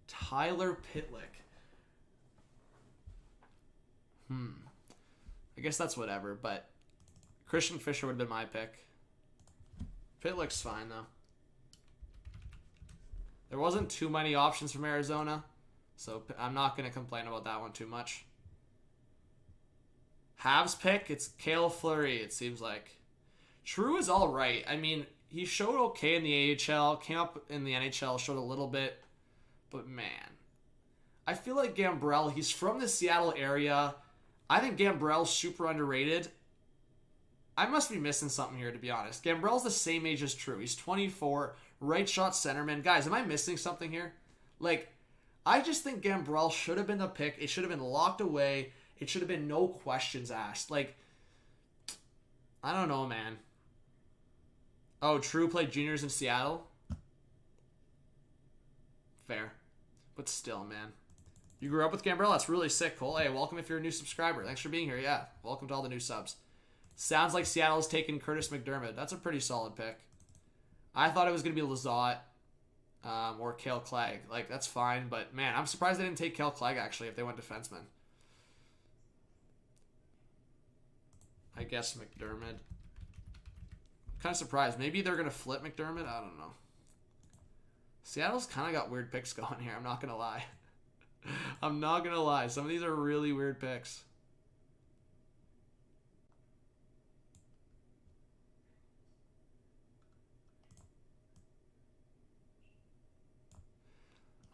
Tyler Pitlick. I guess that's whatever, but Christian Fisher would have been my pick. Pitlick's fine, though. There wasn't too many options from Arizona, so I'm not going to complain about that one too much. Habs pick, it's Cale Fleury, it seems like. True is all right. I mean, he showed okay in the AHL, came up in the NHL, showed a little bit. But man, I feel like Gambrell, he's from the Seattle area. I think Gambrell's super underrated. I must be missing something here, to be honest. Gambrell's the same age as True. He's 24, right shot centerman. Guys, am I missing something here? Like, I just think Gambrell should have been the pick. It should have been locked away. It should have been no questions asked. Like, I don't know, man. Oh, True played juniors in Seattle? Fair. But still, man. You grew up with Gambrell? That's really sick, Cole. Hey, welcome if you're a new subscriber. Thanks for being here. Yeah, welcome to all the new subs. Sounds like Seattle's taken Curtis McDermott. That's a pretty solid pick. I thought it was going to be Lizotte or Cale Clegg. Like, that's fine. But, man, I'm surprised they didn't take Cale Clegg, actually, if they went defenseman. I guess McDermott. I'm kind of surprised. Maybe they're going to flip McDermott. I don't know. Seattle's kind of got weird picks going here. I'm not going to lie. I'm not going to lie. Some of these are really weird picks.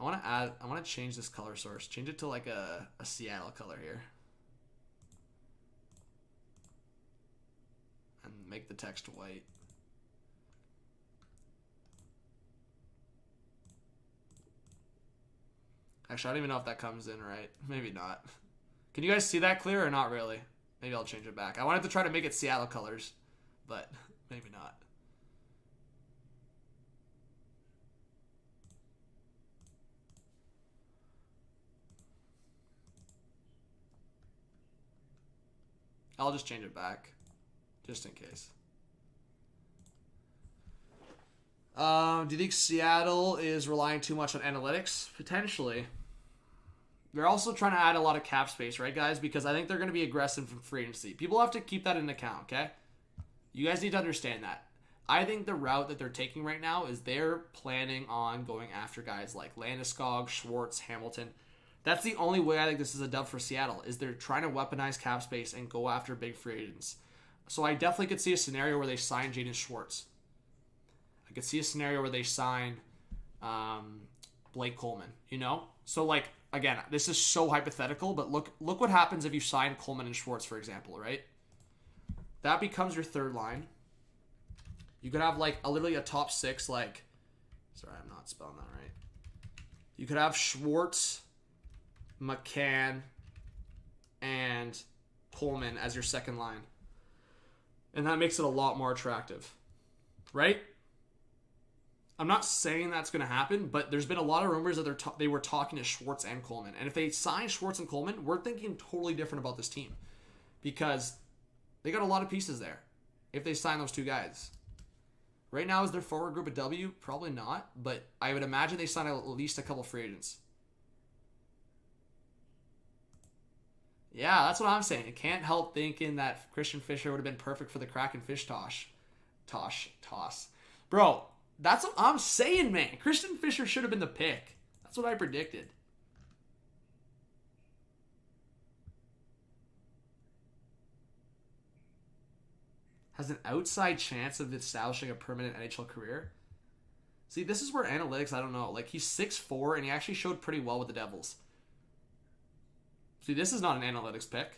I want to change this color source. Change it to like a Seattle color here. And make the text white. Actually, I don't even know if that comes in right. Maybe not. Can you guys see that clear or not really? Maybe I'll change it back. I wanted to try to make it Seattle colors. but maybe not. I'll just change it back, just in case. Do you think Seattle is relying too much on analytics? Potentially. They're also trying to add a lot of cap space, right, guys? Because I think they're going to be aggressive from free agency. People have to keep that in account, okay? You guys need to understand that. I think the route that they're taking right now is they're planning on going after guys like Landeskog, Schwartz, Hamilton. That's the only way I think this is a dub for Seattle, is they're trying to weaponize cap space and go after big free agents. So I definitely could see a scenario where they sign Jaden Schwartz. I could see a scenario where they sign Blake Coleman, you know? So, like, again, this is so hypothetical, but look what happens if you sign Coleman and Schwartz, for example, right? That becomes your third line. You could have, like, literally a top six, like... Sorry, I'm not spelling that right. You could have Schwartz, McCann, and Coleman as your second line. And that makes it a lot more attractive. Right? I'm not saying that's going to happen, but there's been a lot of rumors that they were talking to Schwartz and Coleman. And if they sign Schwartz and Coleman, we're thinking totally different about this team. Because they got a lot of pieces there if they sign those two guys. Right now, is their forward group a W? Probably not, but I would imagine they sign at least a couple free agents. Yeah, that's what I'm saying. I can't help thinking that Christian Fischer would have been perfect for the Kraken fish toss. Bro, that's what I'm saying, man. Christian Fischer should have been the pick. That's what I predicted. Has an outside chance of establishing a permanent NHL career. See, this is where analytics, I don't know. Like, he's 6'4", and he actually showed pretty well with the Devils. See, this is not an analytics pick.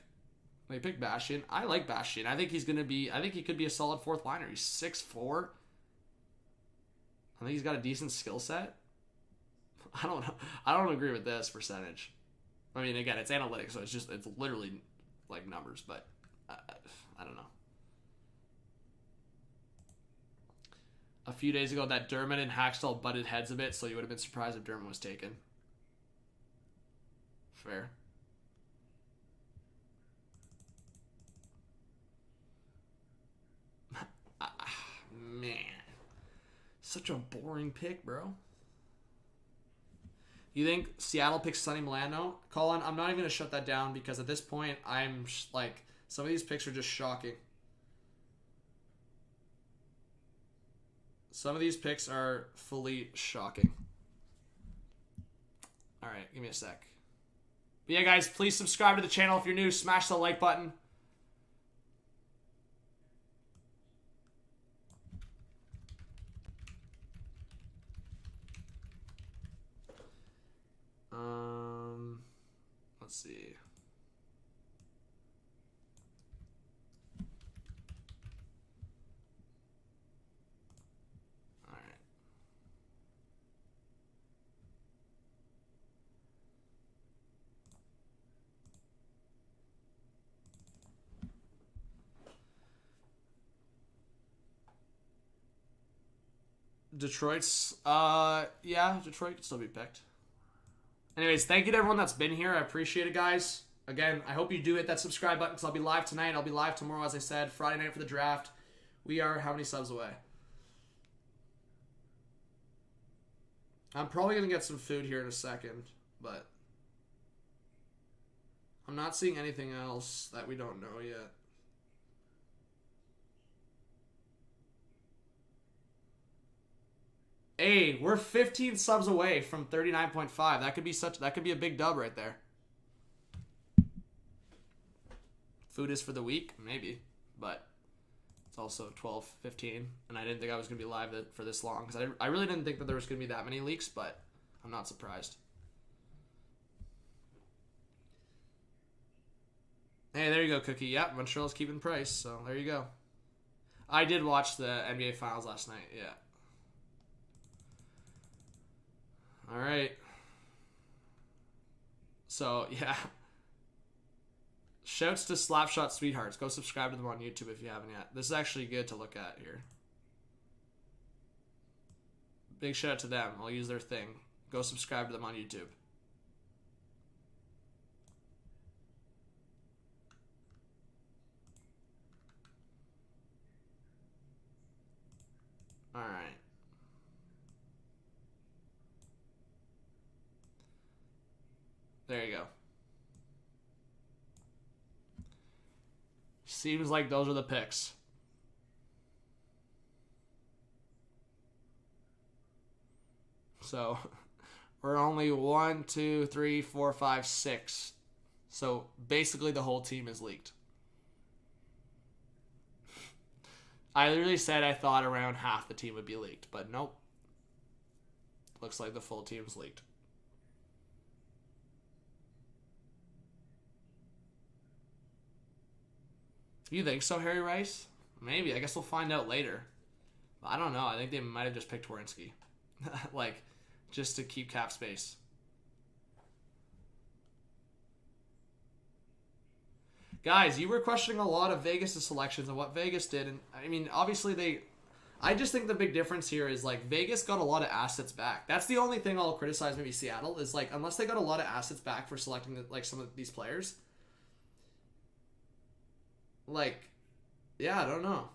They picked Bastian. I like Bastian. I think he could be a solid fourth liner. He's 6'4". I think he's got a decent skill set. I don't know. I don't agree with this percentage. I mean, again, it's analytics, so it's literally like numbers, but I don't know. A few days ago, that Dermott and Hackstall butted heads a bit, so you would have been surprised if Dermott was taken. Fair. Man. Such a boring pick, bro. You think Seattle picks Sonny Milano? Colin, I'm not even going to shut that down because at this point, I'm like, some of these picks are just shocking. Some of these picks are fully shocking. All right, give me a sec. But yeah, guys, please subscribe to the channel if you're new. Smash the like button. Let's see. All right. Detroit's, yeah, Detroit could still be picked. Anyways, thank you to everyone that's been here. I appreciate it, guys. Again, I hope you do hit that subscribe button because I'll be live tonight. I'll be live tomorrow, as I said. Friday night for the draft. We are how many subs away? I'm probably going to get some food here in a second, but I'm not seeing anything else that we don't know yet. Hey, we're 15 subs away from 39.5. That could be a big dub right there. Food is for the week, maybe, but it's also 12:15, and I didn't think I was gonna be live for this long because I really didn't think that there was gonna be that many leaks, but I'm not surprised. Hey, there you go, Cookie. Yep, Montreal's keeping price, so there you go. I did watch the NBA Finals last night. Yeah. All right. So, yeah. Shouts to Slapshot Sweethearts. Go subscribe to them on YouTube if you haven't yet. This is actually good to look at here. Big shout out to them. I'll use their thing. Go subscribe to them on YouTube. All right. There you go. Seems like those are the picks. So we're only 1, 2, 3, 4, 5, 6. So basically the whole team is leaked. I literally said I thought around half the team would be leaked, but nope. Looks like the full team's leaked. You think so, Harry Rice? Maybe. I guess we'll find out later. I don't know. I think they might have just picked Werenski. Like, just to keep cap space. Guys, you were questioning a lot of Vegas' selections and what Vegas did. And, I mean, obviously I just think the big difference here is, like, Vegas got a lot of assets back. That's the only thing I'll criticize maybe Seattle is, like, unless they got a lot of assets back for selecting, like, some of these players. Like, yeah, I don't know.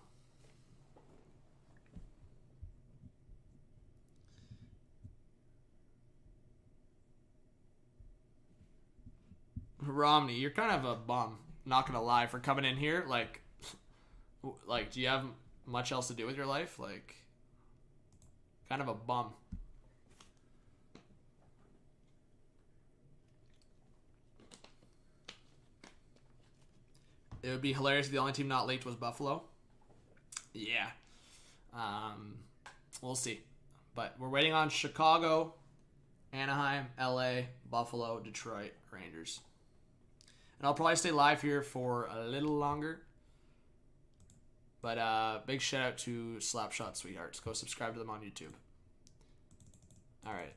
Romney, you're kind of a bum. Not gonna lie, for coming in here. Like, do you have much else to do with your life? Like, kind of a bum. It would be hilarious if the only team not leaked was Buffalo. Yeah. We'll see. But we're waiting on Chicago, Anaheim, LA, Buffalo, Detroit, Rangers. And I'll probably stay live here for a little longer. But big shout out to Slapshot Sweethearts. Go subscribe to them on YouTube. All right.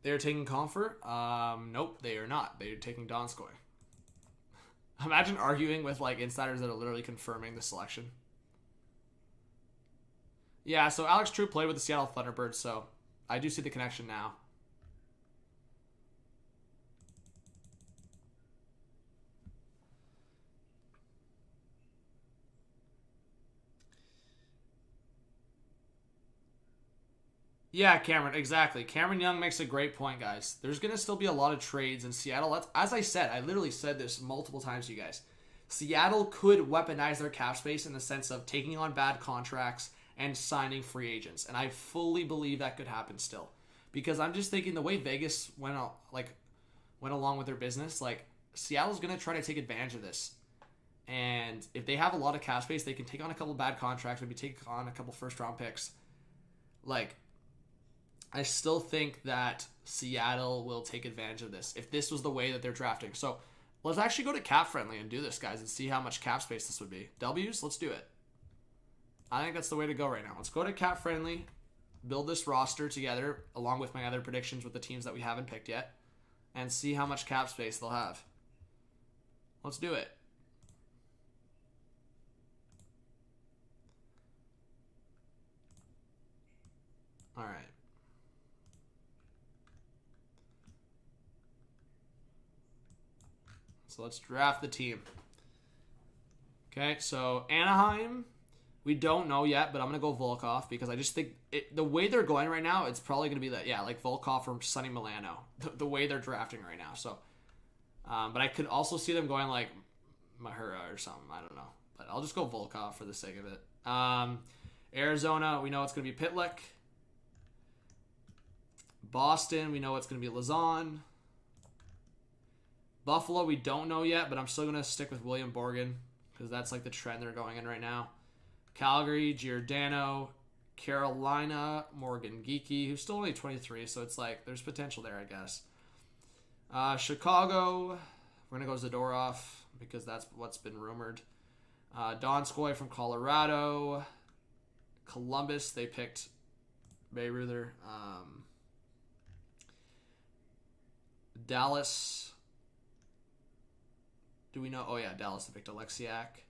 They're taking Comfort? Nope, they are not. They're taking Donskoy. Imagine arguing with, like, insiders that are literally confirming the selection. Yeah, so Alex True played with the Seattle Thunderbirds, so I do see the connection now. Yeah, Cameron, exactly. Cameron Young makes a great point, guys. There's going to still be a lot of trades in Seattle. That's, as I said, I literally said this multiple times to you guys. Seattle could weaponize their cap space in the sense of taking on bad contracts and signing free agents. And I fully believe that could happen still. Because I'm just thinking the way Vegas went along with their business, like, Seattle's going to try to take advantage of this. And if they have a lot of cap space, they can take on a couple bad contracts, maybe take on a couple first-round picks. Like, I still think that Seattle will take advantage of this if this was the way that they're drafting. So let's actually go to Cap Friendly and do this, guys, and see how much cap space this would be. W's? Let's do it. I think that's the way to go right now. Let's go to Cap Friendly, build this roster together along with my other predictions with the teams that we haven't picked yet, and see how much cap space they'll have. Let's do it. All right. So let's draft the team. Okay, so Anaheim, we don't know yet, but I'm going to go Volkov because I just think the way they're going right now, it's probably going to be that, yeah, like Volkov from Sonny Milano, the way they're drafting right now. So, but I could also see them going like Mahura or something. I don't know. But I'll just go Volkov for the sake of it. Arizona, we know it's going to be Pitlick. Boston, we know it's going to be Lazon. Buffalo, we don't know yet, but I'm still going to stick with William Borgen because that's like the trend they're going in right now. Calgary, Giordano. Carolina, Morgan Geeky, who's still only 23, so it's like there's potential there, I guess. Chicago, we're going to go Zadorov because that's what's been rumored. Donskoy from Colorado. Columbus, they picked Bayreuther. Dallas. Do we know? Oh, yeah, Dallas picked Alexiak.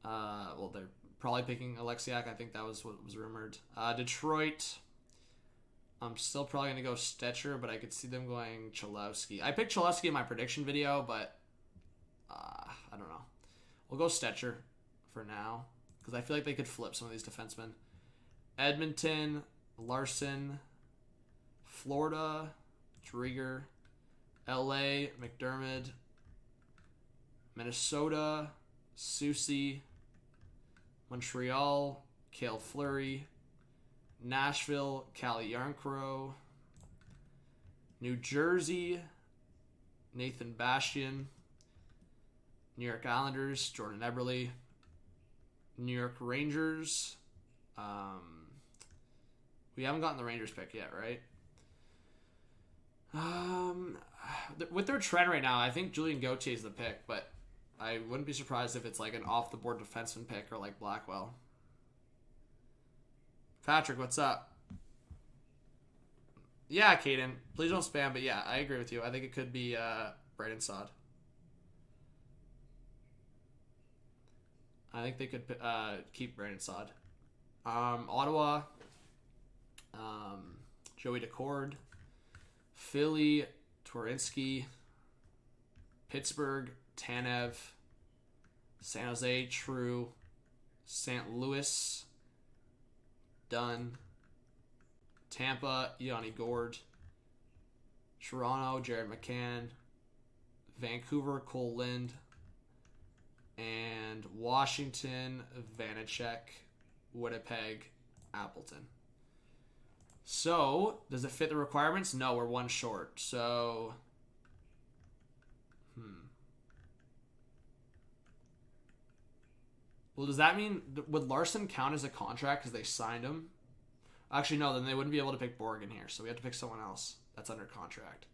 Well, they're probably picking Alexiak. I think that was what was rumored. Detroit. I'm still probably going to go Stetcher, but I could see them going Cholowski. I picked Cholowski in my prediction video, but I don't know. We'll go Stetcher for now because I feel like they could flip some of these defensemen. Edmonton, Larson, Florida, Drieger, LA, McDermott, Minnesota, Soucy, Montreal, Cale Fleury, Nashville, Calle Yarncrow, New Jersey, Nathan Bastian, New York Islanders, Jordan Eberle, New York Rangers. We haven't gotten the Rangers pick yet, right? With their trend right now, I think Julien Gauthier is the pick, but I wouldn't be surprised if it's like an off-the-board defenseman pick or like Blackwell. Patrick, what's up? Yeah, Caden. Please don't spam, but yeah, I agree with you. I think it could be Brandon Saad. I think they could keep Brandon Saad. Ottawa, Joey Decord, Philly, Tworinsky, Pittsburgh, Tanev, San Jose, True, St. Louis, Dunn, Tampa, Yanni Gord, Toronto, Jared McCann, Vancouver, Cole Lind, and Washington, Vanacek, Winnipeg, Appleton. So, does it fit the requirements? No, we're one short. So, well, does that mean, would Larson count as a contract because they signed him? Actually, no, then they wouldn't be able to pick Borgen here, so we have to pick someone else that's under contract.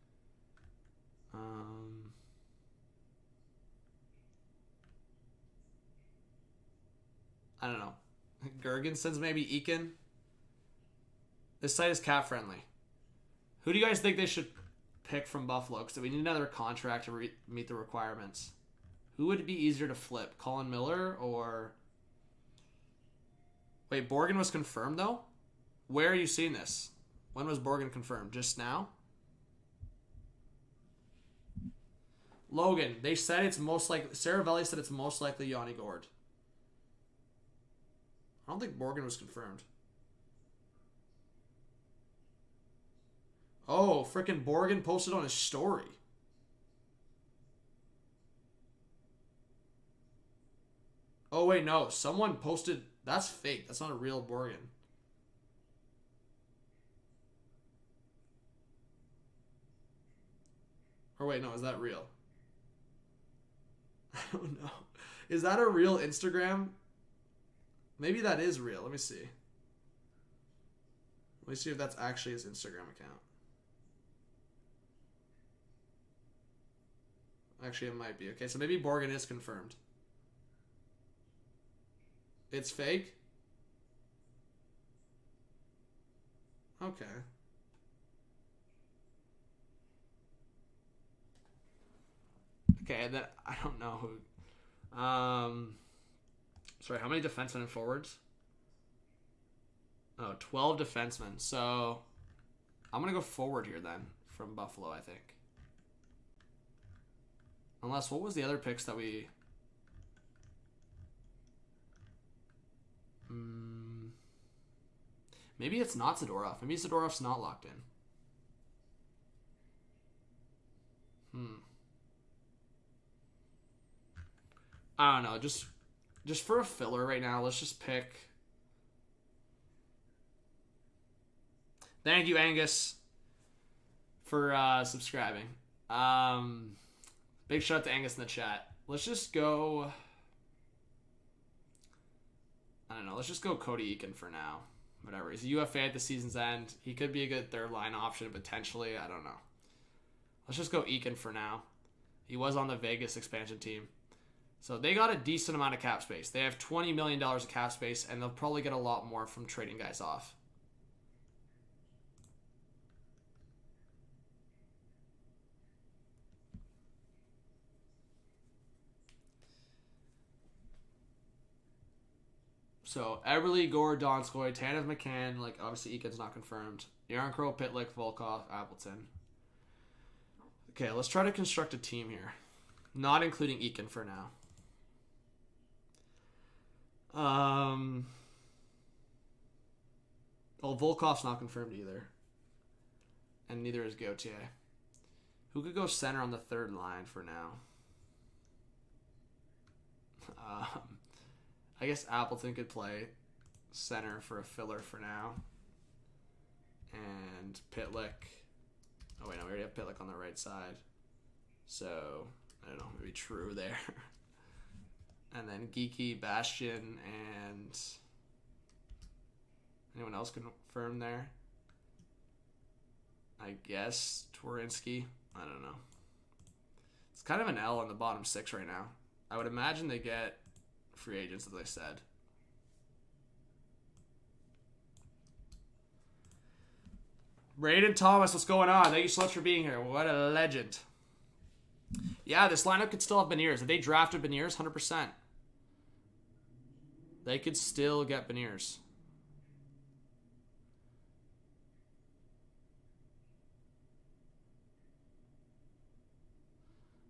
I don't know. Gergenson's maybe Eakin. This site is cap friendly. Who do you guys think they should pick from Buffalo? Because we need another contract to meet the requirements. Who would it be easier to flip? Colin Miller or... Wait, Borgen was confirmed though? Where are you seeing this? When was Borgen confirmed? Just now? Logan, they said it's most likely... Saravelli said it's most likely Yanni Gord. I don't think Borgen was confirmed. Oh, frickin' Borgen posted on his story. Oh, wait, no. Someone posted... That's fake. That's not a real Borgen. Or wait, no. Is that real? I don't know. Is that a real Instagram? Maybe that is real. Let me see. Let me see if that's actually his Instagram account. Actually, it might be. Okay, so maybe Borgen is confirmed. It's fake? Okay. Okay, then I don't know who... Sorry, how many defensemen and forwards? Oh, 12 defensemen. So, I'm going to go forward here then from Buffalo, I think. Unless, what was the other picks that we... Maybe it's not Zadorov. Maybe Zadorov's not locked in. I don't know. Just for a filler right now, let's just pick... Thank you, Angus, for subscribing. Big shout out to Angus in the chat. Let's just go... I don't know. Let's just go Cody Eakin for now. Whatever. He's a UFA at the season's end. He could be a good third line option, potentially. I don't know. Let's just go Eakin for now. He was on the Vegas expansion team. So they got a decent amount of cap space. They have $20 million of cap space, and they'll probably get a lot more from trading guys off. So, Eberle, Gore, Donskoy, Tanev, McCann. Like, obviously, Eakin's not confirmed. Yarncrow, Pitlick, Volkov, Appleton. Okay, let's try to construct a team here. Not including Eakin for now. Well, Volkov's not confirmed either. And neither is Gauthier. Who could go center on the third line for now? I guess Appleton could play center for a filler for now. And Pitlick. Oh, wait, no, we already have Pitlick on the right side. So, I don't know, maybe True there. And then Geeky, Bastian, and anyone else confirmed there? I guess Tworinsky. I don't know. It's kind of an L on the bottom six right now. I would imagine they get free agents, as I said. Braden Thomas, what's going on? Thank you so much for being here. What a legend. Yeah, this lineup could still have Beniers. If they drafted Beniers, 100%. They could still get Beniers.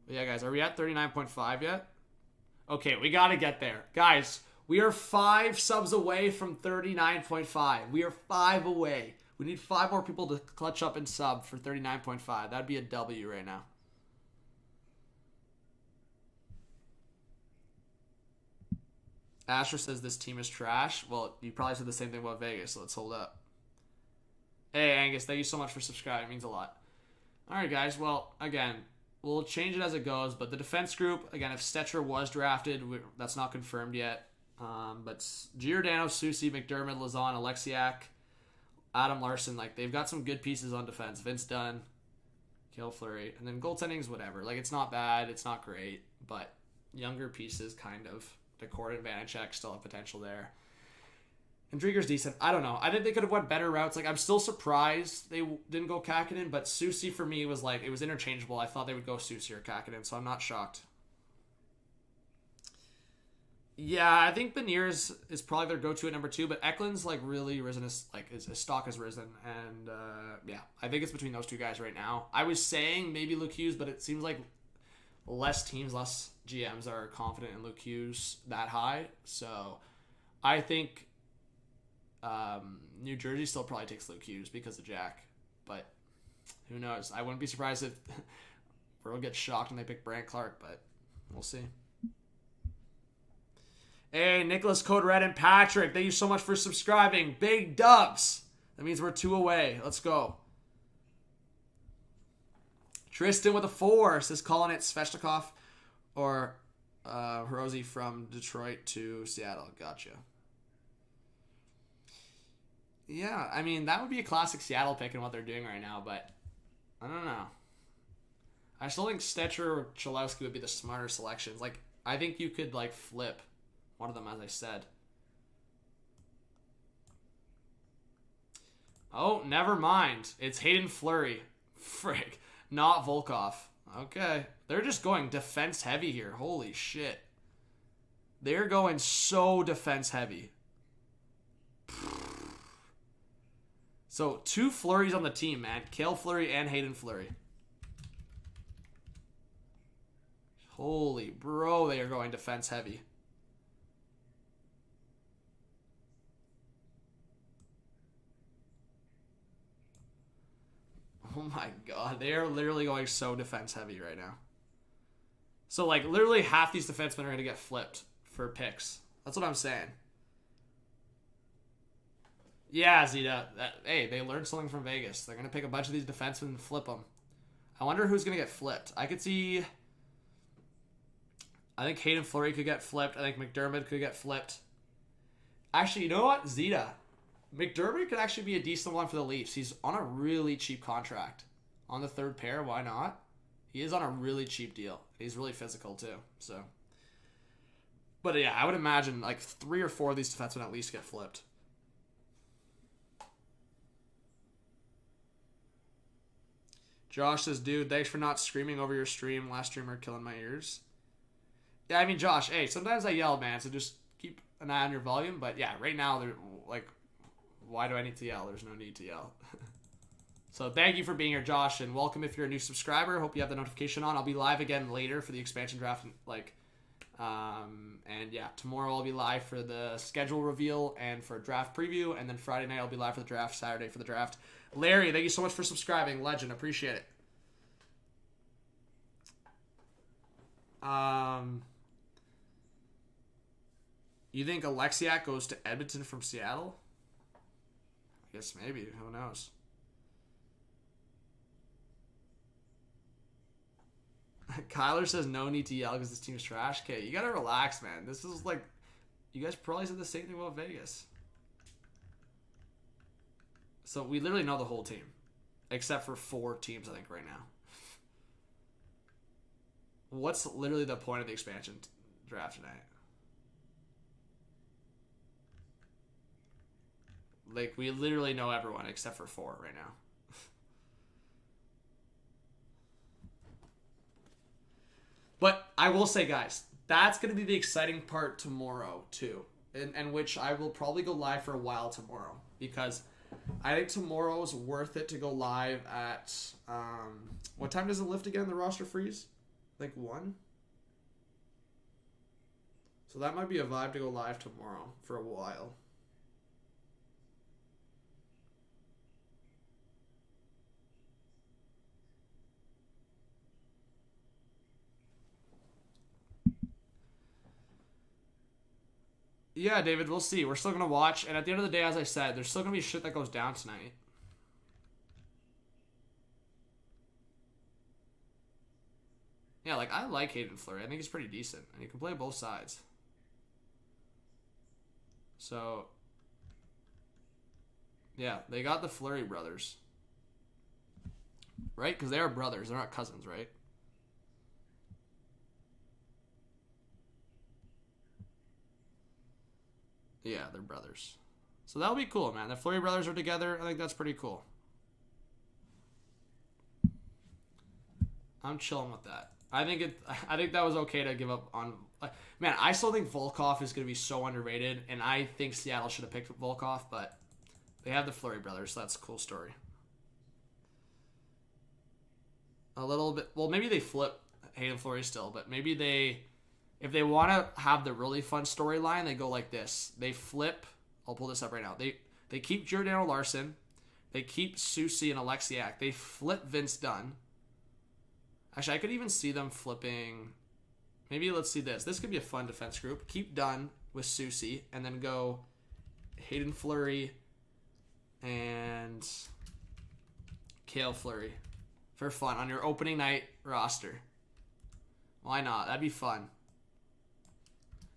But yeah, guys, are we at 39.5 yet? Okay, we got to get there. Guys, we are 5 subs away from 39.5. We are 5 away. We need 5 more people to clutch up and sub for 39.5. That'd be a W right now. Asher says this team is trash. Well, you probably said the same thing about Vegas, so let's hold up. Hey, Angus, thank you so much for subscribing. It means a lot. All right, guys. Well, again, we'll change it as it goes. But the defense group, again, if Stetcher was drafted, that's not confirmed yet. But Giordano, Soucy, McDermott, Lazon, Alexiak, Adam Larson, like, they've got some good pieces on defense. Vince Dunn, Kale Fleury. And then goaltending's whatever. Like, it's not bad. It's not great. But younger pieces, kind of. Decor and Vanacek still have potential there. And Drieger's decent. I don't know. I think they could have went better routes. Like, I'm still surprised they didn't go Kakinen, but Soucy for me was like, it was interchangeable. I thought they would go Soucy or Kakinen, so I'm not shocked. Yeah, I think Beniers is probably their go-to at number 2, but Eklund's like really risen, his stock has risen, and yeah, I think it's between those two guys right now. I was saying maybe Luke Hughes, but it seems like less teams, less GMs are confident in Luke Hughes that high. So I think New Jersey still probably takes Luke Hughes because of Jack. But who knows? I wouldn't be surprised if we'll get shocked when they pick Brant Clark, but we'll see. Hey, Nicholas, Code Red, and Patrick, thank you so much for subscribing. Big dubs. That means we're 2 away. Let's go. Tristan with a 4 says calling it Sveshnikov or Hirose from Detroit to Seattle. Gotcha. Yeah, I mean, that would be a classic Seattle pick in what they're doing right now, but I don't know. I still think Stetcher or Chalowski would be the smarter selections. Like, I think you could, like, flip one of them, as I said. Oh, never mind. It's Hayden Fleury. Frick. Not Volkov. Okay. They're just going defense heavy here. Holy shit. They're going so defense heavy. So, 2 Fleuries on the team, man. Cale Fleury and Hayden Fleury. Holy bro, they are going defense heavy. Oh my god, they are literally going so defense heavy right now. So, like, literally half these defensemen are going to get flipped for picks. That's what I'm saying. Yeah, Zeta. Hey, they learned something from Vegas. They're going to pick a bunch of these defensemen and flip them. I wonder who's going to get flipped. I could see... I think Hayden Fleury could get flipped. I think McDermott could get flipped. Actually, you know what? Zeta. McDermott could actually be a decent one for the Leafs. He's on a really cheap contract. On the third pair, why not? He is on a really cheap deal. He's really physical, too. So, but yeah, I would imagine like 3 or 4 of these defensemen at least get flipped. Josh says, dude, thanks for not screaming over your stream. Last streamer killing my ears. Yeah, I mean, Josh, hey, sometimes I yell, man, so just keep an eye on your volume. But yeah, right now, they're like, why do I need to yell? There's no need to yell. So thank you for being here, Josh, and welcome if you're a new subscriber. Hope you have the notification on. I'll be live again later for the expansion draft, and yeah, tomorrow I'll be live for the schedule reveal and for draft preview, and then Friday night I'll be live for the draft, Saturday for the draft. Larry, thank you so much for subscribing. Legend, appreciate it. You think Alexiak goes to Edmonton from Seattle? I guess maybe. Who knows? Kyler says no need to yell because this team's trash. Okay, you gotta relax, man. This is like, you guys probably said the same thing about Vegas. So we literally know the whole team, except for 4 teams, I think, right now. What's literally the point of the expansion draft tonight? Like, we literally know everyone except for 4 right now. But I will say, guys, that's going to be the exciting part tomorrow, too. In which I will probably go live for a while tomorrow. Because I think tomorrow's worth it to go live at... what time does it lift again, the roster freeze? Like 1? So that might be a vibe to go live tomorrow for a while. Yeah, David, we'll see. We're still going to watch. And at the end of the day, as I said, there's still going to be shit that goes down tonight. Yeah, like, I like Hayden Fleury. I think he's pretty decent. And he can play both sides. So, yeah, they got the Fleury brothers. Right? Because they are brothers. They're not cousins, right? Yeah, they're brothers. So that'll be cool, man. The Fleury brothers are together. I think that's pretty cool. I'm chilling with that. I think that was okay to give up on. Man, I still think Volkov is going to be so underrated, and I think Seattle should have picked Volkov, but they have the Fleury brothers, so that's a cool story. A little bit. Well, maybe they flip Hayden Fleury still, but maybe they, if they want to have the really fun storyline, they go like this. They flip. I'll pull this up right now. They keep Giordano Larson. They keep Soucy and Alexiak. They flip Vince Dunn. Actually, I could even see them flipping. Maybe let's see this. This could be a fun defense group. Keep Dunn with Soucy, and then go Hayden Fleury and Cale Fleury for fun on your opening night roster. Why not? That'd be fun.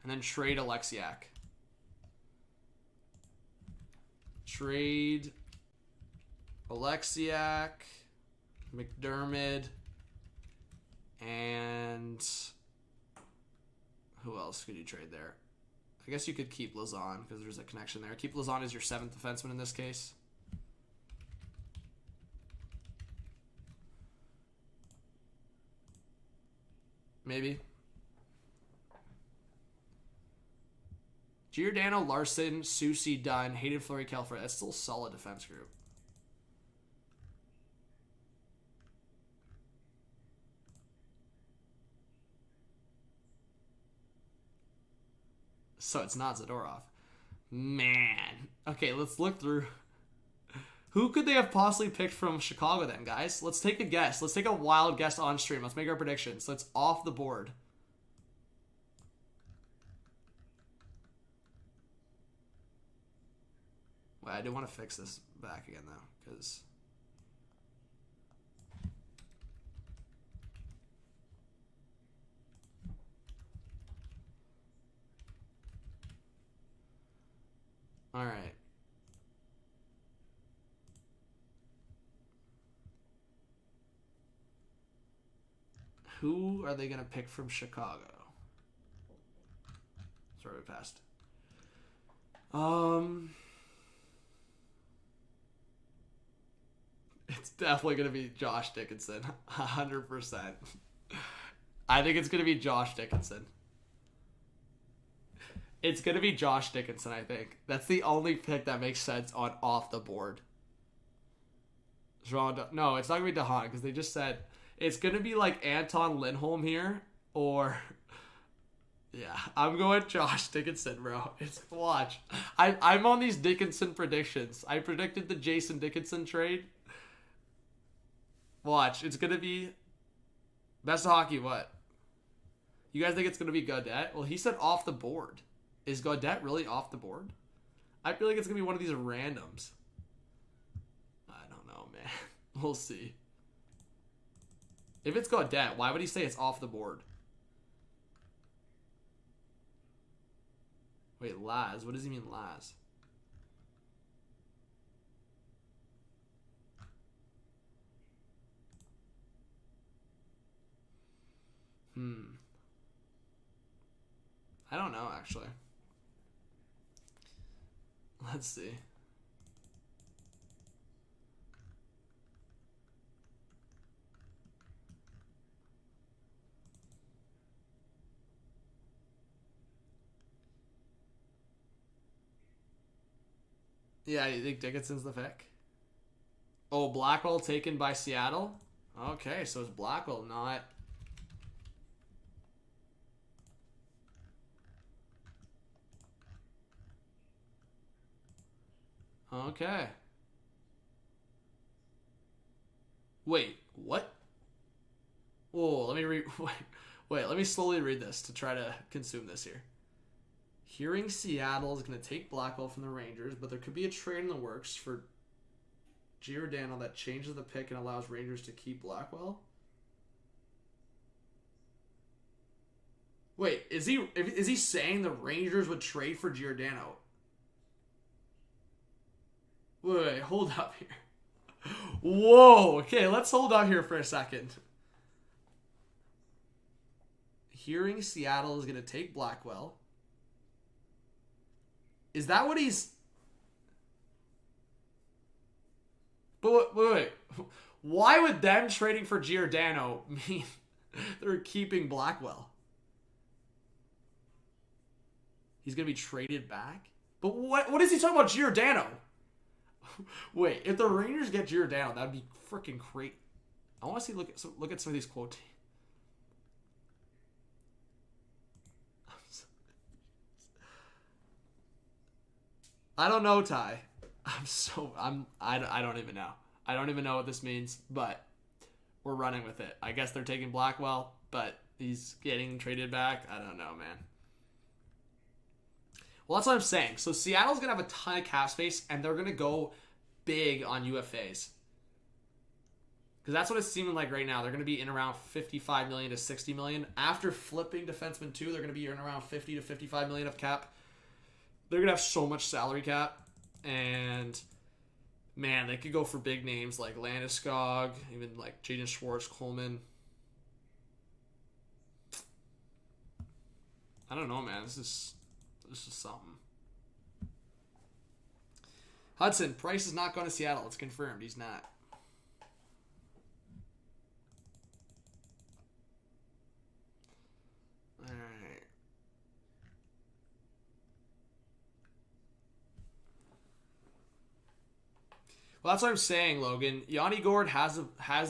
And then trade Alexiak. Trade Alexiak, McDermott, and who else could you trade there? I guess you could keep Lazon because there's a connection there. Keep Lazon as your 7th defenseman in this case. Maybe. Giordano, Larson, Soucy, Dunn, Hayden Fleury, Kelfer. That's still a solid defense group. So it's not Zadorov. Man. Okay, let's look through. Who could they have possibly picked from Chicago then, guys? Let's take a guess. Let's take a wild guess on stream. Let's make our predictions. Let's off the board. Wait, I do want to fix this back again, though, because... All right. Who are they going to pick from Chicago? Sorry, we passed. It's definitely going to be Josh Dickinson. 100%. I think it's going to be Josh Dickinson. It's going to be Josh Dickinson, I think. That's the only pick that makes sense on off the board. No, it's not going to be DeHaan because they just said it's going to be like Anton Lindholm here or... Yeah, I'm going Josh Dickinson, bro. Watch. I'm on these Dickinson predictions. I predicted the Jason Dickinson trade. Watch. It's going to be... Best of hockey, what? You guys think it's going to be Gaudette? Well, he said off the board. Is Gaudette really off the board? I feel like it's going to be one of these randoms. I don't know, man. We'll see. If it's Gaudette, why would he say it's off the board? Wait, Laz. What does he mean, Laz? I don't know, actually. Let's see. Yeah, you think Dickinson's the pick? Oh, Blackwell taken by Seattle? Okay, so it's Blackwell, not... Okay. Wait, what? Whoa, let me read... Wait, let me slowly read this to try to consume this here. Hearing Seattle is going to take Blackwell from the Rangers, but there could be a trade in the works for Giordano that changes the pick and allows Rangers to keep Blackwell. Wait, is he saying the Rangers would trade for Giordano? Wait, hold up here. Whoa, okay, let's hold up here for a second. Hearing Seattle is going to take Blackwell. Is that what he's... But wait. Why would them trading for Giordano mean they're keeping Blackwell? He's going to be traded back? But what is he talking about Giordano? Wait, if the Rangers get Giordano, that'd be freaking great. I want to see look at some of these quotes. I don't know, Ty. I don't even know. I don't even know what this means, but we're running with it. I guess they're taking Blackwell, but he's getting traded back. I don't know, man. Well, that's what I'm saying. So Seattle's going to have a ton of cap space, and they're going to go big on UFAs. Because that's what it's seeming like right now. They're going to be in around $55 million to $60 million. After flipping defenseman 2, they're going to be in around $50 to $55 million of cap. They're going to have so much salary cap. And, man, they could go for big names like Landeskog, even like Jaden Schwartz, Coleman. I don't know, man. This is something. Hudson, Price is not going to Seattle. It's confirmed. He's not. All right. Well, that's what I'm saying, Logan. Yanni Gourde has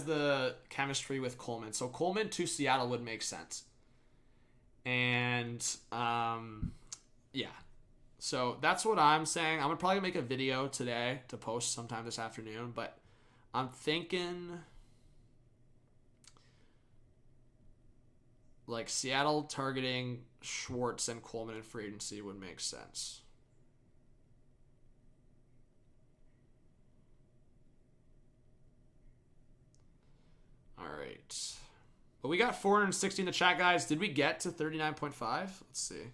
the chemistry with Coleman. So Coleman to Seattle would make sense. And, yeah. So that's what I'm saying. I'm going to probably make a video today to post sometime this afternoon. But I'm thinking, like, Seattle targeting Schwartz and Coleman in free agency would make sense. All right. But we got 460 in the chat, guys. Did we get to 39.5? Let's see.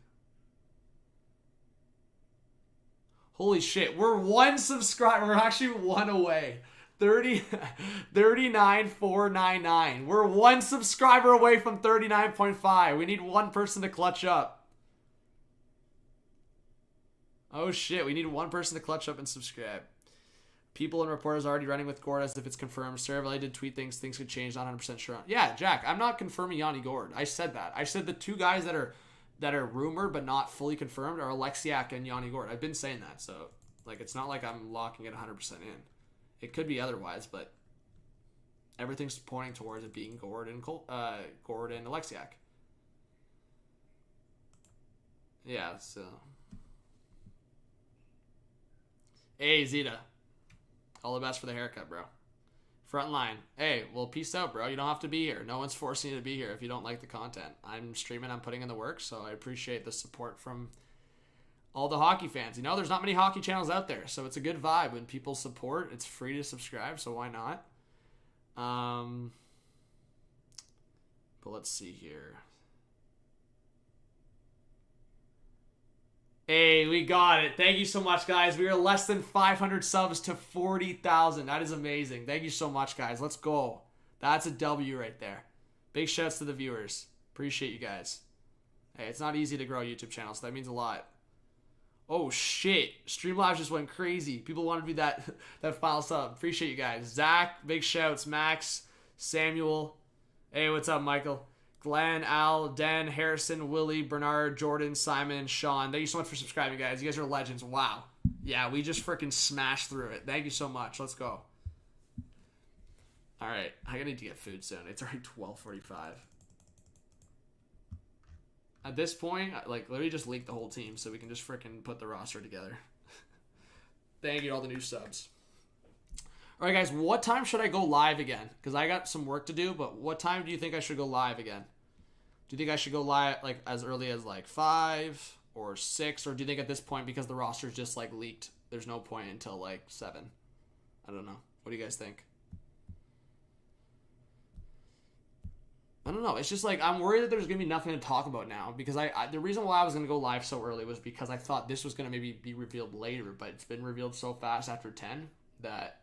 Holy shit. We're one subscriber. We're actually one away. 39,499. We're one subscriber away from 39.5. We need one person to clutch up. Oh shit. We need one person to clutch up and subscribe. People and reporters already running with Gourde as if it's confirmed. Saravelli did tweet things could change, not 100% sure. Yeah, Jack, I'm not confirming Yanni Gourde. I said that. I said the two guys that are that are rumored but not fully confirmed are Alexiak and Yanni Gourde. I've been saying that, so like it's not like I'm locking it 100% in. It could be otherwise, but everything's pointing towards it being Gourde and Alexiak. Yeah, so. Hey, Zeta. All the best for the haircut, bro. Front line. Hey, well, peace out, bro. You don't have to be here. No one's forcing you to be here if you don't like the content. I'm streaming. I'm putting in the work, so I appreciate the support from all the hockey fans. You know, there's not many hockey channels out there, so it's a good vibe when people support. It's free to subscribe, so why not? But let's see here. Hey, we got it. Thank you so much, guys. We are less than 500 subs to 40,000. That is amazing. Thank you so much, guys. Let's go. That's a W right there. Big shouts to the viewers. Appreciate you guys. Hey, it's not easy to grow a YouTube channel, so that means a lot. Oh, shit. Streamlabs just went crazy. People want to be that final sub. Appreciate you guys. Zach, big shouts. Max, Samuel. Hey, what's up, Michael? Glenn, Al, Den, Harrison, Willie, Bernard, Jordan, Simon, Sean. Thank you so much for subscribing, guys. You guys are legends. Wow. Yeah, we just freaking smashed through it. Thank you so much. Let's go. All right. I need to get food soon. It's already 12:45. At this point, like, literally just leak the whole team so we can just freaking put the roster together. Thank you to all the new subs. All right, guys, what time should I go live again? Because I got some work to do, but what time do you think I should go live again? Do you think I should go live like as early as like 5 or 6? Or do you think at this point, because the roster's just like leaked, there's no point until like 7? I don't know. What do you guys think? I don't know. It's just like I'm worried that there's going to be nothing to talk about now because the reason why I was going to go live so early was because I thought this was going to maybe be revealed later, but it's been revealed so fast after 10 that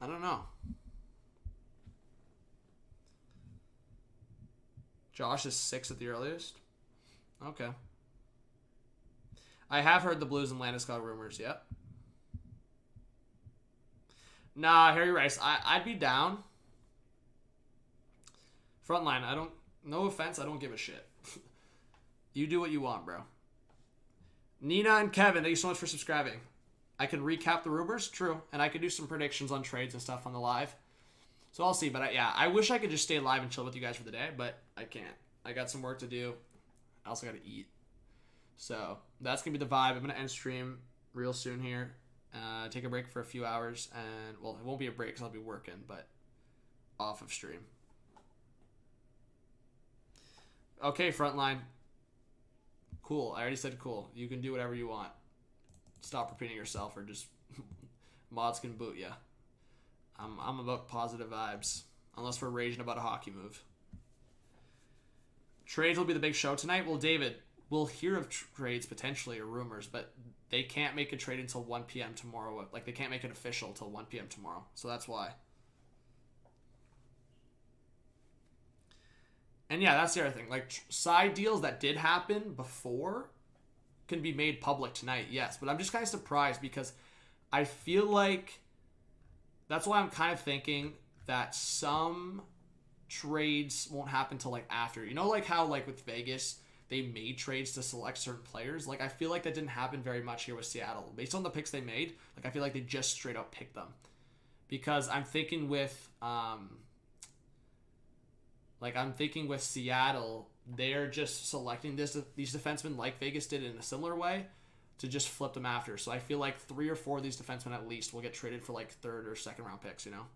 I don't know. Josh is 6 at the earliest. Okay. I have heard the Blues and Landeskog rumors, yep. Nah, Harry Rice, I'd be down. Frontline, no offense, I don't give a shit. You do what you want, bro. Nina and Kevin, thank you so much for subscribing. I can recap the rumors, true, and I could do some predictions on trades and stuff on the live. So I'll see, but yeah, I wish I could just stay live and chill with you guys for the day, but I can't. I got some work to do. I also got to eat. So that's going to be the vibe. I'm going to end stream real soon here. Take a break for a few hours, and, well, it won't be a break because I'll be working, but off of stream. Okay, Frontline. Cool. I already said cool. You can do whatever you want. Stop repeating yourself or just mods can boot ya. I'm about positive vibes. Unless we're raging about a hockey move. Trades will be the big show tonight. Well, David, we'll hear of trades potentially or rumors, but they can't make a trade until 1 p.m. tomorrow. Like, they can't make it official until 1 p.m. tomorrow. So that's why. And yeah, that's the other thing. Like, side deals that did happen before can be made public tonight, yes. But I'm just kind of surprised because I feel like that's why I'm kind of thinking that some trades won't happen till like after. You know, like how like with Vegas, they made trades to select certain players. Like I feel like that didn't happen very much here with Seattle. Based on the picks they made, like I feel like they just straight up picked them. Because I'm thinking with Seattle, they're just selecting these defensemen like Vegas did in a similar way to just flip them after. So I feel like 3 or 4 of these defensemen at least will get traded for like 3rd or 2nd round picks, you know?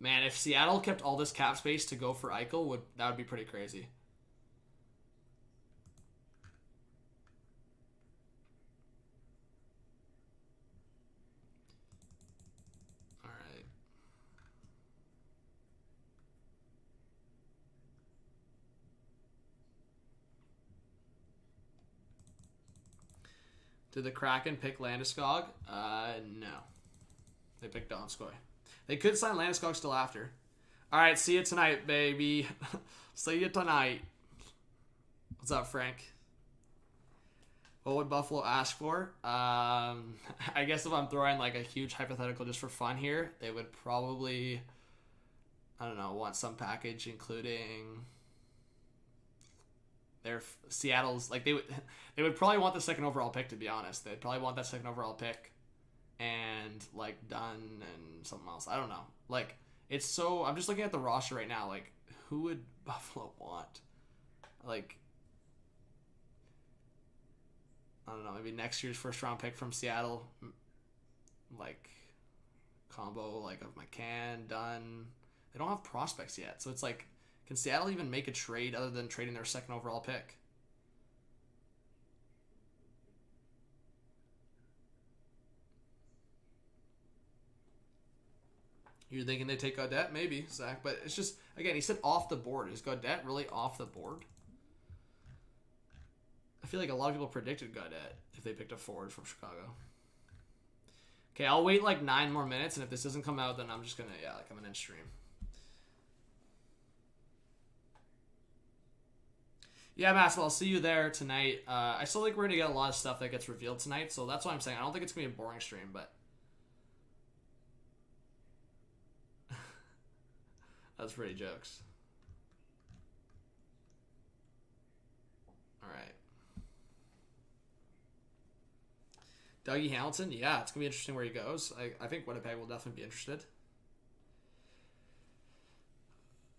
Man, if Seattle kept all this cap space to go for Eichel, that would be pretty crazy. All right. Did the Kraken pick Landeskog? No. They picked Donskoy. They could sign Landeskog still after. All right, see you tonight, baby. See you tonight. What's up, Frank? What would Buffalo ask for? I guess if I'm throwing like a huge hypothetical just for fun here, they would probably I don't know, want some package including their Seattle's, like they would probably want the second overall pick, to be honest. They'd probably want that second overall pick and like Dunn and something else. I don't know. Like it's so, I'm just looking at the roster right now. Like who would Buffalo want? Like I don't know, maybe next year's first round pick from Seattle, like combo like of McCann, Dunn. They don't have prospects yet, so it's like, can Seattle even make a trade other than trading their second overall pick? You're thinking they take Gaudette? Maybe, Zach. But it's just, again, he said off the board. Is Gaudette really off the board? I feel like a lot of people predicted Gaudette if they picked a forward from Chicago. Okay, I'll wait like 9 more minutes, and if this doesn't come out, then I'm just going to, yeah, like I'm going to end stream. Yeah, Maxwell, I'll see you there tonight. I still think we're going to get a lot of stuff that gets revealed tonight, so that's why I'm saying I don't think it's going to be a boring stream, but... That's pretty jokes. All right. Dougie Hamilton, yeah, it's going to be interesting where he goes. I think Winnipeg will definitely be interested.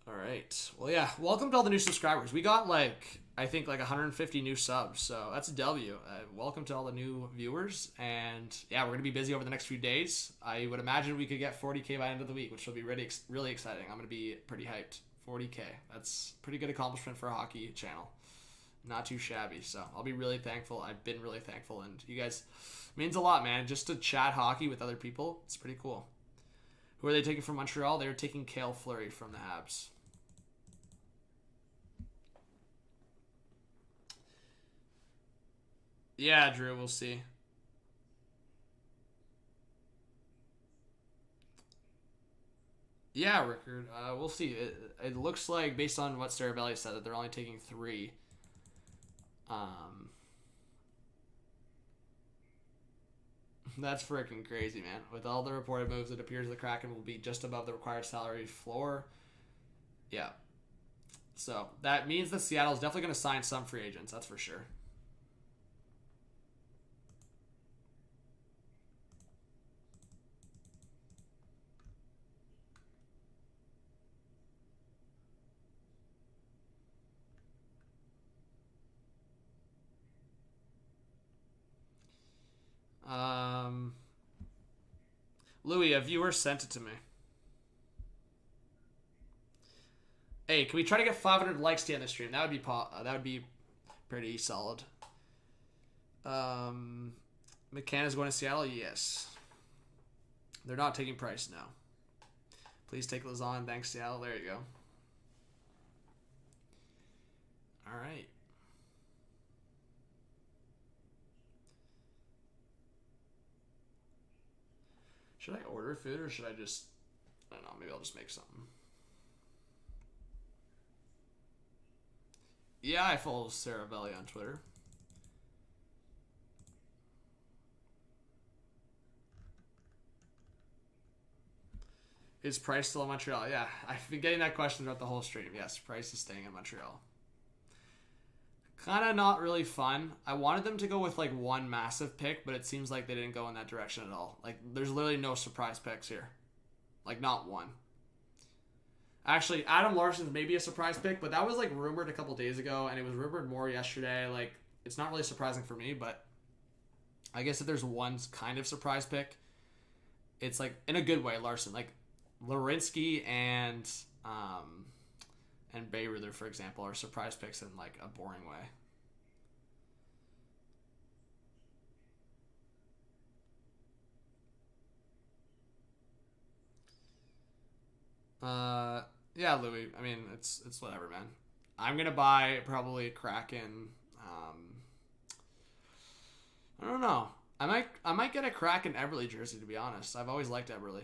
All right. Well, yeah, welcome to all the new subscribers. We got like, I think like 150 new subs, so that's a W. Welcome to all the new viewers, and yeah, we're going to be busy over the next few days. I would imagine we could get 40K by the end of the week, which will be really, really exciting. I'm going to be pretty hyped. 40K. That's a pretty good accomplishment for a hockey channel. Not too shabby, so I'll be really thankful. I've been really thankful, and you guys, means a lot, man. Just to chat hockey with other people, it's pretty cool. Who are they taking from Montreal? They're taking Cale Fleury from the Habs. Yeah, Drew, we'll see. Yeah, Rickard, we'll see. It looks like, based on what Saravelli said, that they're only taking 3. That's freaking crazy, man. With all the reported moves, it appears the Kraken will be just above the required salary floor. Yeah. So, that means that Seattle's definitely going to sign some free agents, that's for sure. Louis, a viewer sent it to me. Hey, can we try to get 500 likes to end the stream? That would be pretty solid. McCann is going to Seattle? Yes. They're not taking Price now. Please take Lazon. Thanks, Seattle. There you go. All right. Should I order food or should I just... I don't know. Maybe I'll just make something. Yeah, I follow Saravelli on Twitter. Is Price still in Montreal? Yeah, I've been getting that question throughout the whole stream. Yes, Price is staying in Montreal. Kind of not really fun. I wanted them to go with like one massive pick, but it seems like they didn't go in that direction at all. Like, there's literally no surprise picks here. Like, not one. Actually, Adam Larson's maybe a surprise pick, but that was like rumored a couple days ago, and it was rumored more yesterday. Like, it's not really surprising for me, but I guess if there's one kind of surprise pick, it's like in a good way, Larson. Like, Lorinsky and Bayreuther, for example, are surprise picks in like a boring way. Yeah, Louis. I mean, it's whatever, man. I'm gonna buy probably a Kraken. I don't know. I might get a Kraken Eberle jersey, to be honest. I've always liked Eberle.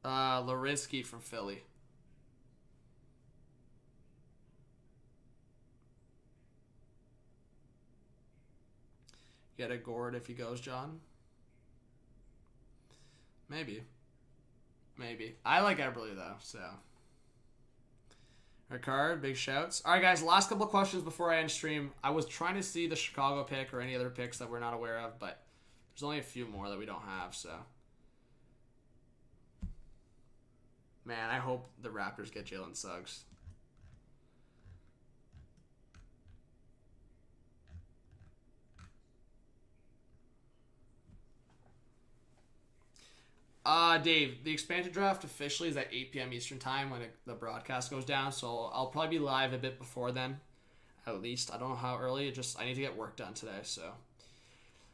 Lorinsky from Philly. Get a Gord if he goes, John. Maybe. Maybe. I like Eberle, though, so. Ricard, big shouts. All right, guys, last couple of questions before I end stream. I was trying to see the Chicago pick or any other picks that we're not aware of, but there's only a few more that we don't have, so. Man, I hope the Raptors get Jalen Suggs. Dave, the expansion draft officially is at 8 p.m. Eastern time when the broadcast goes down, so I'll probably be live a bit before then, at least. I don't know how early. I need to get work done today, so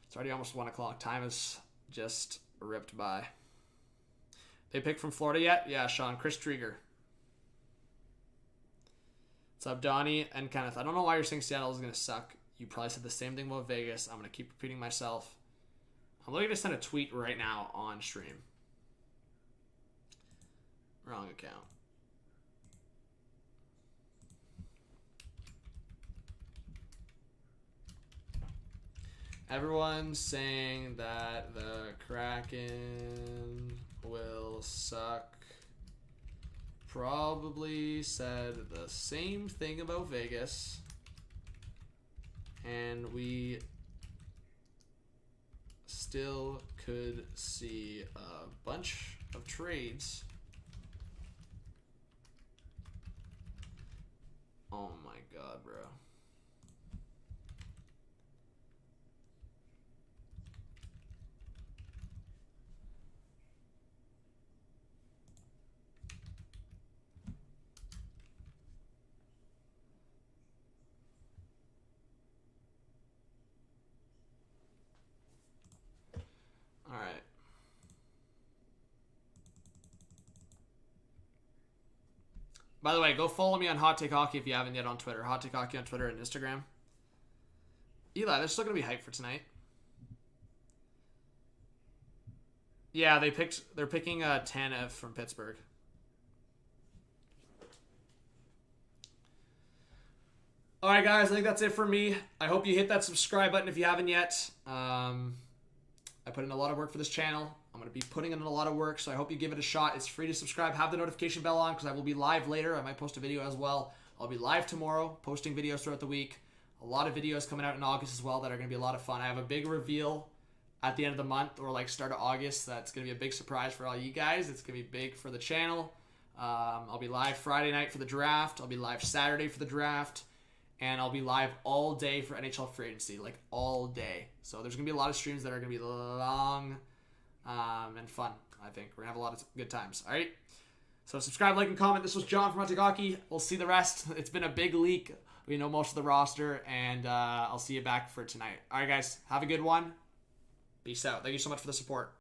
it's already almost 1 o'clock. Time is just ripped by. They picked from Florida yet? Yeah, Sean. Chris Trieger. What's up, Donnie and Kenneth? I don't know why you're saying Seattle is going to suck. You probably said the same thing about Vegas. I'm going to keep repeating myself. I'm looking to send a tweet right now on stream. Wrong account. Everyone's saying that the Kraken will suck. Probably said the same thing about Vegas. And we still could see a bunch of trades. Oh my god, bro. All right. By the way, go follow me on Hot Take Hockey if you haven't yet on Twitter. Hot Take Hockey on Twitter and Instagram. Eli, they're still going to be hyped for tonight. Yeah, they're picking Tanev from Pittsburgh. All right, guys, I think that's it for me. I hope you hit that subscribe button if you haven't yet. I put in a lot of work for this channel. I'm going to be putting in a lot of work, so I hope you give it a shot. It's free to subscribe. Have the notification bell on because I will be live later. I might post a video as well. I'll be live tomorrow, posting videos throughout the week. A lot of videos coming out in August as well that are going to be a lot of fun. I have a big reveal at the end of the month or like start of August. That's going to be a big surprise for all you guys. It's going to be big for the channel. I'll be live Friday night for the draft. I'll be live Saturday for the draft. And I'll be live all day for NHL free agency, like all day. So there's going to be a lot of streams that are going to be long and fun, I think. We're going to have a lot of good times, all right? So subscribe, like, and comment. This was John from Hockey. We'll see the rest. It's been a big leak. We know most of the roster, and I'll see you back for tonight. All right, guys, have a good one. Peace out. Thank you so much for the support.